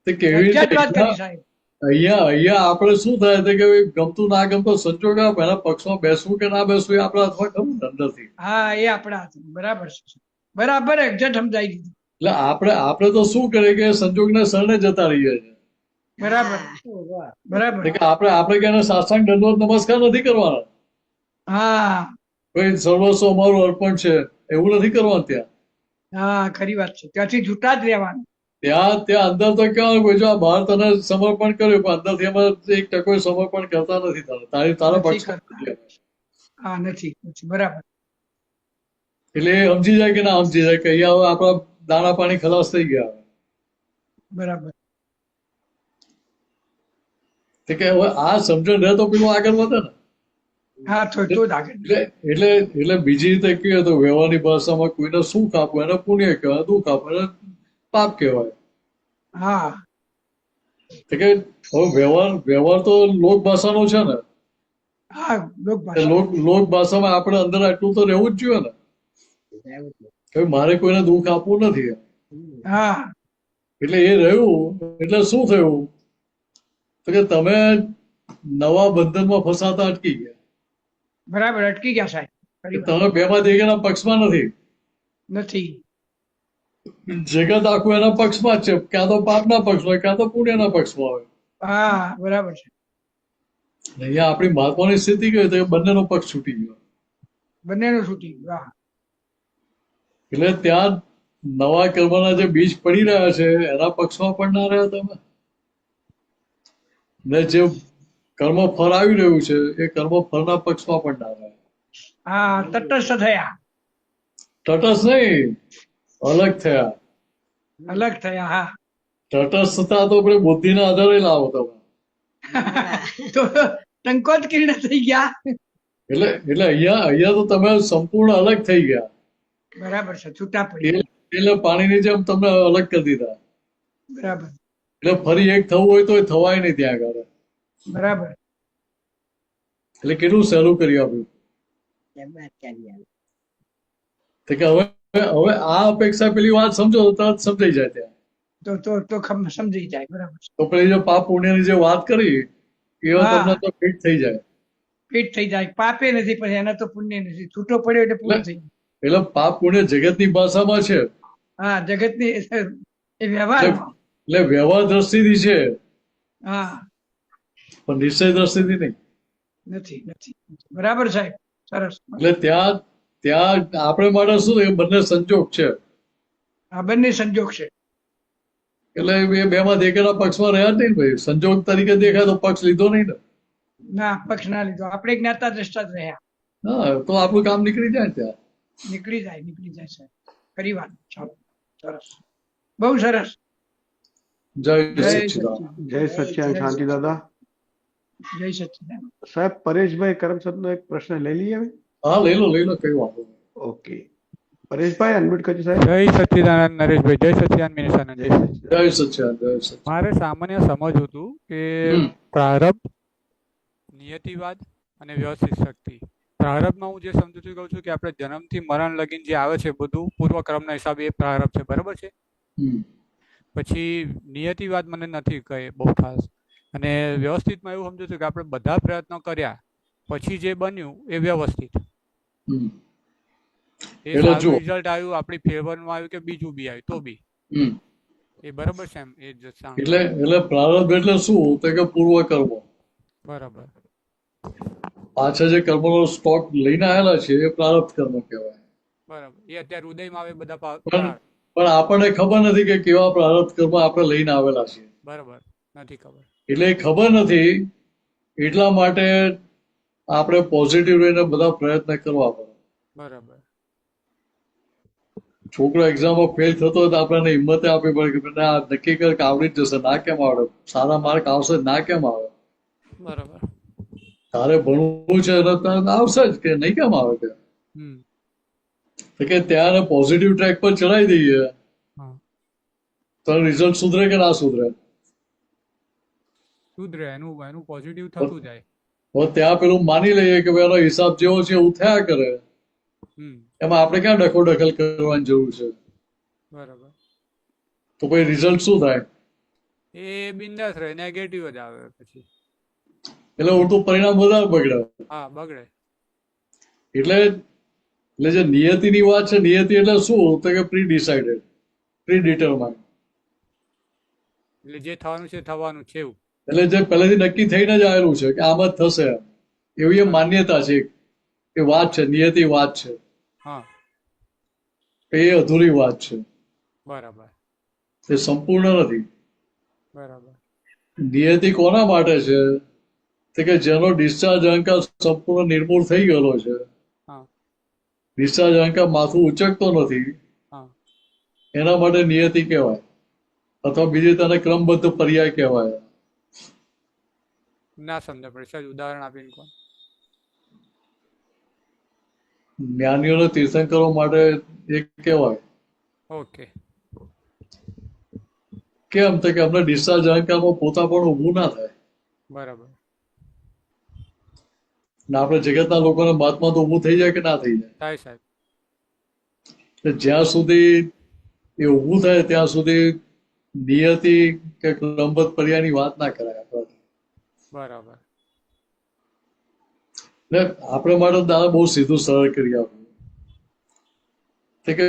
તે કેવી રજ્જાત વાત રીતે કરી સાહેબ. અહીંયા આપણે શું થાય છે કે ગમતું ના ગમતું સંજોગ આવે, એના પક્ષમાં બેસવું કે ના બેસવું એ આપણા હાથમાં ખરું ને અંદરથી. હા, એ આપણા હાથમાં. બરાબર છે, બરાબર એક્ઝેક્ટ સમજાઈ દીધું. એટલે આપણે તો શું કરીએ કે સંજોગને શરણે જતા રહીએ છીએ. બરાબર બરાબર. એટલે કે આપણે કે એને સાષ્ટાંગ દંડવત નમસ્કાર નથી કરવાના. હા કોઈ સર્વસ્વ અમારું અર્પણ છે એવું નથી કરવાનું. ત્યાં હા, ખરી વાત છે. ત્યાંથી છૂટા જ રહેવાનું. ત્યાં અંદર તો કેવાનું, જો આ બહાર તને સમર્પણ કર્યું પણ અંદરથી એમાં 1% સમર્પણ કરતા નથી. તારા નથી પક્ષમાં કરતા. નથી અમે. હા, નથી બરાબર. એટલે એ સમજી જાય કે ના સમજી જાય કે અહીંયા હવે આપણા દાણા પાણી ખલાસ થઈ ગયા. બરાબર. તો કે હવે આ સમજણ રહે તો પેલું આગળ વધે ને. હા, તો જ આગળ. એટલે બીજી રીતે કહીએ તો વ્યવહારની ભાષામાં કોઈને સુખ આપવું એને પુણ્ય કહેવાય, દુઃખ આપવું એને પાપ કહેવાય. હા તો કે હવે વ્યવહાર તો લોક ભાષાનો છે ને. હા, લોક તે ભાષા. લોક ભાષામાં આપણે અંદર આટલું તો રહેવું જ જોઈએ ને કે મારે કોઈને દુઃખ આપવું નથી. હા એટલે એ રહ્યું. એટલે શું થયું તો કે તમે નવા બંધનમાં ફસાતા અટકી ગયા. બરાબર, અટકી ગયા સાહેબ. ખરી વાત. તમે બેમાં દેખાના પક્ષમાં નથી. નથી. જગત આખું એના પક્ષમાં જ છે. ક્યાં તો પાપના પક્ષમાં હોય, ક્યાં તો પુણ્યના પક્ષમાં હોય. હા, બરાબર છે. અહીંયા આપણી મહાત્માની સ્થિતિ કઈ તો બંનેનો પક્ષ છૂટી ગયો. બંનેનું છૂટી ગયું. હા એટલે ત્યાં નવા કર્મના જે બીજ પડી રહ્યા છે એના પક્ષમાં પણ ના રહ્યા તમે, ને જે કર્મ ફળ આવી રહ્યું છે એ કર્મ ફળના પક્ષમાં પણ ના રહ્યા. હા, તટસ્થ થયા. તટસ્થ નહીં, અલગ થયા. અલગ થયા. હા તટસ્થતા તો આપણે બુદ્ધિના આધારે લાવો તમે. તો ટંકોત કિરણ થઈ ગયા. એટલે અહીંયા તો તમે સંપૂર્ણ અલગ થઈ ગયા. બરાબર છે, છૂટા પડી. એટલે પાણીની જેમ તમને અલગ કરી દીધા. બરાબર એટલે ફરી એક થવું હોય તો એ થવાય નહીં ત્યાં આગળ. બરાબર. એટલે કેટલું સહેલું કરી આપ્યું. તો કે હવે આ અપેક્ષા પેલી વાત સમજો તો તરત સમજાઈ જાય ત્યાં. સમજી જાય. બરાબર છે. તો પેલી જે પાપ પુણ્યની જે વાત કરી એ હા. તમને તો ફિટ થઈ જાય. ફિટ થઈ જાય. પાપે નથી, પછી એના તો પુણ્ય નથી. છૂટો પડ્યો એટલે પૂરું થઈ ગયું. એટલે પાપ પુણ્ય જગતની ભાષામાં છે. હા, જગતની એ વ્યવહાર. એટલે વ્યવહાર દ્રષ્ટિથી છે હા, પણ નિશ્ચય દ્રષ્ટિથી નહીં. નથી નથી. બરાબર સાહેબ, સરસ. એટલે ત્યાં આપણે માટે શું એ બંને સંજોગ છે. આ બંને સંજોગ છે. એટલે એ બેમાં દેખાના પક્ષમાં રહ્યા જ નહીં ને ભાઈ. સંજોગ તરીકે દેખાય તો પક્ષ લીધો નહીં ને. ના, પક્ષ ના લીધો. આપણે જ્ઞાતા દ્રષ્ટા જ રહ્યા. હા, તો આપણું કામ નીકળી જાય ને ત્યાં. નીકળી જાય સાહેબ. ખરી વાત. ચાલો, સરસ, બહુ સરસ. જય જય સચ્ચિદાનંદ. જય સચ્ચિદાનંદ શાંતિ દાદા. જય સચ્ચિદાનંદ. સાહેબ પરેશભાઈ કરમસદનો એક પ્રશ્ન લઈ લઈએ હવે. હા, લઈ લો કઈ વાંધો નહીં. ઓકે, પરેશભાઈ અનમ્યુટ કરજો સાહેબ. જય સચ્ચિદાનંદ નરેશભાઈ. જય સચ્ચિદાનંદ મિનિશાનંદ. જય સચ્ચિદાનંદ. જય સચ્ચિદાનંદ. મારે સામાન્ય સમજવું હતું કે પ્રારબ્ધ, નિયતિવાદ અને વ્યવસ્થિત શક્તિ. પ્રારબ્ધમાં હું જે સમજુ છું કહું છું કે આપણે જન્મથી મરણ લગીને જે આવે છે બધું પૂર્વક્રમના હિસાબે એ પ્રારબ્ધ છે. બરાબર છે. પછી નિયતિવાદ મને નથી કહે બહુ ખાસ. અને વ્યવસ્થિતમાં એવું સમજુ છું કે આપણે બધા પ્રયત્નો કર્યા પછી જે બન્યું એ વ્યવસ્થિત. એ સારું રિઝલ્ટ આવ્યું, આપણી ફેવરમાં આવ્યું કે બીજું બી આવ્યું તો બી એ બરાબર છે. એમ એ જ એટલે પ્રારબ્ધ એટલે શું તો કે પૂર્વ કર્મ. બરાબર. પાછા જે કર્મનો સ્ટોક લઈને આવેલા છે એ પ્રારબ્ધ કર્મ કહેવાય. બરાબર. એ અત્યારે હૃદયમાં આવે બધા પણ આપણને ખબર નથી કે કેવા પ્રારબ્ધ કર્મ આપણે લઈને આવેલા છીએ. બરાબર, નથી ખબર. એટલે ખબર નથી એટલા માટે આપણે પોઝિટિવ રહીને બધા પ્રયત્ન કરવા પડે. બરાબર. છોકરો એક્ઝામમાં ફેલ થતો હોય તો આપણને હિંમતે આપવી પડે કે ના નક્કી કર કે આવડી જ જશે. ના કેમ આવડે? સારા માર્ક આવશે. ના કેમ આવે? બરાબર. તારે ભણવું છે આવશે જ કે નહીં કેમ આવે કે કે ત્યારે પોઝિટિવ ટ્રેક પર ચડાવી દઈએ તો રિઝલ્ટ સુધરે કે ના સુધરે? સુધરે. એનું પોઝિટિવ થતું જાય. ત્યાં પેલું માની લઈએ કે ભાઈ એનો હિસાબ જેવો છે એવું થયા કરે એમાં આપણે ક્યાં ડખોડખલ કરવાની જરૂર છે? બરાબર. તો પછી રિઝલ્ટ શું થાય? એ બિંદાસ રહે, નેગેટિવ જ આવે પછી. એટલે ઉલટું પરિણામ વધારે બગડે. હા, બગડે. એટલે જે નિયતિની વાત છે, નિયતિ એટલે શું? તો કે પ્રી ડિસાઇડેડ, પ્રી ડિટરમાઇન્ડ. એટલે જે થવાનું છે થવાનું છે એવું. એટલે જે પહેલેથી નક્કી થઈને જ આવેલું છે કે આમ જ થશે, એવી એ માન્યતા છે કે વાત છે, નિયતિ વાત છે. હા, એ અધૂરી વાત છે, બરાબર. એ સંપૂર્ણ નથી. બરાબર. નિયતિ કોના માટે છે? તો કે જેનો ડિસ્ચાર્જ અહંકાર સંપૂર્ણ નિર્મૂળ થઈ ગયેલો છે. હા. ડિસ્ચાર્જ અહંકાર માથું ઉચકતો નથી, હા. એના માટે નિયતિ કહેવાય, અથવા બીજી તને ક્રમબદ્ધ પર્યાય કહેવાય. ના સમજ પડે, સર ઉદાહરણ આપીને કોણ? જ્ઞાનીઓને તીર્થંકરો માટે એક કહેવાય. ઓકે. કેમ? તો કે અમને ડિસ્ચાર્જ અહંકારમાં પોતા પણ ઊભું ના થાય. બરાબર. ને આપણે જગતના લોકોને મહાત્મા તો ઊભું થઈ જાય કે ના થઈ જાય? થાય સાહેબ. જ્યાં સુધી એ ઊભું થાય ત્યાં સુધી નિયતિ કે ક્રમબદ્ધ પર્યાયની વાત ના કરાય આપણાથી. બરાબર. ને આપણે માટે દાદા બહુ સીધું સરળ કરી આપ્યું કે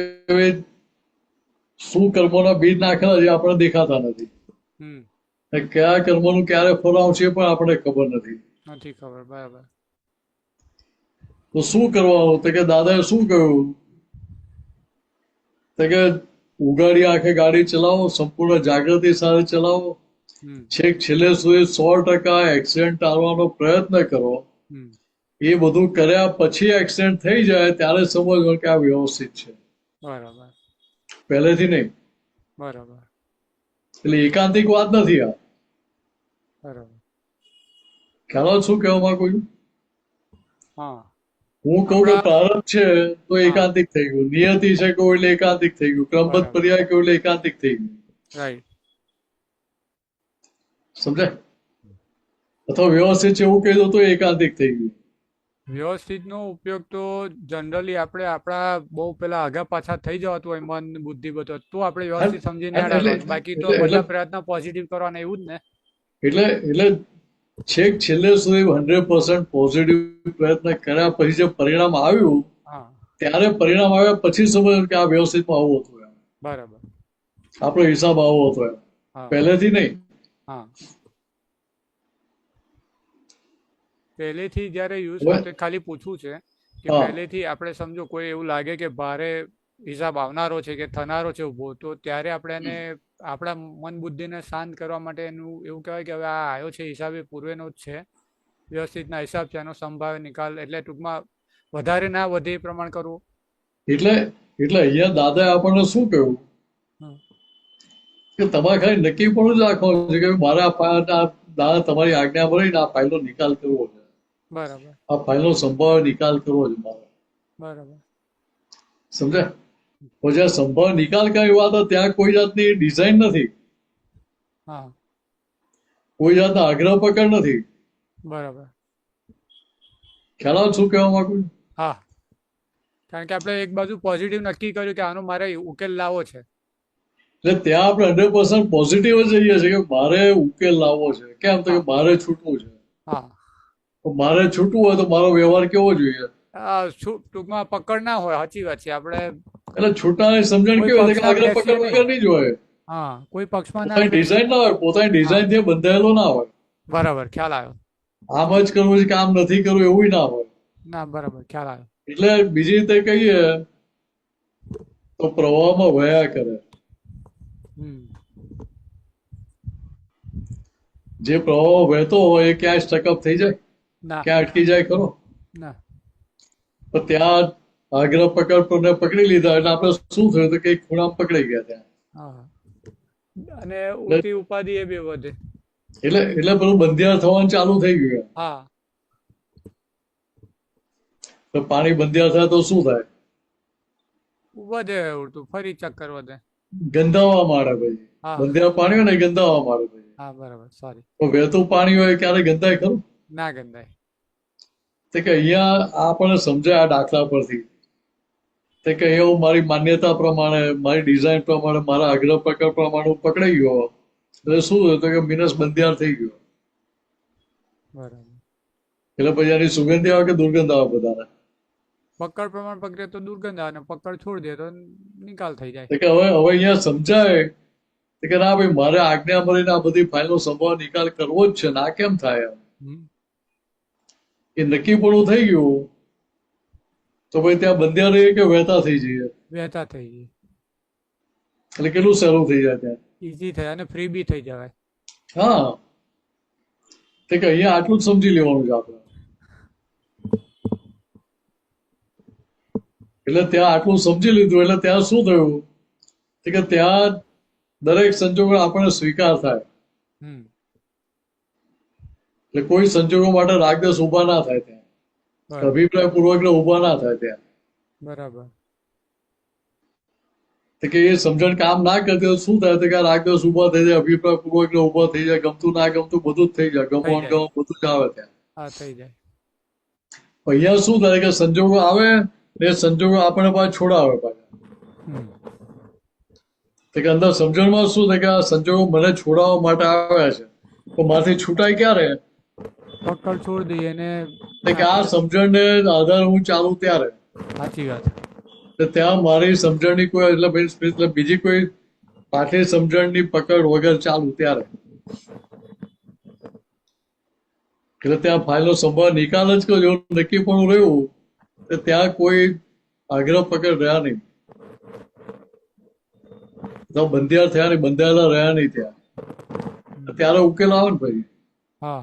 શું કર્મોના બીજ નાખેલા છે આપણને દેખાતા નથી. કયા કર્મોનું ક્યારે ફળ આવશે પણ આપણને ખબર નથી. નથી ખબર. બરાબર. તો શું કરવાનું? તો કે દાદાએ શું કહ્યું? તો કે ઉગાડી આંખે ગાડી ચલાવો, સંપૂર્ણ જાગૃતિ સાથે ચલાવો, છેક છેલ્લે સુધી 100% એક્સિડન્ટ ટાળવાનો પ્રયત્ન કરો. એ બધું કર્યા પછી એક્સિડન્ટ થઈ જાય ત્યારે સમજવાનું કે આ વ્યવસ્થિત છે. બરાબર. પહેલેથી નહીં. બરાબર. એટલે એકાંતિક વાત નથી આ. બરાબર. ખ્યાલ શું કહેવા માંગુ છું? હા. હું કહું કે પ્રારબ્ધ છે તો એકાંતિક થઈ ગયું, નિયતિ છે કહું એટલે એકાંતિક થઈ ગયું, ક્રમબદ્ધ પર્યાય કહું એટલે એકાંતિક થઈ ગયું. રાઈટ. સમજાય? અથવા વ્યવસ્થિત છે એવું કહી દો તો એકાંતિક થઈ ગયું. વ્યવસ્થિતનો ઉપયોગ તો જનરલી આપણે આપણા બહુ પેલા આગા પાછા થઈ જવાતું હોય મન બુદ્ધિ બધો તો આપણે વ્યવસ્થિત સમજીને બાકી તો બધા પ્રયત્ન પોઝિટિવ કરવાના એવું જ ને. એટલે છેક છેલ્લે સુધી 100% પોઝિટિવ પ્રયત્ન કર્યા પછી જે પરિણામ આવ્યું ત્યારે પરિણામ આવ્યા પછી સમજ કે આ વ્યવસ્થિતમાં આવું હતું એમ. બરાબર. આપણો હિસાબ આવો હતો એમ, પહેલેથી નહીં. હા, પહેલેથી જયારે યુઝ કરતો ખાલી પૂછવું છે કે પહેલેથી આપણે સમજો કોઈ એવું લાગે કે ભારે હિસાબ આવનારો છે કે થનારો છે ઉભો, તો ત્યારે આપણે એને આપણા મન બુદ્ધિને શાંત કરવા માટે એનું એવું કહેવાય કે હવે આ આવ્યો છે હિસાબ એ પૂર્વેનો જ છે, વ્યવસ્થિતના હિસાબ છે, એનો સંભાવ્ય નિકાલ, એટલે ટૂંકમાં વધારે ના વધે એ પ્રમાણ કરવું. એટલે અહીંયા દાદાએ આપણને શું કહ્યું કે તમારે ખાલી નક્કી પણ જ રાખવાનું છે કે મારે દાદા તમારી આજ્ઞા ભરીને આ ફાઇલનો નિકાલ કરવો છે. બરાબર. આ ફાઇલનો સંભાવ્ય નિકાલ કરવો છે મારે. બરાબર. સમજ્યા? પછી આ સંભાવ્ય નિકાલ કરી વાત ત્યાં કોઈ જાતની ડિઝાઇન નથી, કોઈ જાતના આગ્રહ પકડ નથી. બરાબર. ખ્યાલ શું કહેવા માંગુ? હા, કારણ કે આપણે એક બાજુ પોઝિટિવ નક્કી કર્યું કે આનો મારે ઉકેલ લાવવો છે, એટલે ત્યાં આપણે 100% પોઝિટિવ જ જઈએ છીએ કે મારે ઉકેલ લાવવો છે. કેમ? તો કે મારે છૂટવું છે. હા, મારે છૂટવું હોય તો મારો વ્યવહાર કેવો જોઈએ? ટૂંકમાં પકડ ના હોય. સાચી વાત છે. આપણે એટલે છૂટાની સમજણ કેવી હોય કે આગ્રહ પકડ વગર નહીં જ હોય. હા, કોઈ પક્ષમાં પોતાની ડિઝાઇન ના હોય, પોતાની ડિઝાઇન થી બંધાયેલો ના હોય. બરાબર, ખ્યાલ આવ્યો. આમ જ કરવું છે કે આમ નથી કરવું એવું ના હોય. ના, બરાબર, ખ્યાલ આવ્યો. એટલે બીજી રીતે કહીએ તો પ્રવાહમાં વયા કરે. જે પ્રવાહ વહેતો હોય એ ક્યાં સ્ટકઅપ થઈ જાય? ક્યાં અટકી જાય ખરો? તો ત્યાં આગ્રહ પકડી લીધા એટલે આપણે શું થયું તો કઈ ખૂણા પકડી ગયા ત્યાં, અને ઉલટી ઉપાધિ એ બે વધે. એટલે પેલું બંધિયાર થવાનું ચાલુ થઈ ગયું. હા, તો પાણી બંધિયાર થાય તો શું થાય? વધે ઉડતું, ફરી ચક્કર વધે, ગંધાવા માંડે. ભાઈ બંધિયાર પાણી હોય ને ગંધાવા માંડે. ભાઈ હા, બરાબર, સોરી. તો વહેતું પાણી હોય ક્યારે ગંધાય ખરું? ના ગંધાય. કે અહીંયા આપણને સમજાય આ દાખલા પરથી તે કે અહીંયા હું મારી માન્યતા પ્રમાણે, મારી ડિઝાઇન પ્રમાણે, મારા આગ્રહ પ્રકાર પ્રમાણે હું પકડાઈ ગયો, એટલે શું થયું તો કે મિનસ બંધિયાર થઈ ગયો. બરાબર. એટલે પછી એની સુગંધ આવે કે દુર્ગંધ આવે બધાને? પકડ પ્રમાણ પકડે તો દુર્ગંધ આવે, અને પકડ છોડી દે તો નિકાલ થઈ જાય. કે હવે અહીંયા સમજાય કે ના ભાઈ, મારે આજ્ઞા મળીને આ બધી ફાઇલનો સંભાવ નિકાલ કરવો જ છે, ના કેમ થાય? એ નક્કી પણ થઈ ગયું તો ભાઈ ત્યાં બંધ્યા રહીએ કે વહેતા થઈ જઈએ? વહેતા થઈ જાય. એટલે કેટલું સહેલું થઈ જાય ત્યાં. ઈઝી થાય અને ફ્રી બી થઈ જવાય. હા, તે કે અહીંયા આટલું જ સમજી લેવાનું છે આપણે. એટલે ત્યાં આટલું સમજી લીધું એટલે ત્યાં શું થયું કે ત્યાં દરેક સંજોગો આપણને સ્વીકાર થાય. એટલે કોઈ સંજોગો માટે રાગદેશ ઉભા ના થાય ત્યાં, અભિપ્રાય પૂર્વક ઉભા ના થાય ત્યાં. બરાબર. કે એ સમજણ કામ ના કરતી તો શું થાય કે રાગદેશ ઉભા થઈ જાય, અભિપ્રાય પૂર્વક ઉભા થઈ જાય, ગમતું ના ગમતું બધું જ થઈ જાય, ગમો અણગમો બધું જ આવે ત્યાં. હા, થઈ જાય. અહીંયા શું થાય કે સંજોગો આવે ને સંજોગો આપણને પાછા છોડાવે પાછા. કે અંદર સમજણમાં શું થાય કે આ સંજોગો મને છોડાવવા માટે આવ્યા છે, તો મારાથી છૂટાય ક્યારે? પકડ છોડી દઈએ ને કે આ સમજણને આધારે હું ચાલુ ત્યારે. સાચી વાત. ત્યાં મારી સમજણની કોઈ એટલે બીજી કોઈ પાછલી સમજણની પકડ વગર ચાલુ ત્યારે. એટલે ત્યાં ફાઇલનો સંભાવ નિકાલ જ કરજો, નક્કી પણ રહ્યું કે ત્યાં કોઈ આગ્રહ પકડ રહ્યા નહીં, બંધિયાર થયા નહીં, બંધાયેલા રહ્યા નહીં ત્યાં. ત્યારે ઉકેલ આવે ને ભાઈ. હા.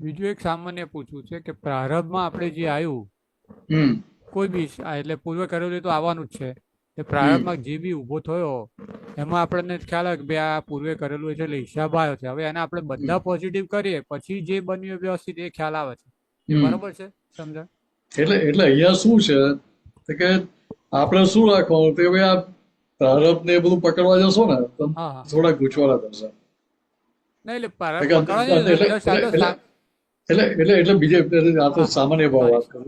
બીજું એક સામાન્ય પૂછવું છે કે પ્રારબ્ધમાં આપણે જે આવ્યું, કોઈ બી એટલે પૂર્વે કરેલું તો આવવાનું જ છે, એ પ્રારબ્ધમાં જે બી ઉભો થયો એમાં આપણને ખ્યાલ આવે કે ભાઈ આ પૂર્વે કરેલું છે એટલે હિસાબ આવ્યો છે. હવે એને આપણે બધા પોઝિટિવ કરીએ પછી જે બન્યું વ્યવસ્થિત એ ખ્યાલ આવે છે. બરાબર છે? સમજાય? એટલે અહીંયા શું છે કે આપણે શું રાખવાનું કે ભાઈ આ પ્રારબ્ધ ને બધું પકડવા જશો ને તો થોડા ગૂંચવાડા થશે. એટલે બીજે આપણે સામાન્ય ભાવ વાત કરું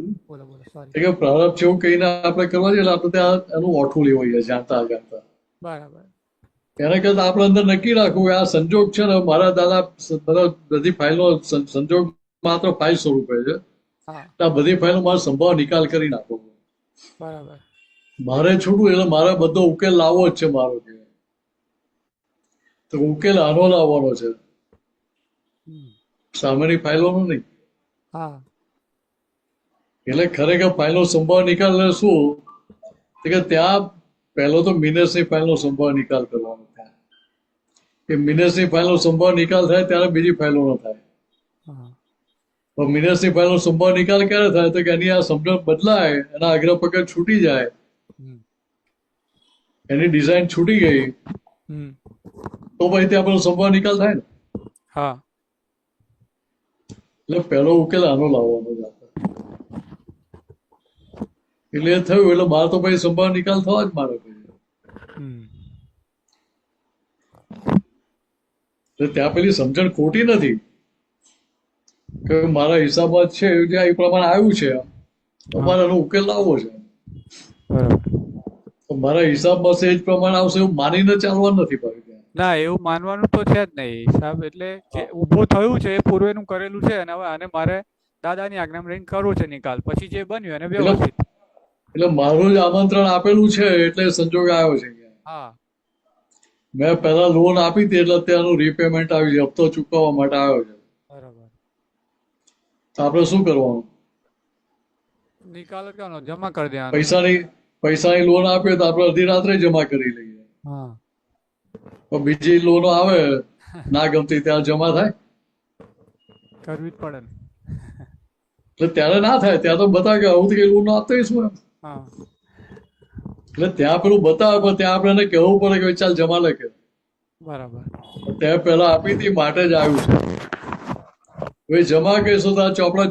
કે પ્રારબ્ધ છે એવું કહીને આપણે કરવા જઈએ એટલે આપણે ત્યાં એનું ઓઠું લેવું હોય જાણતા અજાણતા. બરાબર. એના કરતા આપણે અંદર નક્કી રાખવું કે આ સંજોગ છે ને મારા દાદા બધી ફાઇલનો સંજોગ માત્ર ફાઇલ સ્વરૂપે છે, આ બધી ફાઇલનો મારો સંભાવ નિકાલ કરી નાખવો. બરાબર. મારે છૂટવું એટલે મારે બધો ઉકેલ લાવવો જ છે મારો. તો ઉકેલ આનો લાવવાનો છે, સામેની ફાઇલોનો નહીં. એટલે ખરેખર ફાઇલનો સંભાવ નિકાલ શું કે ત્યાં પહેલો તો મિનસની ફાઇલનો સંભાવ નિકાલ કરવાનો. ત્યાં એ મિનસની ફાઇલનો સંભાવ નિકાલ થાય ત્યારે બીજી ફાઇલો ન થાય. મિનસની ફાઇલનો સંભાવ નિકાલ ક્યારે થાય તો કે એની આ સમજણ બદલાય, એના આગ્રહ પકડ છૂટી જાય, એની ડિઝાઇન છૂટી ગઈ તો પછી ત્યાં આપણો સંભાવ નિકાલ થાય ને. એટલે પહેલો ઉકેલ આનો લાવવાનો છે આપણે. એટલે એ થયું એટલે મારે તો પછી સંભાવ નિકાલ થવા જ મારે. એટલે ત્યાં પેલી સમજણ ખોટી નથી કે મારા હિસાબમાં છે જે એ પ્રમાણે આવ્યું છે, તમારે એનો ઉકેલ લાવવો છે. મારા હિસાબમાં છે એ જ પ્રમાણે આવશે એવું માનીને ચાલવાનું નથી ભાઈ. ના, એવું માનવાનું તો છે જ નહીં. હિસાબ એટલે જે ઉભો થયું છે એ પૂર્વેનું કરેલું છે અને હવે આને મારે દાદાની આજ્ઞામાં રહીને કરવું છે નિકાલ, પછી જે બન્યું એને વ્યવસ્થિત. એટલે મારું જ આમંત્રણ આપેલું છે એટલે સંજોગ આવ્યો છે. હા, મેં પહેલા લોન આપી હતી એટલે ત્યાંનું રીપેમેન્ટ આવ્યું છે, હપ્તો ચૂકવવા માટે આવ્યો છે. બરાબર. તો આપણે શું કરવાનું? નિકાલ કરવાનો, જમા કરી દેવાનો. પૈસાની લોન આપીએ તો આપણે અડધી રાત્રે જમા કરી લઈએ. હા, તો બીજી લોનો આવે ના ગમતી ત્યાં જમા થાય, કરવી જ પડે ને. એટલે ત્યારે ના થાય, ત્યાં તો બતાવે કે આવું કઈ લોન આપતો શું એમ. એટલે ત્યાં પેલું બતાવે પણ ત્યાં આપણે એને કહેવું પડે કે ચાલ જમા લે કે. બરાબર. ત્યાં પેલા આપી હતી માટે જ આવ્યું છે. હવે જમા કહીશું તો આ ચોપડા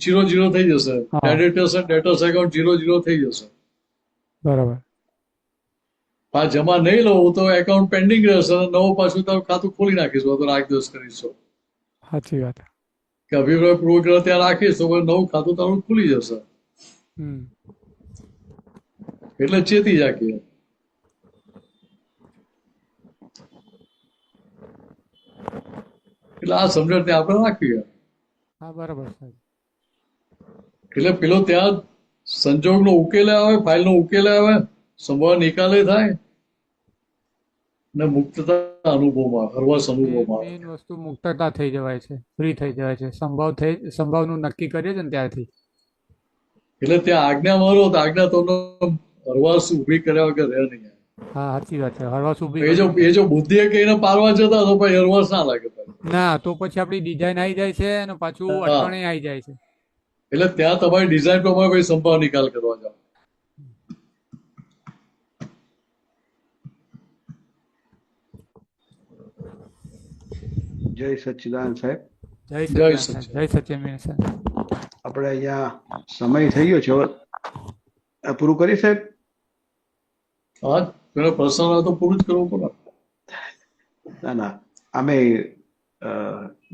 0-0 થઈ જશે, ક્રેડિટર્સ અને ડેટર્સ એકાઉન્ટ 0-0 થઈ જશે. બરાબર. આ જમા નહીં લઉં તો એકાઉન્ટ પેન્ડિંગ રહેશે, નવું પાછું તારું ખાતું ખોલી નાખીશું તો રાગદેશ કરીશું. સાચી વાત. કે અભિપ્રાય પૂર્વક ત્યાં રાખીશ તો નવું ખાતું તારું ખુલી જશે. હમ એટલે ચેતી જાગીએ. એટલે આ સમજણ ત્યાં આપણે રાખવી. હા બરાબર સાહેબ. એટલે પેલો ત્યાં સંજોગનો ઉકેલે આવે, ફાઇલનો ઉકેલે આવે, સંભાવ નિકાલે થાય ને મુક્તતા અનુભવમાં, હરવાસ અનુભવમાં આવે. મેઇન વસ્તુ મુક્તતા થઈ જવાય છે, ફ્રી થઈ જવાય છે. સંભાવનું નક્કી કરીએ છે ને ત્યારથી. એટલે ત્યાં આજ્ઞા મારો તો આજ્ઞા તમને હરવાસ ઊભી કર્યા વગર રહે નહીં. હા સાચી વાત છે. હરવાસ ઊભી એ જો બુદ્ધિએ કહીને પારવા જતા તો પછી હરવાસ ના લાગે. ના તો પછી આપણી ડિઝાઇન આવી જાય છે અને પાછું અટકણે આવી જાય છે. એટલે ત્યાં તમારી ડિઝાઇન પ્રમાણે કોઈ સંભાવ નિકાલ કરવા જાવ. જય સચ્ચિદાનંદ સાહેબ. જય સચ્ચિદાનંદ સાહેબ. આપણે અહીંયા સમય થઈ ગયો છે, હવે આ પૂરું કરી સાહેબ. હા, પેલો પ્રશ્ન તો પૂરું જ કરવું પડે. ના અમે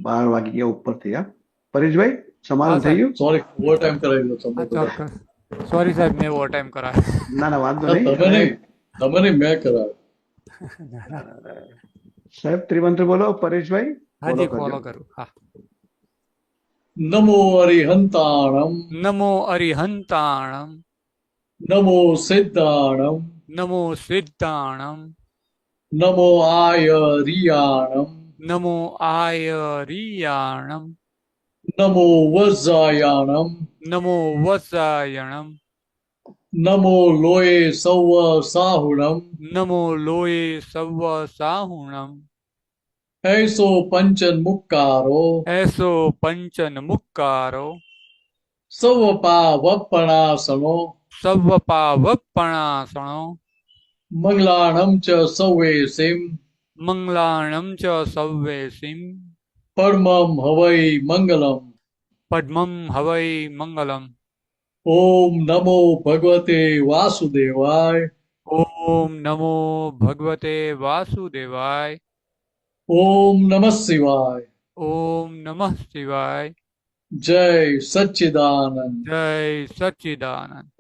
12 વાગી ગયા ઉપર થયા. પરેશભાઈ સમાધાન થઈ ગયું? સોરી, ઓવર ટાઈમ કરાવી દો તમે. ચોક્કસ. સોરી સાહેબ, મેં ઓવર ટાઈમ કરાવ્યો. ના વાંધો નહીં. તમે નહીં, મેં કરાવ્યો. સાહેબ ત્રિમંત્ર બોલો. પરેશભાઈ હાજી ફોલો કરું. હા. નમો અરિહંતાણમ, નમો અરિહંતાણમ, નમો સિદ્ધાણમ, નમો સિદ્ધાણમ, નમો આયરિયાણમ, નમો આયરિયાણમ, નમો વજ્રાયાણમ, નમો વત્સાયણમ, નમો લોય સૌ સાહુણમ, નમો લોય સવ્વ સાહુણમ, એસો પંચન મુક્કારો, એસો પંચન મુક્કારો, સૌ પાવપણાસનો, સવ્વ પાવપણાસણો, મંગલાણમ ચ સૌવે સિમ, મંગલાણમ ચ સવ્વે સિમ, પરમમ હવૈ મંગલમ. પદ્મમ હવૈ મંગલમ. ઓમ નમો ભગવતે વાસુદેવાય. ઓમ નમો ભગવતે વાસુદેવાય. ઓમ નમઃ શિવાય. ઓમ નમઃ શિવાય. જય સચ્ચિદાનંદ. જય સચ્ચિદાનંદ.